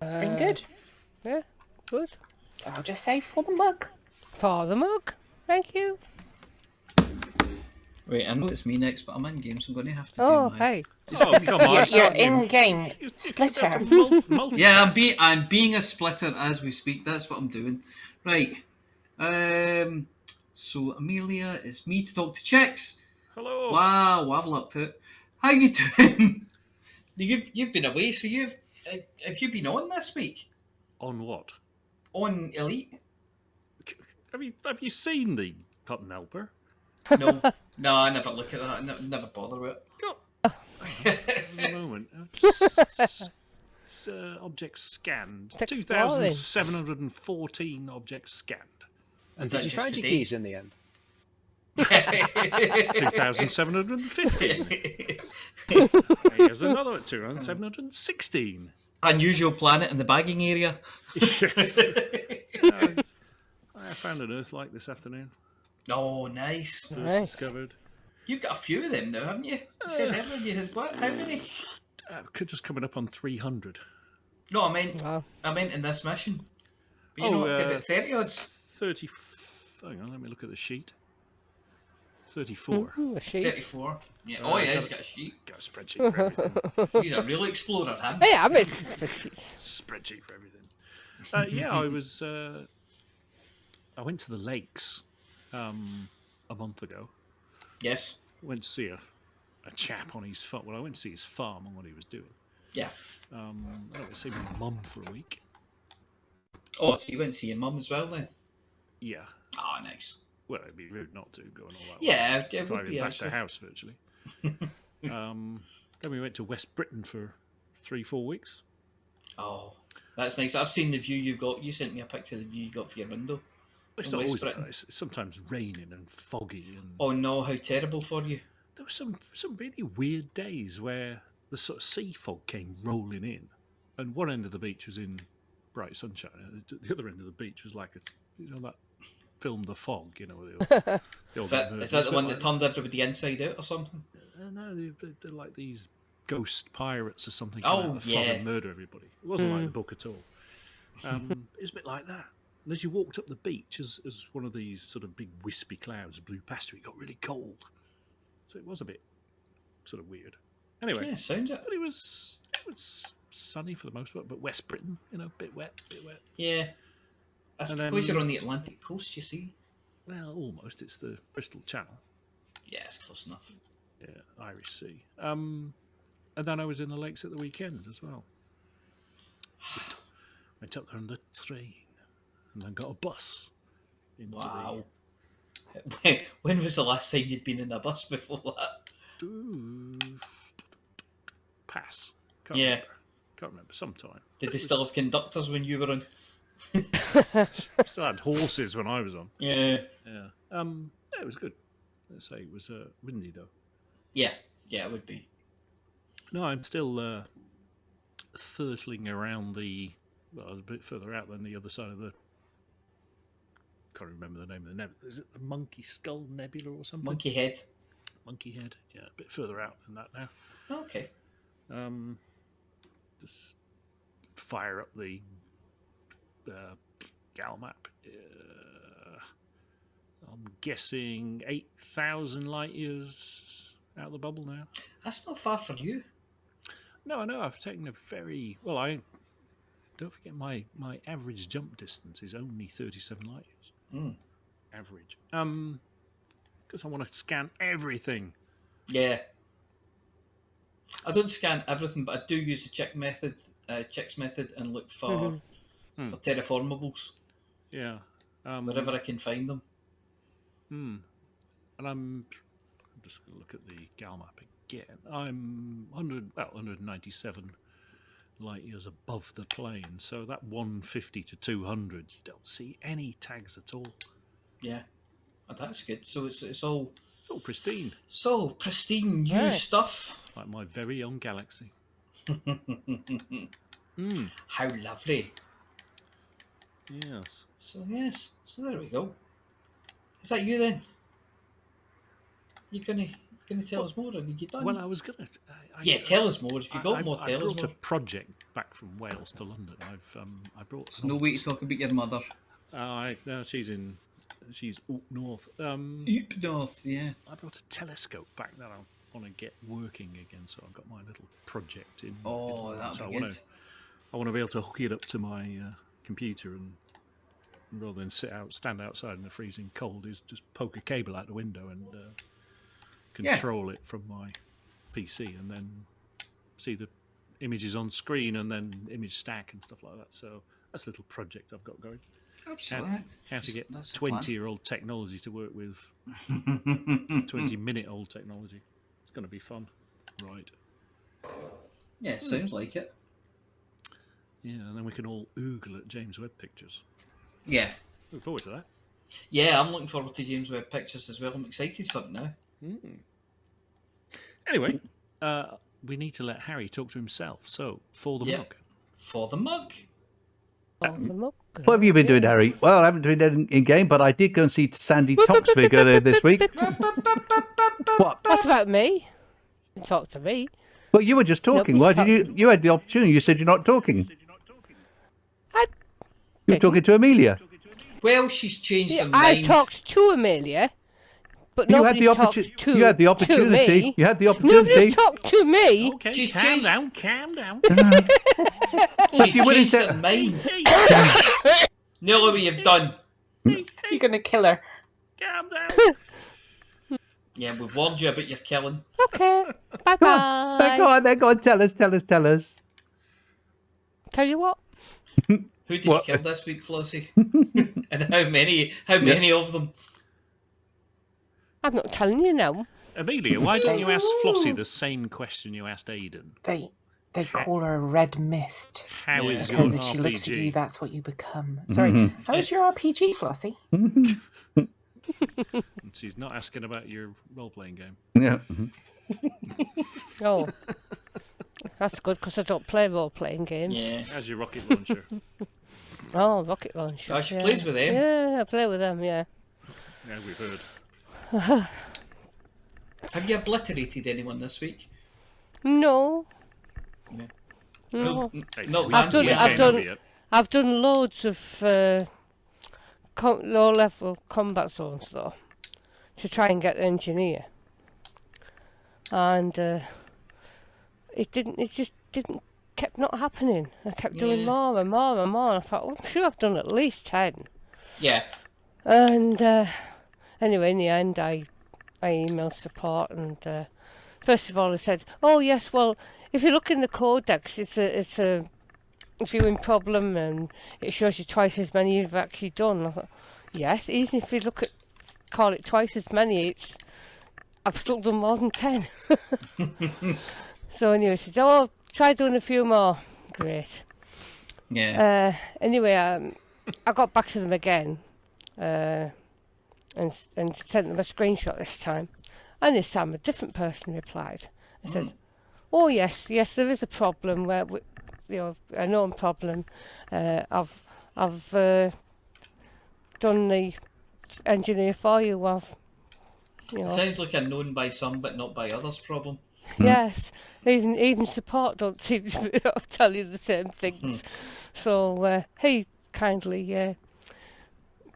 good. Yeah, good. So I'll just say for the mug. For the mug. Thank you. Wait, I know it's me next, but I'm in game, so I'm going to have to Oh, do my... hey. Oh, come on. You're in-game splitter. Yeah, I'm being a splitter as we speak. That's what I'm doing. Right. So Amelia, it's me to talk to chicks. Hello. Wow, I've looked it. How you doing? You've been away, so have you been on this week? On what? On Elite? Have you seen the Hutton Helper? No, I never look at that. I never bother with it. A moment. It's, objects scanned. It's exploring. 2,714 objects scanned. And Is did that you just find your today? keys in the end? 2,715. Here's another one, 2,716. Unusual planet in the bagging area. Yes. I found an Earth-like this afternoon. Oh, nice. Discovered. You've got a few of them now, haven't you? You said earlier you had what? How many? Just coming up on 300. No, I meant in this mission. But you know what? About 30 odds. 30. Hang on, let me look at the sheet. 34. The sheet. 34. Yeah. Oh, yeah, he's got a sheet. Got a spreadsheet for everything. He's a real explorer, him. Hey, I'm in. Spreadsheet for everything. Yeah, I was. I went to the lakes a month ago. Yes. Went to see a chap on his farm. Well, I went to see his farm and what he was doing. Yeah. I went to see my mum for a week. Oh, so you went to see your mum as well then? Yeah. Oh, nice. Well, it'd be rude not to go and all that. Yeah, way. it would Driving be past the actually. house virtually. Then we went to West Britain for 3-4 weeks. Oh, that's nice. I've seen the view you've got. You sent me a picture of the view you got for your window. It's in not West always. Britain. It's sometimes raining and foggy. And Oh no, how terrible for you. there were some really weird days where the sort of sea fog came rolling in, and one end of the beach was in bright sunshine, and the other end of the beach was like that film The Fog, the old Is that the one that turned everybody inside out or something? No, they're like these ghost pirates or something. Oh, that yeah. and murder everybody. It wasn't like the book at all. It was a bit like that. And as you walked up the beach, as one of these sort of big wispy clouds blew past you, it got really cold. So it was a bit sort of weird. Anyway, Yeah, sounds it. but it was sunny for the most part. But West Britain, bit wet. Yeah. That's And because then- you're on the Atlantic coast, you see. Well, almost. It's the Bristol Channel. Yeah, it's close enough. Yeah, Irish Sea. And then I was in the lakes at the weekend as well. Went up there on the train and then got a bus. Wow. When was the last time you'd been in a bus before that? Pass. Yeah. Can't remember. Sometime. Did they still have conductors when you were on? Still had horses when I was on. Yeah. Yeah. It was good. Let's say it was windy though. Yeah, it would be. No, I'm still thirtling around I was a bit further out than the other side of the. Can't remember the name of the nebula. Is it the Monkey Skull Nebula or something? Monkey Head. Monkey Head. Yeah, a bit further out than that now. Okay. Just fire up the gal map. I'm guessing 8,000 light years out of the bubble now. That's not far from you. No, I know. I've taken a very I don't forget my average jump distance is only 37 light years. Average. Because I want to scan everything. Yeah. I don't scan everything, but I do use the checks method, and look for terraformables. Yeah. Wherever I can find them. And I'm just going to look at the gal map again. I'm 197 light years above the plane, so that 150 to 200, you don't see any tags at all. Yeah, that's good. So it's all pristine. So pristine new stuff. Like my very own galaxy. How lovely. Yes. So there we go. Is that you then? You gonna tell us more? Are you done? Well, I was gonna. Tell us more. If you got more, I tell us brought more. a project back from Wales to London. I brought. There's no way to talk about your mother. No, she's up north. Up north, yeah. I brought a telescope back that I want to get working again, so I've got my little project in. Oh, that'd be good. I want to be able to hook it up to my computer and rather than stand outside in the freezing cold, is just poke a cable out the window and control it from my PC, and then see the images on screen and then image stack and stuff like that. So that's a little project I've got going. Absolutely. How to get 20-year-old technology to work with 20-minute-old technology. It's going to be fun. Right. Yeah, sounds like it. Yeah, and then we can all oogle at James Webb pictures. Yeah. Look forward to that. Yeah, I'm looking forward to James Webb pictures as well. I'm excited for it now. Anyway, we need to let Harry talk to himself. So, for the mug. For the mug. What have you been doing, Harry? Well, I haven't been doing in game, but I did go and see Sandy Toxvig earlier this week. What? What about me? You can talk to me. Well, you were just talking. Why did you? You had the opportunity. You said you're not talking. You were talking to Amelia. Well, she's changed her I mind. talked to Amelia, but You had nobody's the talked to You had the opportunity. me. You had the opportunity. Nobody's talked to me. Okay, She's calm changed- down, calm down. She's you wouldn't changed say- her mind. Know what you've done. You're gonna kill her. Calm down. Yeah, we've warned you about your killing. Okay, bye-bye. Go on, tell us. Tell you what. Who did you kill this week, Flossy? And how many of them? I'm not telling you now. Amelia, why don't you ask Flossy the same question you asked Aidan? They call her a red mist. How is because your if she looks at you, RPG? that's what you become. Sorry, how is your RPG, Flossy? She's not asking about your role-playing game. Yeah. Oh, that's good because I don't play role-playing games. Yeah. How's your rocket launcher? Oh, rocket launcher. Oh, she plays with them. Yeah, I play with them. Yeah. Yeah, we've heard. Have you obliterated anyone this week? No. Yeah. No. Not I've done loads of low-level combat zones though, to try and get the engineer, and it just didn't kept not happening. I kept doing more and more and more. And I thought, well, I'm sure I've done at least 10. Yeah. And anyway, in the end, I emailed support, and first of all, they said, "Oh yes, well, if you look in the codex, it's a viewing problem, and it shows you twice as many you've actually done." I thought, yes, even if you call it twice as many, I've still done more than 10. So anyway, I said, "Oh, try doing a few more." Great. Yeah. Anyway, I got back to them again, and sent them a screenshot this time, and this time a different person replied. I said, "Oh yes, there is a problem where a known problem. I've done the engineer for you. It sounds like a known by some but not by others problem. Yes, even support don't seem to tell you the same things. So he kindly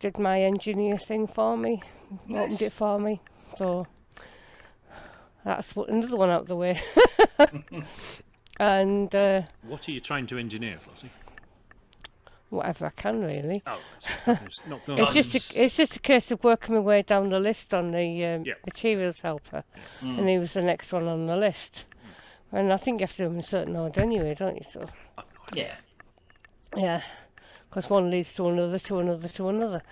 did my engineer thing for me, opened it for me. So that's another one out of the way. And what are you trying to engineer, Flossy? Whatever I can, really. Oh, it's just a case of working my way down the list on the materials helper, and he was the next one on the list. And I think you have to do them in a certain order anyway, don't you? So yeah, because one leads to another, to another, to another.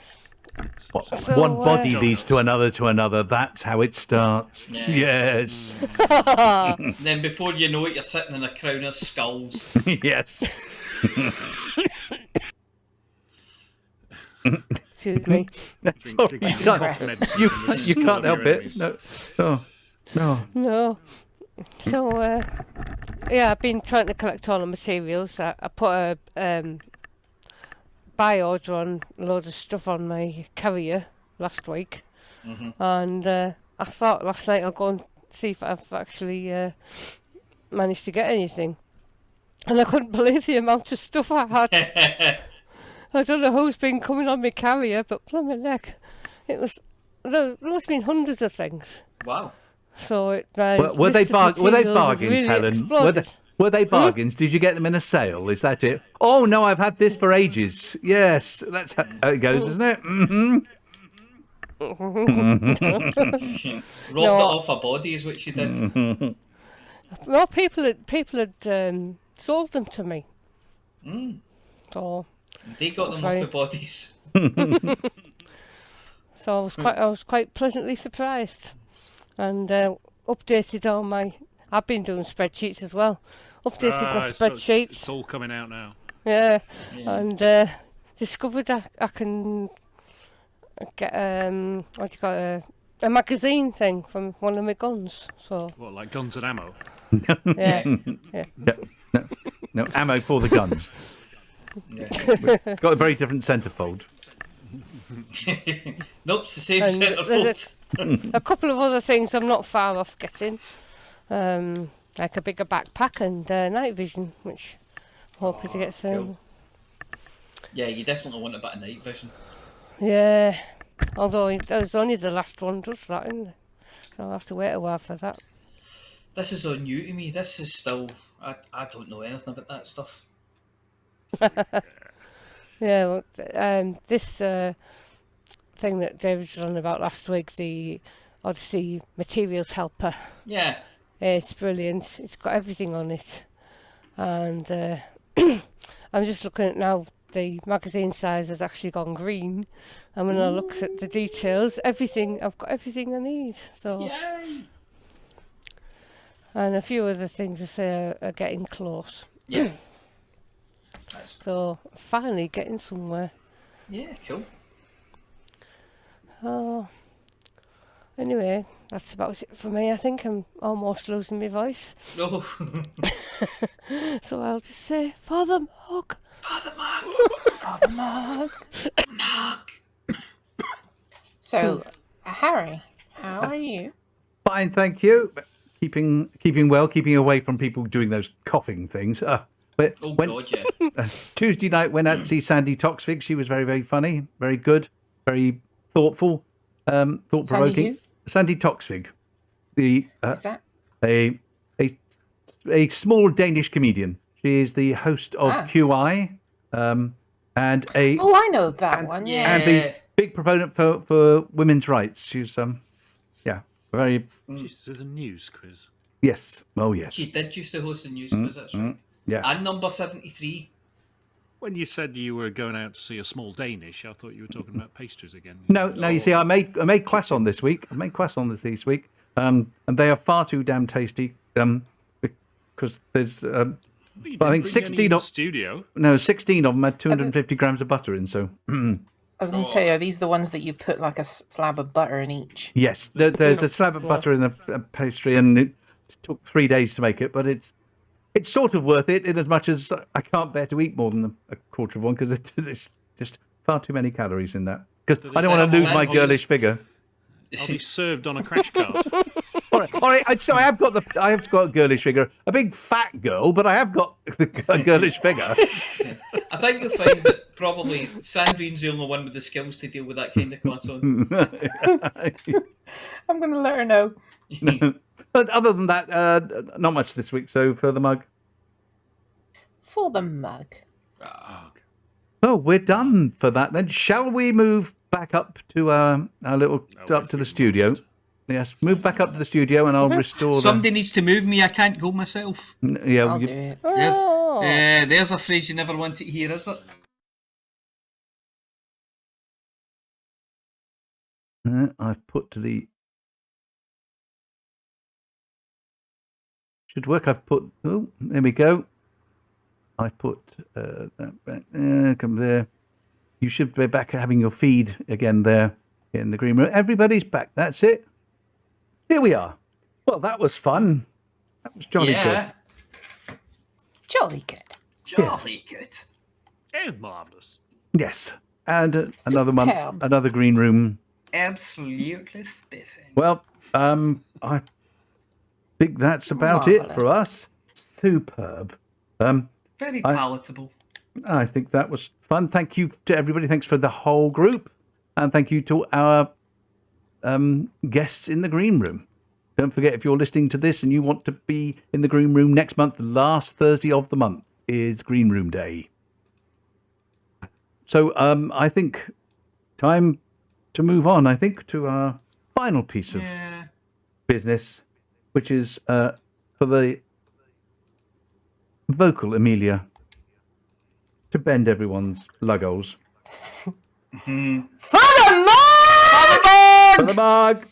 One body leads to another. That's how it starts. Yeah. Yes. Then before you know it, you're sitting in a crown of skulls. Yes. Excuse me. Sorry, you can't help it. No. So I've been trying to collect all the materials. I put a buy order on a load of stuff on my carrier last week, and I thought last night I'll go and see if I've actually managed to get anything, and I couldn't believe the amount of stuff I had. I don't know who's been coming on my carrier, but plumber neck, there must have been hundreds of things. Wow. So were they bargains, really Helen? exploded. Were they bargains? Did you get them in a sale? Is that it? Oh no, I've had this for ages. Yes, that's how it goes, isn't it? Robbed it off a body is what she did. Well, people had sold them to me. So they got them off the bodies. So I was quite pleasantly surprised, and updated all my. I've been doing spreadsheets as well. Updated my spreadsheets. It's all coming out now. Yeah. And discovered I can get what do you call it, a magazine thing from one of my guns. So what, like guns and ammo? Yeah. No, ammo for the guns. We've got a very different centrefold. Nope, it's the same And centrefold. a couple of other things I'm not far off getting, like a bigger backpack and night vision, which I'm hoping to get soon. Cool. Yeah, you definitely want a bit of night vision. Yeah, although that was only the last one does that, isn't it? So I'll have to wait a while for that. This is all new to me. This is still... I don't know anything about that stuff. Yeah, well, this thing that David was on about last week, the Odyssey Materials Helper. Yeah. It's brilliant. It's got everything on it. And I'm just looking at now, the magazine size has actually gone green. And when I look at the details, I've got everything I need. So. Yay! And a few other things I say are getting close. Yeah. So finally getting somewhere. Yeah, cool. Oh. Anyway, that's about it for me. I think I'm almost losing my voice. Oh. So I'll just say, Father Mog. Father Mog. Father Mog. So, Harry, how are you? Fine, thank you. keeping well, keeping away from people doing those coughing things. God, yeah. Tuesday night went out to see Sandy Toksvig. She was very, very funny, very good, very thoughtful, thought-provoking. Sandy Toksvig. Who's that? A small Danish comedian. She is the host of QI, and I know that one. Yeah, and the big proponent for women's rights. She's very. She used to do the news quiz. Yes. Oh yes. She did used to host the news quiz. That's right. Yeah. And number 73. When you said you were going out to see a small Danish, I thought you were talking about pastries again. No. You see, I made croissant this week. This week, and they are far too damn tasty. Because there's, I think 16 of studio. No, 16 of them had 250 grams of butter in. So. I was going to say, are these the ones that you put like a slab of butter in each? Yes, there's a slab of butter in the pastry, and it took 3 days to make it, but it's sort of worth it in as much as I can't bear to eat more than a quarter of one because it's just far too many calories in that. Because I don't want to lose my girlish figure. I'll be served on a crash cart. All right. So I have got a girlish figure, a big fat girl, but I have got a girlish figure. I think you'll find that probably Sandrine's the only one with the skills to deal with that kind of croissant. I'm going to let her know. But other than that, not much this week. So for the mug. For the mug. Oh, we're done for that then. Shall we move back up to our little up to the studio? Yes, move back up to the studio, and I'll restore. Somebody needs to move me. I can't go myself. Yeah, I'll do it. There's a phrase you never want to hear, is it? I've put the. Should work. I've put. Oh, there we go. I put that back there. Come there. You should be back having your feed again there in the green room. Everybody's back. That's it. Here we are. Well, that was fun. That was jolly good. Jolly good. Jolly good. And marvellous. Yes. And another month, another green room. Absolutely spiffing. Well, I think that's about it for us. Superb. Very palatable. I think that was fun. Thank you to everybody. Thanks for the whole group. And thank you to our guests in the green room. Don't forget, if you're listening to this and you want to be in the green room next month, the last Thursday of the month is Green Room Day. So I think time to move on, I think, to our final piece of business, which is for the vocal Amelia to bend everyone's luggles. For the mug! For the mug!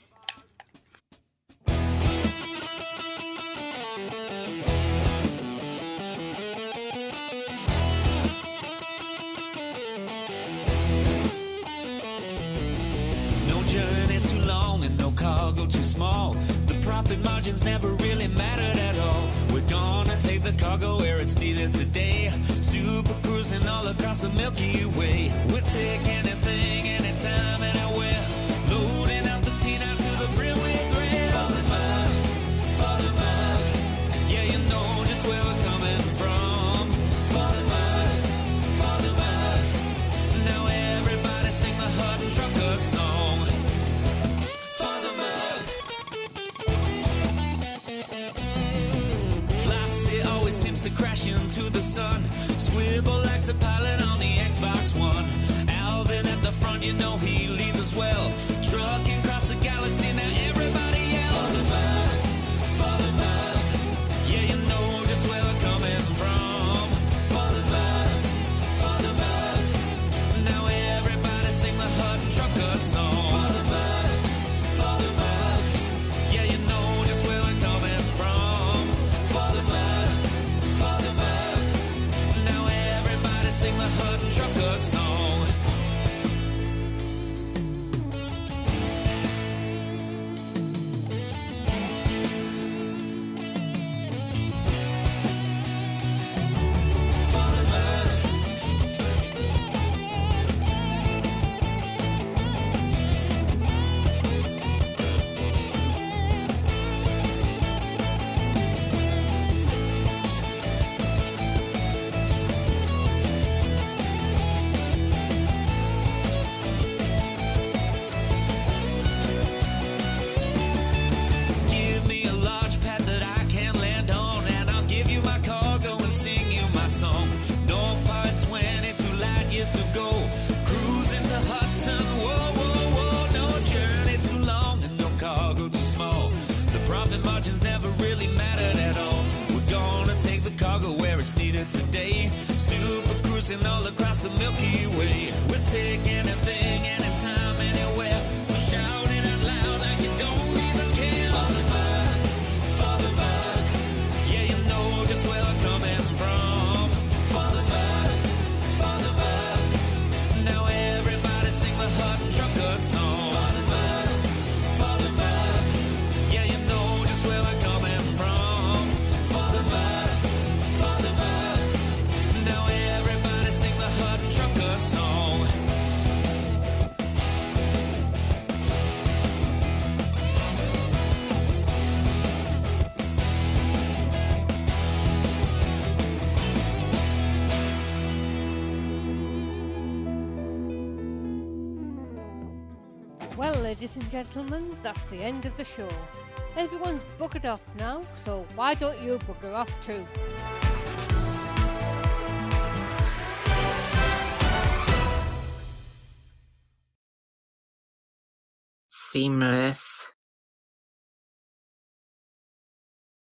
No journey too long and no cargo too small. The profit margins never really mattered at all. We're gonna take the cargo where it's needed today. Super cruising all across the Milky Way. We'll take anything, anytime, anywhere. Loading up the T-9s to the brim with grain. For the mug, yeah, you know just where we're coming from. For the mug, now everybody sing the Hutton Trucker song. For the mug. Flossy always seems to crash into the sun. Swivel likes the pilot on the Xbox One. Alvin at the front, you know he leads us well. Trucking across the galaxy, now everybody yell. For the mug, yeah, you know just where we're coming from. For the mug, now everybody sing the Hutton Trucker song. For the mug, yeah, you know just where we're coming from. For the mug, now everybody sing the Hutton Trucker song. place to go. Cruising to Hutton, whoa, whoa, whoa. No journey too long and no cargo too small. The profit margins never really mattered at all. We're gonna take the cargo where it's needed today. Super cruising all across the Milky Way. We'll take anything, anytime, anywhere. So shout it out loud like you don't even care. For the bug, yeah, you know just where we're coming from. For the bug, now everybody sing the Hutton Trucker song. For the bug, yeah, you know just where we're coming from. For the bug, now everybody sing the Hutton Trucker song. Well, ladies and gentlemen, that's the end of the show. Everyone's buggered off now, so why don't you bugger off too? Seamless.